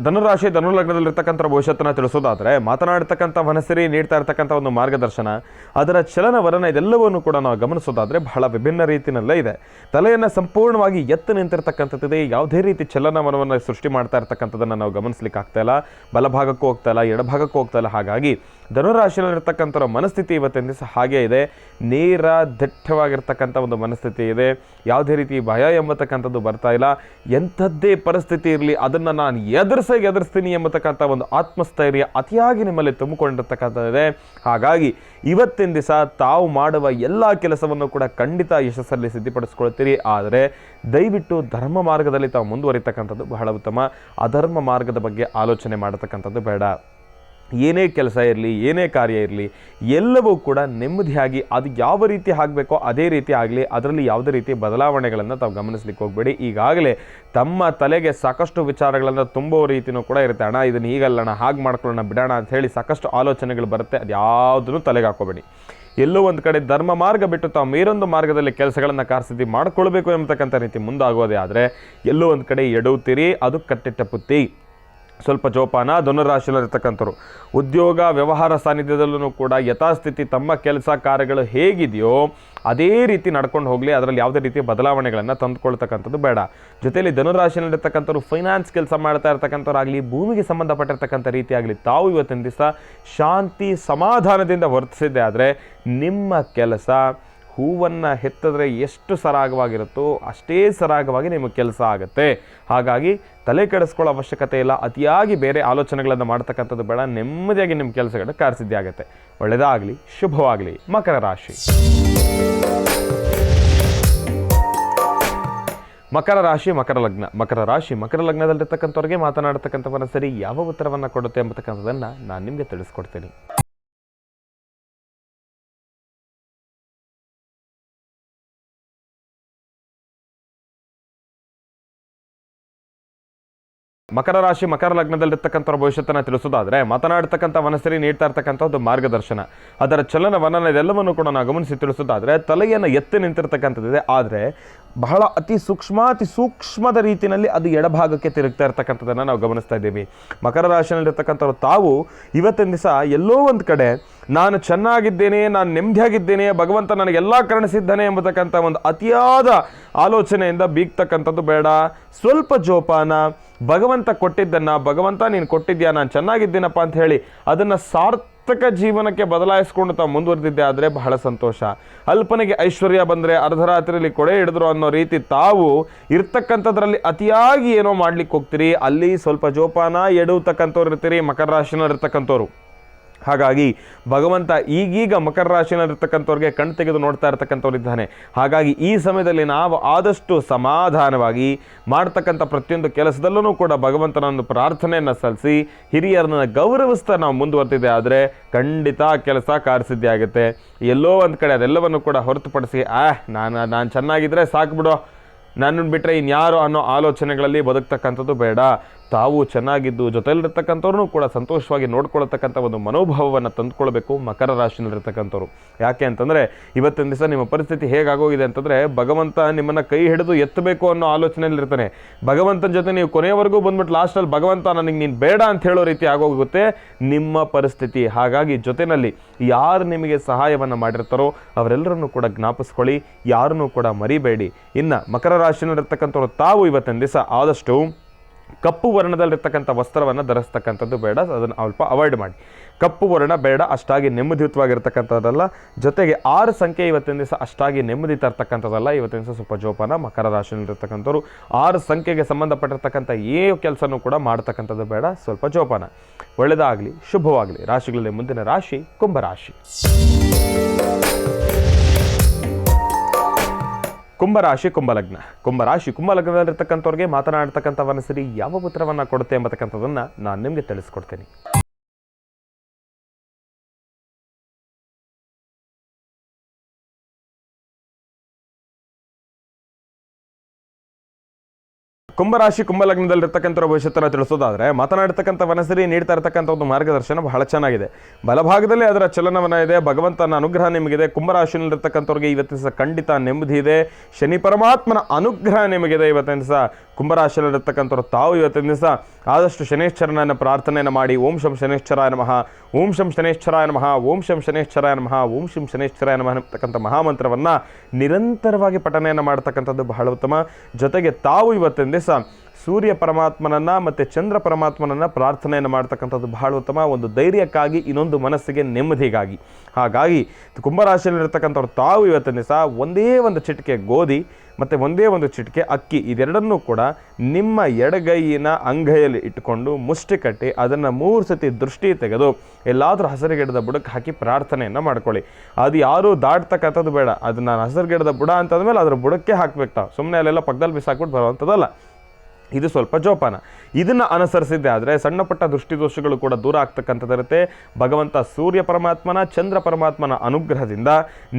ಧನುರಾಶಿ, ಧನುರ್ಲಗ್ನದಲ್ಲಿರ್ತಕ್ಕಂಥ ಭವಿಷ್ಯತ್ತನ್ನು ತಿಳಿಸೋದಾದರೆ ಮಾತನಾಡ್ತಕ್ಕಂಥ ಮನಸ್ಸಿರಿ ನೀಡ್ತಾ ಇರ್ತಕ್ಕಂಥ ಒಂದು ಮಾರ್ಗದರ್ಶನ, ಅದರ ಚಲನವಲನ ಇದೆಲ್ಲವನ್ನು ಕೂಡ ನಾವು ಗಮನಿಸೋದಾದರೆ ಬಹಳ ವಿಭಿನ್ನ ರೀತಿಯಲ್ಲೇ ಇದೆ. ತಲೆಯನ್ನು ಸಂಪೂರ್ಣವಾಗಿ ಎತ್ತು ನಿಂತಿರ್ತಕ್ಕಂಥದ್ದಿದೆ. ಯಾವುದೇ ರೀತಿ ಚಲನವಲನವನ್ನು ಸೃಷ್ಟಿ ಮಾಡ್ತಾ ಇರ್ತಕ್ಕಂಥದ್ದನ್ನು ನಾವು ಗಮನಿಸ್ಲಿಕ್ಕೆ ಆಗ್ತಾ ಇಲ್ಲ. ಬಲಭಾಗಕ್ಕೂ ಹೋಗ್ತಾ ಇಲ್ಲ, ಎಡಭಾಗಕ್ಕೂ ಹೋಗ್ತಾ ಇಲ್ಲ. ಹಾಗಾಗಿ ಧನುರಾಶಿಯಲ್ಲಿರ್ತಕ್ಕಂಥವ್ರ ಮನಸ್ಥಿತಿ ಇವತ್ತಿನ ದಿವಸ ಹಾಗೇ ಇದೆ. ನೇರ ದಟ್ಟವಾಗಿರ್ತಕ್ಕಂಥ ಒಂದು ಮನಸ್ಥಿತಿ ಇದೆ. ಯಾವುದೇ ರೀತಿ ಭಯ ಎಂಬತಕ್ಕಂಥದ್ದು ಬರ್ತಾ ಇಲ್ಲ. ಎಂಥದ್ದೇ ಪರಿಸ್ಥಿತಿ ಇರಲಿ ಅದನ್ನು ನಾನು ಎದುರಿಸ್ತೀನಿ ಎಂಬತಕ್ಕಂಥ ಒಂದು ಆತ್ಮಸ್ಥೈರ್ಯ ಅತಿಯಾಗಿ ನಿಮ್ಮಲ್ಲಿ ತುಂಬಿಕೊಂಡಿರ್ತಕ್ಕಂಥದ್ದಿದೆ. ಹಾಗಾಗಿ ಇವತ್ತಿನ ದಿವಸ ತಾವು ಮಾಡುವ ಎಲ್ಲ ಕೆಲಸವನ್ನು ಕೂಡ ಖಂಡಿತ ಯಶಸ್ಸಲ್ಲಿ ಸಿದ್ಧಿಪಡಿಸ್ಕೊಳ್ತೀರಿ. ಆದರೆ ದಯವಿಟ್ಟು ಧರ್ಮ ಮಾರ್ಗದಲ್ಲಿ ತಾವು ಮುಂದುವರಿತಕ್ಕಂಥದ್ದು ಬಹಳ ಉತ್ತಮ. ಅಧರ್ಮ ಮಾರ್ಗದ ಬಗ್ಗೆ ಆಲೋಚನೆ ಮಾಡತಕ್ಕಂಥದ್ದು ಬೇಡ. ಏನೇ ಕೆಲಸ ಇರಲಿ, ಏನೇ ಕಾರ್ಯ ಇರಲಿ, ಎಲ್ಲವೂ ಕೂಡ ನೆಮ್ಮದಿಯಾಗಿ ಅದು ಯಾವ ರೀತಿ ಆಗಬೇಕೋ ಅದೇ ರೀತಿ ಆಗಲಿ. ಅದರಲ್ಲಿ ಯಾವುದೇ ರೀತಿ ಬದಲಾವಣೆಗಳನ್ನು ತಾವು ಗಮನಿಸ್ಲಿಕ್ಕೆ ಹೋಗಬೇಡಿ. ಈಗಾಗಲೇ ತಮ್ಮ ತಲೆಗೆ ಸಾಕಷ್ಟು ವಿಚಾರಗಳನ್ನು ತುಂಬೋ ರೀತಿಯೂ ಕೂಡ ಇರುತ್ತೆ. ಅಣ್ಣ ಇದನ್ನು ಹೀಗಲ್ಲಣ್ಣ, ಹಾಗೆ ಮಾಡ್ಕೊಳ್ಳೋಣ, ಬಿಡೋಣ ಅಂತ ಹೇಳಿ ಸಾಕಷ್ಟು ಆಲೋಚನೆಗಳು ಬರುತ್ತೆ. ಅದು ಯಾವುದನ್ನು ತಲೆಗೆ ಹಾಕೋಬೇಡಿ. ಎಲ್ಲೋ ಒಂದು ಕಡೆ ಧರ್ಮ ಮಾರ್ಗ ಬಿಟ್ಟು ತಾವು ಬೇರೊಂದು ಮಾರ್ಗದಲ್ಲಿ ಕೆಲಸಗಳನ್ನು ಕಾರ್ಯಸಿದ್ಧಿ ಮಾಡಿಕೊಳ್ಬೇಕು ಎಂಬತಕ್ಕಂಥ ರೀತಿ ಮುಂದಾಗೋದೇ ಆದರೆ ಎಲ್ಲೋ ಒಂದು ಕಡೆ ಎಡುತ್ತೀರಿ. ಅದು ಕಟ್ಟಿಟ್ಟ ಬುತ್ತಿ. ಸ್ವಲ್ಪ ಜೋಪಾನ. ಧನುರಾಶಿಯಲ್ಲಿರ್ತಕ್ಕಂಥವ್ರು ಉದ್ಯೋಗ, ವ್ಯವಹಾರ ಸಾನ್ನಿಧ್ಯದಲ್ಲೂ ಕೂಡ ಯಥಾಸ್ಥಿತಿ ತಮ್ಮ ಕೆಲಸ ಕಾರ್ಯಗಳು ಹೇಗಿದೆಯೋ ಅದೇ ರೀತಿ ನಡ್ಕೊಂಡು ಹೋಗಲಿ. ಅದರಲ್ಲಿ ಯಾವುದೇ ರೀತಿಯ ಬದಲಾವಣೆಗಳನ್ನು ತಂದುಕೊಳ್ತಕ್ಕಂಥದ್ದು ಬೇಡ. ಜೊತೆಯಲ್ಲಿ ಧನುರಾಶಿಯಲ್ಲಿರ್ತಕ್ಕಂಥವ್ರು ಫೈನಾನ್ಸ್ ಕೆಲಸ ಮಾಡ್ತಾ ಇರ್ತಕ್ಕಂಥವ್ರಾಗಲಿ, ಭೂಮಿಗೆ ಸಂಬಂಧಪಟ್ಟಿರ್ತಕ್ಕಂಥ ರೀತಿ ಆಗಲಿ, ತಾವು ಇವತ್ತಿನ ದಿವಸ ಶಾಂತಿ ಸಮಾಧಾನದಿಂದ ವರ್ತಿಸಿದ್ದೆ ಆದರೆ ನಿಮ್ಮ ಕೆಲಸ ಹೂವನ್ನು ಹೆತ್ತಿದ್ರೆ ಎಷ್ಟು ಸರಾಗವಾಗಿರುತ್ತೋ ಅಷ್ಟೇ ಸರಾಗವಾಗಿ ನಿಮಗೆ ಕೆಲಸ ಆಗುತ್ತೆ. ಹಾಗಾಗಿ ತಲೆ ಕೆಡಿಸ್ಕೊಳ್ಳೋ ಅವಶ್ಯಕತೆ ಇಲ್ಲ. ಅತಿಯಾಗಿ ಬೇರೆ ಆಲೋಚನೆಗಳನ್ನು ಮಾಡ್ತಕ್ಕಂಥದ್ದು ಬೇಡ. ನೆಮ್ಮದಿಯಾಗಿ ನಿಮ್ಮ ಕೆಲಸಗಳು ಕಾರ್ಯಸಿದ್ಧಿ ಆಗುತ್ತೆ. ಒಳ್ಳೆಯದಾಗಲಿ, ಶುಭವಾಗಲಿ. ಮಕರ ರಾಶಿ. ಮಕರ ರಾಶಿ ಮಕರ ಲಗ್ನ. ಮಕರ ರಾಶಿ ಮಕರ ಲಗ್ನದಲ್ಲಿರ್ತಕ್ಕಂಥವ್ರಿಗೆ ಮಾತನಾಡತಕ್ಕಂಥವನ್ನ ಸರಿ ಯಾವ ಉತ್ತರವನ್ನು ಕೊಡುತ್ತೆ ಎಂಬತಕ್ಕಂಥದ್ದನ್ನು ನಾನು ನಿಮಗೆ ತಿಳಿಸ್ಕೊಡ್ತೀನಿ. ಮಕರ ರಾಶಿ ಮಕರ ಲಗ್ನದಲ್ಲಿರ್ತಕ್ಕಂಥವ್ರ ಭವಿಷ್ಯತ್ತನ್ನು ತಿಳಿಸೋದಾದರೆ ಮಾತನಾಡ್ತಕ್ಕಂಥ ಮನಸ್ಸರಿ ನೀಡ್ತಾ ಇರ್ತಕ್ಕಂಥ ಒಂದು ಮಾರ್ಗದರ್ಶನ, ಅದರ ಚಲನವಲನ ಇದೆಲ್ಲವನ್ನು ಕೂಡ ನಾವು ಗಮನಿಸಿ ತಿಳಿಸೋದಾದರೆ ತಲೆಯನ್ನು ಎತ್ತಿ ನಿಂತಿರ್ತಕ್ಕಂಥದ್ದಿದೆ. ಆದರೆ ಬಹಳ ಅತಿ ಸೂಕ್ಷ್ಮದ ರೀತಿಯಲ್ಲಿ ಅದು ಎಡಭಾಗಕ್ಕೆ ತಿರುಗ್ತಾ ಇರ್ತಕ್ಕಂಥದ್ದನ್ನು ನಾವು ಗಮನಿಸ್ತಾ ಇದ್ದೀವಿ. ಮಕರ ರಾಶಿಯಲ್ಲಿರ್ತಕ್ಕಂಥವ್ರು ತಾವು ಇವತ್ತಿನ ದಿವಸ ಎಲ್ಲೋ ಒಂದು ಕಡೆ ನಾನು ಚೆನ್ನಾಗಿದ್ದೇನೆ, ನಾನು ನೆಮ್ಮದಿಯಾಗಿದ್ದೇನೆ, ಭಗವಂತ ನನಗೆಲ್ಲ ಕರುಣಿಸಿದ್ದಾನೆ ಎಂಬತಕ್ಕಂಥ ಒಂದು ಅತಿಯಾದ ಆಲೋಚನೆಯಿಂದ ಬೀಗ್ತಕ್ಕಂಥದ್ದು ಬೇಡ. ಸ್ವಲ್ಪ ಜೋಪಾನ, ಭಗವಂತ ಕೊಟ್ಟಿದ್ದನ್ನು ಭಗವಂತ ನೀನು ಕೊಟ್ಟಿದ್ಯಾ, ನಾನು ಚೆನ್ನಾಗಿದ್ದೀನಪ್ಪ ಅಂತ ಹೇಳಿ ಅದನ್ನು ಸಾರ್ಥಕ ಜೀವನಕ್ಕೆ ಬದಲಾಯಿಸ್ಕೊಂಡು ತಾವು ಮುಂದುವರೆದಿದ್ದೆ ಆದರೆ ಬಹಳ ಸಂತೋಷ. ಅಲ್ಪನಿಗೆ ಐಶ್ವರ್ಯ ಬಂದರೆ ಅರ್ಧರಾತ್ರಿಯಲ್ಲಿ ಕೊಡೆ ಹಿಡಿದ್ರು ಅನ್ನೋ ರೀತಿ ತಾವು ಇರ್ತಕ್ಕಂಥದ್ರಲ್ಲಿ ಅತಿಯಾಗಿ ಏನೋ ಮಾಡ್ಲಿಕ್ಕೆ ಹೋಗ್ತೀರಿ, ಅಲ್ಲಿ ಸ್ವಲ್ಪ ಜೋಪಾನ ಎಡುವತಕ್ಕಂಥವ್ರು ಇರ್ತೀರಿ ಮಕರ ರಾಶಿನಲ್ಲಿರ್ತಕ್ಕಂಥವ್ರು. ಹಾಗಾಗಿ ಭಗವಂತ ಈಗೀಗ ಮಕರ ರಾಶಿಯಲ್ಲಿರ್ತಕ್ಕಂಥವ್ರಿಗೆ ಕಣ್ ತೆಗೆದು ನೋಡ್ತಾ ಇರ್ತಕ್ಕಂಥವ್ರು ಇದ್ದಾನೆ. ಹಾಗಾಗಿ ಈ ಸಮಯದಲ್ಲಿ ನಾವು ಆದಷ್ಟು ಸಮಾಧಾನವಾಗಿ ಮಾಡ್ತಕ್ಕಂಥ ಪ್ರತಿಯೊಂದು ಕೆಲಸದಲ್ಲೂ ಕೂಡ ಭಗವಂತನನ್ನು ಪ್ರಾರ್ಥನೆಯನ್ನು ಸಲ್ಲಿಸಿ ಹಿರಿಯರನ್ನ ಗೌರವಿಸ್ತಾ ನಾವು ಮುಂದುವರೆದಿದೆ ಆದರೆ ಖಂಡಿತ ಕೆಲಸ ಕಾರ್ಯಸಿದ್ಧಿ ಆಗುತ್ತೆ. ಎಲ್ಲೋ ಒಂದು ಕಡೆ ಅದೆಲ್ಲವನ್ನು ಕೂಡ ಹೊರತುಪಡಿಸಿ ನಾನು ಚೆನ್ನಾಗಿದ್ರೆ ಸಾಕು ಬಿಡೋ, ನನ್ನನ್ನು ಬಿಟ್ಟರೆ ಇನ್ಯಾರು ಅನ್ನೋ ಆಲೋಚನೆಗಳಲ್ಲಿ ಬದುಕ್ತಕ್ಕಂಥದ್ದು ಬೇಡ. ತಾವು ಚೆನ್ನಾಗಿದ್ದು ಜೊತೆಯಲ್ಲಿರ್ತಕ್ಕಂಥವ್ರನ್ನೂ ಕೂಡ ಸಂತೋಷವಾಗಿ ನೋಡ್ಕೊಳ್ತಕ್ಕಂಥ ಒಂದು ಮನೋಭಾವವನ್ನು ತಂದುಕೊಳ್ಬೇಕು ಮಕರ ರಾಶಿನಲ್ಲಿರ್ತಕ್ಕಂಥವ್ರು. ಯಾಕೆ ಅಂತಂದರೆ ಇವತ್ತಿನ ದಿವಸ ನಿಮ್ಮ ಪರಿಸ್ಥಿತಿ ಹೇಗಾಗೋಗಿದೆ ಅಂತಂದರೆ ಭಗವಂತ ನಿಮ್ಮನ್ನು ಕೈ ಹಿಡಿದು ಎತ್ತಬೇಕು ಅನ್ನೋ ಆಲೋಚನೆಯಲ್ಲಿರ್ತಾನೆ. ಭಗವಂತನ ಜೊತೆ ನೀವು ಕೊನೆಯವರೆಗೂ ಬಂದ್ಬಿಟ್ಟು ಲಾಸ್ಟಲ್ಲಿ ಭಗವಂತ ನನಗೆ ನೀನು ಬೇಡ ಅಂತ ಹೇಳೋ ರೀತಿ ಆಗೋಗುತ್ತೆ ನಿಮ್ಮ ಪರಿಸ್ಥಿತಿ. ಹಾಗಾಗಿ ಜೊತೆಯಲ್ಲಿ ಯಾರು ನಿಮಗೆ ಸಹಾಯವನ್ನು ಮಾಡಿರ್ತಾರೋ ಅವರೆಲ್ಲರನ್ನೂ ಕೂಡ ಜ್ಞಾಪಿಸ್ಕೊಳ್ಳಿ, ಯಾರನ್ನೂ ಕೂಡ ಮರಿಬೇಡಿ. ಇನ್ನು ಮಕರ ರಾಶಿನಲ್ಲಿರ್ತಕ್ಕಂಥವ್ರು ತಾವು ಇವತ್ತಿನ ದಿವಸ ಆದಷ್ಟು ಕಪ್ಪು ವರ್ಣದಲ್ಲಿರ್ತಕ್ಕಂಥ ವಸ್ತ್ರವನ್ನು ಧರಿಸ್ತಕ್ಕಂಥದ್ದು ಬೇಡ, ಅದನ್ನು ಸ್ವಲ್ಪ ಅವಾಯ್ಡ್ ಮಾಡಿ. ಕಪ್ಪು ವರ್ಣ ಬೇಡ, ಅಷ್ಟಾಗಿ ನೆಮ್ಮದಿಯುತವಾಗಿರ್ತಕ್ಕಂಥದ್ದಲ್ಲ. ಜೊತೆಗೆ 6 ಸಂಖ್ಯೆ ಇವತ್ತಿನ ದಿವಸ ಅಷ್ಟಾಗಿ ನೆಮ್ಮದಿ ತರ್ತಕ್ಕಂಥದ್ದಲ್ಲ. ಇವತ್ತಿನ ದಿವಸ ಸ್ವಲ್ಪ ಜೋಪಾನ. ಮಕರ ರಾಶಿಯಲ್ಲಿರ್ತಕ್ಕಂಥವ್ರು 6 ಸಂಖ್ಯೆಗೆ ಸಂಬಂಧಪಟ್ಟಿರ್ತಕ್ಕಂಥ ಏನು ಕೆಲಸನೂ ಕೂಡ ಮಾಡ್ತಕ್ಕಂಥದ್ದು ಬೇಡ, ಸ್ವಲ್ಪ ಜೋಪಾನ. ಒಳ್ಳೆಯದಾಗಲಿ, ಶುಭವಾಗಲಿ. ರಾಶಿಗಳಲ್ಲಿ ಮುಂದಿನ ರಾಶಿ ಕುಂಭರಾಶಿ. ಕುಂಭರಾಶಿ ಕುಂಭಲಗ್ನ. ಕುಂಭರಾಶಿ ಕುಂಭಲಗ್ನದಲ್ಲಿರ್ತಕ್ಕಂಥವ್ರಿಗೆ ಮಾತನಾಡ್ತಕ್ಕಂಥವನ್ನ ಸರಿ ಯಾವ ಉತ್ತರವನ್ನು ಕೊಡುತ್ತೆ ಎಂಬತಕ್ಕಂಥದ್ದನ್ನು ನಾನು ನಿಮಗೆ ತಿಳಿಸ್ಕೊಡ್ತೇನೆ. ಕುಂಭರಾಶಿ ಕುಂಭಲಗ್ನದಲ್ಲಿರ್ತಕ್ಕಂಥ ಭವಿಷ್ಯತ್ತನ್ನು ತಿಳಿಸೋದಾದರೆ ಮಾತನಾಡ್ತಕ್ಕಂಥ ವನಸರಿ ನೀಡ್ತಾ ಇರ್ತಕ್ಕಂಥ ಒಂದು ಮಾರ್ಗದರ್ಶನ ಬಹಳ ಚೆನ್ನಾಗಿದೆ. ಬಲಭಾಗದಲ್ಲಿ ಅದರ ಚಲನವನ ಇದೆ, ಭಗವಂತನ ಅನುಗ್ರಹ ನಿಮಗಿದೆ. ಕುಂಭರಾಶಿನಲ್ಲಿರ್ತಕ್ಕಂಥವ್ರಿಗೆ ಇವತ್ತಿನ ದಿವಸ ಖಂಡಿತ ನೆಮ್ಮದಿ ಇದೆ. ಶನಿ ಪರಮಾತ್ಮನ ಅನುಗ್ರಹ ನಿಮಗಿದೆ. ಇವತ್ತಿನ ದಿವಸ ಕುಂಭರಾಶಿಯಲ್ಲಿರ್ತಕ್ಕಂಥವ್ರು ತಾವು ಇವತ್ತಿನ ದಿವಸ ಆದಷ್ಟು ಶನೇಶ್ವರನನ್ನು ಪ್ರಾರ್ಥನೆಯನ್ನು ಮಾಡಿ ಓಂ ಶಂ ಶನೇಶ್ವರಾಯ ನಮಃ, ಓಂ ಶಂ ಶನೇಶ್ವರಾಯ ನಮಃ, ಓಂ ಶಂ ಶನೇಶ್ವರಾಯ ನಮಃ, ಓಂ ಶಂ ಶನೇಶ್ವರಾಯ ನಮಃ ಅಂತಕ್ಕಂಥ ಮಹಾಮಂತ್ರವನ್ನು ನಿರಂತರವಾಗಿ ಪಠನೆಯನ್ನು ಮಾಡ್ತಕ್ಕಂಥದ್ದು ಬಹಳ ಉತ್ತಮ. ಜೊತೆಗೆ ತಾವು ಇವತ್ತಿನ ದಿವಸ ಸೂರ್ಯ ಪರಮಾತ್ಮನನ್ನು ಮತ್ತು ಚಂದ್ರ ಪರಮಾತ್ಮನನ್ನು ಪ್ರಾರ್ಥನೆಯನ್ನು ಮಾಡ್ತಕ್ಕಂಥದ್ದು ಬಹಳ ಉತ್ತಮ. ಒಂದು ಧೈರ್ಯಕ್ಕಾಗಿ, ಇನ್ನೊಂದು ಮನಸ್ಸಿಗೆ ನೆಮ್ಮದಿಗಾಗಿ. ಹಾಗಾಗಿ ಕುಂಭರಾಶಿಯಲ್ಲಿರ್ತಕ್ಕಂಥವ್ರು ತಾವು ಇವತ್ತಿನ ದಿವಸ ಒಂದೇ ಒಂದು ಚಿಟಿಕೆ ಗೋಧಿ ಮತ್ತು ಒಂದೇ ಒಂದು ಚಿಟಿಕೆ ಅಕ್ಕಿ ಇದೆರಡನ್ನೂ ಕೂಡ ನಿಮ್ಮ ಎಡಗೈಯಿನ ಅಂಗೈಯಲ್ಲಿ ಇಟ್ಟುಕೊಂಡು ಮುಷ್ಟಿ ಕಟ್ಟಿ ಅದನ್ನು 3 ಸತಿ ದೃಷ್ಟಿ ತೆಗೆದು ಎಲ್ಲಾದರೂ ಹಸಿರುಗಿಡದ ಬುಡಕ್ಕೆ ಹಾಕಿ ಪ್ರಾರ್ಥನೆಯನ್ನು ಮಾಡ್ಕೊಳ್ಳಿ. ಅದು ಯಾರೂ ದಾಟ್ತಕ್ಕಂಥದ್ದು ಬೇಡ. ಅದು ನಾನು ಹಸಿರುಗಿಡದ ಬುಡ ಅಂತಂದ್ಮೇಲೆ ಅದ್ರ ಬುಡಕ್ಕೆ ಹಾಕಬೇಕು. ತಾವು ಸುಮ್ಮನೆ ಅಲ್ಲೆಲ್ಲ ಪಕ್ಕದಲ್ಲಿ ಬಿಸಾಕ್ಬಿಟ್ಟು ಬರುವಂಥದ್ದಲ್ಲ. ಇದು ಸ್ವಲ್ಪ ಜೋಪಾನ. ಇದನ್ನು ಅನುಸರಿಸಿದ್ದೆ ಆದರೆ ಸಣ್ಣ ಪುಟ್ಟ ದೃಷ್ಟಿದೋಷಗಳು ಕೂಡ ದೂರ ಆಗ್ತಕ್ಕಂಥದ್ದಿರುತ್ತೆ. ಭಗವಂತ ಸೂರ್ಯ ಪರಮಾತ್ಮನ ಚಂದ್ರ ಪರಮಾತ್ಮನ ಅನುಗ್ರಹದಿಂದ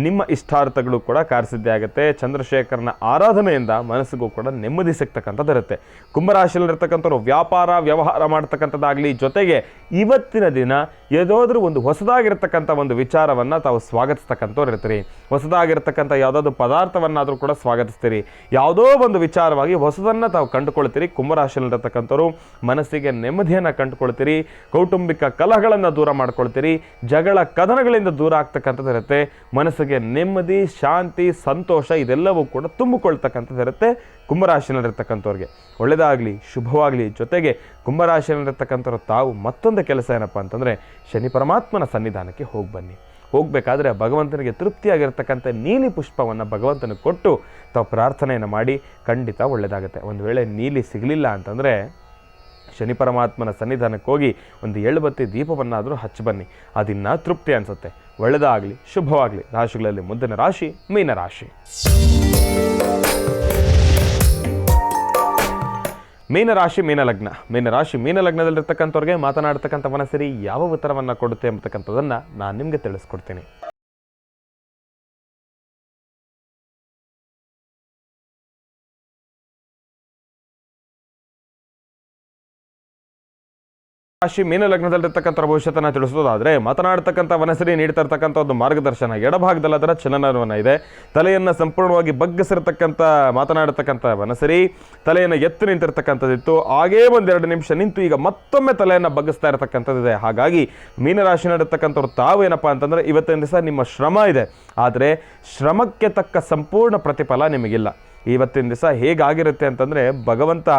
ನಿಮ್ಮ ಇಷ್ಟಾರ್ಥಗಳು ಕೂಡ ಕಾರ್ಯಸಿದ್ಧಿ ಆಗುತ್ತೆ. ಚಂದ್ರಶೇಖರನ ಆರಾಧನೆಯಿಂದ ಮನಸ್ಸಿಗೂ ಕೂಡ ನೆಮ್ಮದಿ ಸಿಗ್ತಕ್ಕಂಥದ್ದಿರುತ್ತೆ. ಕುಂಭರಾಶಿಯಲ್ಲಿರ್ತಕ್ಕಂಥವ್ರು ವ್ಯಾಪಾರ ವ್ಯವಹಾರ ಮಾಡ್ತಕ್ಕಂಥದ್ದಾಗಲಿ, ಜೊತೆಗೆ ಇವತ್ತಿನ ದಿನ ಯಾವುದಾದ್ರೂ ಒಂದು ಹೊಸದಾಗಿರ್ತಕ್ಕಂಥ ಒಂದು ವಿಚಾರವನ್ನು ತಾವು ಸ್ವಾಗತಿಸ್ತಕ್ಕಂಥವ್ರು ಇರ್ತೀರಿ. ಹೊಸದಾಗಿರ್ತಕ್ಕಂಥ ಯಾವುದಾದ್ರು ಪದಾರ್ಥವನ್ನಾದರೂ ಕೂಡ ಸ್ವಾಗತಿಸ್ತೀರಿ. ಯಾವುದೋ ಒಂದು ವಿಚಾರವಾಗಿ ಹೊಸದನ್ನು ತಾವು ಕಂಡುಕೊಳ್ತೀರಿ. ಕುಂಭರಾಶಿಯಲ್ಲಿರ್ತಕ್ಕಂಥವ್ರು ಮನಸ್ಸಿಗೆ ನೆಮ್ಮದಿಯನ್ನು ಕಂಡುಕೊಳ್ತೀರಿ. ಕೌಟುಂಬಿಕ ಕಲಹಗಳನ್ನು ದೂರ ಮಾಡ್ಕೊಳ್ತೀರಿ. ಜಗಳ ಕದನಗಳಿಂದ ದೂರ ಆಗ್ತಕ್ಕಂಥದ್ದಿರುತ್ತೆ. ಮನಸ್ಸಿಗೆ ನೆಮ್ಮದಿ, ಶಾಂತಿ, ಸಂತೋಷ ಇದೆಲ್ಲವೂ ಕೂಡ ತುಂಬಿಕೊಳ್ತಕ್ಕಂಥದ್ದಿರುತ್ತೆ ಕುಂಭರಾಶಿಯಲ್ಲಿರ್ತಕ್ಕಂಥವ್ರಿಗೆ. ಒಳ್ಳೆಯದಾಗಲಿ, ಶುಭವಾಗಲಿ. ಜೊತೆಗೆ ಕುಂಭರಾಶಿಯಲ್ಲಿರ್ತಕ್ಕಂಥವ್ರು ತಾವು ಮತ್ತೊಂದು ಕೆಲಸ ಏನಪ್ಪ ಅಂತಂದರೆ ಶನಿ ಪರಮಾತ್ಮನ ಸನ್ನಿಧಾನಕ್ಕೆ ಹೋಗಿ ಬನ್ನಿ. ಹೋಗಬೇಕಾದ್ರೆ ಭಗವಂತನಿಗೆ ತೃಪ್ತಿಯಾಗಿರ್ತಕ್ಕಂಥ ನೀಲಿ ಪುಷ್ಪವನ್ನು ಭಗವಂತನಿಗೆ ಕೊಟ್ಟು ತಾವು ಪ್ರಾರ್ಥನೆಯನ್ನು ಮಾಡಿ ಖಂಡಿತ ಒಳ್ಳೆಯದಾಗುತ್ತೆ. ಒಂದು ವೇಳೆ ನೀಲಿ ಸಿಗಲಿಲ್ಲ ಅಂತಂದರೆ ಶನಿ ಪರಮಾತ್ಮನ ಸನ್ನಿಧಾನಕ್ಕೆ ಹೋಗಿ ಒಂದು ಎಳ್ಳುಬತ್ತಿ ದೀಪವನ್ನಾದರೂ ಹಚ್ಚಿ ಬನ್ನಿ. ಅದಿನ್ನ ತೃಪ್ತಿ ಅನಿಸುತ್ತೆ. ಒಳ್ಳೆಯದಾಗಲಿ, ಶುಭವಾಗಲಿ. ರಾಶಿಗಳಲ್ಲಿ ಮುಂದಿನ ರಾಶಿ ಮೀನರಾಶಿ. ಮೀನರಾಶಿ ಮೀನಲಗ್ನದಲ್ಲಿರ್ತಕ್ಕಂಥವ್ರಿಗೆ ಮಾತನಾಡ್ತಕ್ಕಂಥ ಮನಸ್ಸರಿ ಯಾವ ಉತ್ತರವನ್ನು ಕೊಡುತ್ತೆ ಅಂತಕ್ಕಂಥದ್ದನ್ನು ನಾನು ನಿಮಗೆ ತಿಳಿಸ್ಕೊಡ್ತೀನಿ. ರಾಶಿ ಮೀನಲಗ್ನದಲ್ಲಿರ್ತಕ್ಕಂಥ ಭವಿಷ್ಯತನ ತಿಳಿಸೋದಾದ್ರೆ ಮಾತನಾಡ್ತಕ್ಕಂಥ ವನಸರಿ ನೀಡ್ತಾ ಇರ್ತಕ್ಕಂಥ ಒಂದು ಮಾರ್ಗದರ್ಶನ ಎಡಭಾಗದಲ್ಲಿ ಅದರ ಚಲನವನ್ನ ಇದೆ. ತಲೆಯನ್ನು ಸಂಪೂರ್ಣವಾಗಿ ಬಗ್ಗಿಸಿರ್ತಕ್ಕಂಥ ಮಾತನಾಡತಕ್ಕಂಥ ವನಸರಿ ತಲೆಯನ್ನು ಎತ್ತು ನಿಂತಿರ್ತಕ್ಕಂಥದ್ದಿತ್ತು. ಹಾಗೇ ಒಂದೆರಡು ನಿಮಿಷ ನಿಂತು ಈಗ ಮತ್ತೊಮ್ಮೆ ತಲೆಯನ್ನು ಬಗ್ಗಿಸ್ತಾ ಇರತಕ್ಕಂಥದ್ದಿದೆ. ಹಾಗಾಗಿ ಮೀನರಾಶಿ ನಡತಕ್ಕಂಥವ್ರು ತಾವು ಏನಪ್ಪಾ ಅಂತಂದ್ರೆ ಇವತ್ತಿನ ದಿವಸ ನಿಮ್ಮ ಶ್ರಮ ಇದೆ, ಆದರೆ ಶ್ರಮಕ್ಕೆ ತಕ್ಕ ಸಂಪೂರ್ಣ ಪ್ರತಿಫಲ ನಿಮಗಿಲ್ಲ. ಇವತ್ತಿನ ದಿವಸ ಹೇಗಾಗಿರುತ್ತೆ ಅಂತಂದರೆ ಭಗವಂತ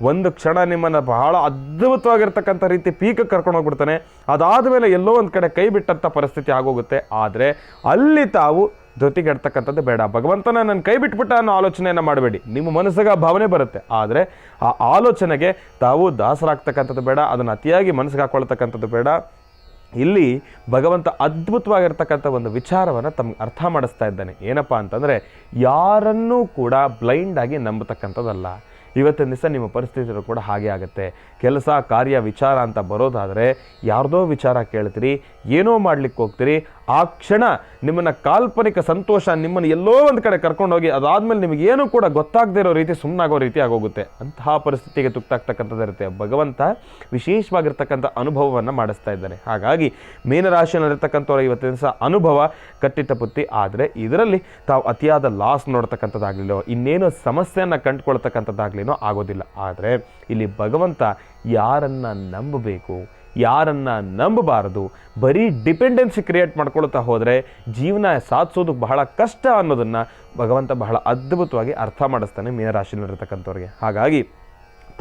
ಒಂದು ಕ್ಷಣ ನಿಮ್ಮನ್ನು ಬಹಳ ಅದ್ಭುತವಾಗಿರ್ತಕ್ಕಂಥ ರೀತಿ ಪೀಕಕ್ಕೆ ಕರ್ಕೊಂಡು ಹೋಗ್ಬಿಡ್ತಾನೆ. ಅದಾದ ಮೇಲೆ ಎಲ್ಲೋ ಒಂದು ಕಡೆ ಕೈ ಬಿಟ್ಟಂಥ ಪರಿಸ್ಥಿತಿ ಆಗೋಗುತ್ತೆ. ಆದರೆ ಅಲ್ಲಿ ತಾವು ಧೃತಿಗೆಡ್ತಕ್ಕಂಥದ್ದು ಬೇಡ. ಭಗವಂತನ ನನ್ನ ಕೈ ಬಿಟ್ಬಿಟ್ಟ ಅನ್ನೋ ಆಲೋಚನೆಯನ್ನು ಮಾಡಬೇಡಿ. ನಿಮ್ಮ ಮನಸ್ಸಿಗೆ ಆ ಭಾವನೆ ಬರುತ್ತೆ, ಆದರೆ ಆ ಆಲೋಚನೆಗೆ ತಾವು ದಾಸರಾಗ್ತಕ್ಕಂಥದ್ದು ಬೇಡ, ಅದನ್ನು ಅತಿಯಾಗಿ ಮನಸ್ಸಿಗೆ ಹಾಕ್ಕೊಳ್ತಕ್ಕಂಥದ್ದು ಬೇಡ. ಇಲ್ಲಿ ಭಗವಂತ ಅದ್ಭುತವಾಗಿರ್ತಕ್ಕಂಥ ಒಂದು ವಿಚಾರವನ್ನು ತಮ್ಗೆ ಅರ್ಥ ಮಾಡಿಸ್ತಾ ಇದ್ದಾನೆ. ಏನಪ್ಪ ಅಂತಂದರೆ ಯಾರನ್ನೂ ಕೂಡ ಬ್ಲೈಂಡ್ ಆಗಿ ನಂಬತಕ್ಕಂಥದ್ದಲ್ಲ. ಇವತ್ತಿನ ದಿವಸ ನಿಮ್ಮ ಪರಿಸ್ಥಿತಿಗಳು ಕೂಡ ಹಾಗೆ ಆಗುತ್ತೆ. ಕೆಲಸ ಕಾರ್ಯ ವಿಚಾರ ಅಂತ ಬರೋದಾದರೆ ಯಾರ್ದೋ ವಿಚಾರ ಕೇಳ್ತೀರಿ, ಏನೋ ಮಾಡ್ಲಿಕ್ಕೆ ಹೋಗ್ತೀರಿ, ಆ ಕ್ಷಣ ನಿಮ್ಮನ್ನು ಕಾಲ್ಪನಿಕ ಸಂತೋಷ ನಿಮ್ಮನ್ನು ಎಲ್ಲೋ ಒಂದು ಕಡೆ ಕರ್ಕೊಂಡೋಗಿ ಅದಾದಮೇಲೆ ನಿಮಗೇನು ಕೂಡ ಗೊತ್ತಾಗದೇ ಇರೋ ರೀತಿ ಸುಮ್ಮನಾಗೋ ರೀತಿ ಆಗೋಗುತ್ತೆ. ಅಂತಹ ಪರಿಸ್ಥಿತಿಗೆ ತುತ್ತಾಗ್ತಕ್ಕಂಥದ್ದಿರುತ್ತೆ. ಭಗವಂತ ವಿಶೇಷವಾಗಿರ್ತಕ್ಕಂಥ ಅನುಭವವನ್ನು ಮಾಡಿಸ್ತಾ ಇದ್ದಾನೆ. ಹಾಗಾಗಿ ಮೀನರಾಶಿಯಲ್ಲಿರ್ತಕ್ಕಂಥವ್ರ ಇವತ್ತಿನ ದಿವಸ ಅನುಭವ ಕಟ್ಟಿಟ್ಟ ಬುತ್ತಿ. ಆದರೆ ಇದರಲ್ಲಿ ತಾವು ಅತಿಯಾದ ಲಾಸ್ ನೋಡ್ತಕ್ಕಂಥದ್ದಾಗಲಿಲ್ಲೋ ಇನ್ನೇನು ಸಮಸ್ಯೆಯನ್ನು ಕಂಡುಕೊಳ್ತಕ್ಕಂಥದ್ದಾಗಲಿನೋ ಆಗೋದಿಲ್ಲ. ಆದರೆ ಇಲ್ಲಿ ಭಗವಂತ ಯಾರನ್ನು ನಂಬಬೇಕು, ಯಾರನ್ನು ನಂಬಬಾರದು, ಬರೀ ಡಿಪೆಂಡೆನ್ಸಿ ಕ್ರಿಯೇಟ್ ಮಾಡ್ಕೊಳ್ತಾ ಹೋದರೆ ಜೀವನ ಸಾಧಿಸೋದು ಬಹಳ ಕಷ್ಟ ಅನ್ನೋದನ್ನು ಭಗವಂತ ಬಹಳ ಅದ್ಭುತವಾಗಿ ಅರ್ಥ ಮಾಡಿಸ್ತಾನೆ ಮೀನರಾಶಿಯಲ್ಲಿರ್ತಕ್ಕಂಥವ್ರಿಗೆ. ಹಾಗಾಗಿ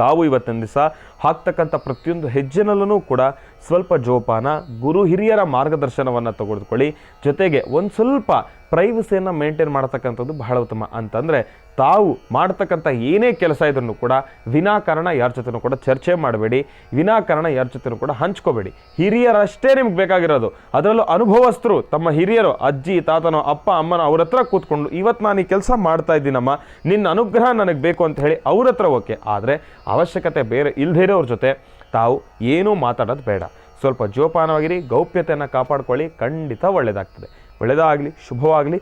ತಾವು ಇವತ್ತಿನ ದಿವಸ ಹಾಕ್ತಕ್ಕಂಥ ಪ್ರತಿಯೊಂದು ಹೆಜ್ಜೆನಲ್ಲೂ ಕೂಡ ಸ್ವಲ್ಪ ಜೋಪಾನ, ಗುರು ಹಿರಿಯರ ಮಾರ್ಗದರ್ಶನವನ್ನು ತೆಗೆದುಕೊಳ್ಳಿ. ಜೊತೆಗೆ ಒಂದು ಸ್ವಲ್ಪ ಪ್ರೈವಸಿಯನ್ನು ಮೇಂಟೈನ್ ಮಾಡ್ತಕ್ಕಂಥದ್ದು ಬಹಳ ಉತ್ತಮ. ಅಂತಂದರೆ ತಾವು ಮಾಡ್ತಕ್ಕಂಥ ಏನೇ ಕೆಲಸ ಇದ್ರೂ ಕೂಡ ವಿನಾಕಾರಣ ಯಾರ ಜೊತೆನೂ ಕೂಡ ಚರ್ಚೆ ಮಾಡಬೇಡಿ, ವಿನಾಕಾರಣ ಯಾರ ಜೊತೆನೂ ಕೂಡ ಹಂಚ್ಕೋಬೇಡಿ. ಹಿರಿಯರಷ್ಟೇ ನಿಮ್ಗೆ ಬೇಕಾಗಿರೋದು, ಅದರಲ್ಲೂ ಅನುಭವಸ್ಥರು ತಮ್ಮ ಹಿರಿಯರು ಅಜ್ಜಿ ತಾತನೋ ಅಪ್ಪ ಅಮ್ಮನೋ ಅವ್ರ ಹತ್ರ ಕೂತ್ಕೊಂಡು ಇವತ್ತು ನಾನು ಈ ಕೆಲಸ ಮಾಡ್ತಾ ಇದ್ದೀನಮ್ಮ, ನಿನ್ನ ಅನುಗ್ರಹ ನನಗೆ ಬೇಕು ಅಂತ ಹೇಳಿ ಅವ್ರ ಹತ್ರ ಓಕೆ. ಆದರೆ ಅವಶ್ಯಕತೆ ಬೇರೆ ಇಲ್ಲದೇ ಇರೋವ್ರ ಜೊತೆ ತಾವು ಏನೂ ಮಾತಾಡೋದು ಬೇಡ. ಸ್ವಲ್ಪ ಜೋಪಾನವಾಗಿರಿ, ಗೌಪ್ಯತೆಯನ್ನು ಕಾಪಾಡ್ಕೊಳ್ಳಿ, ಖಂಡಿತ ಒಳ್ಳೆಯದಾಗ್ತದೆ. ಒಳ್ಳೆಯದಾಗಲಿ, ಶುಭವಾಗಲಿ.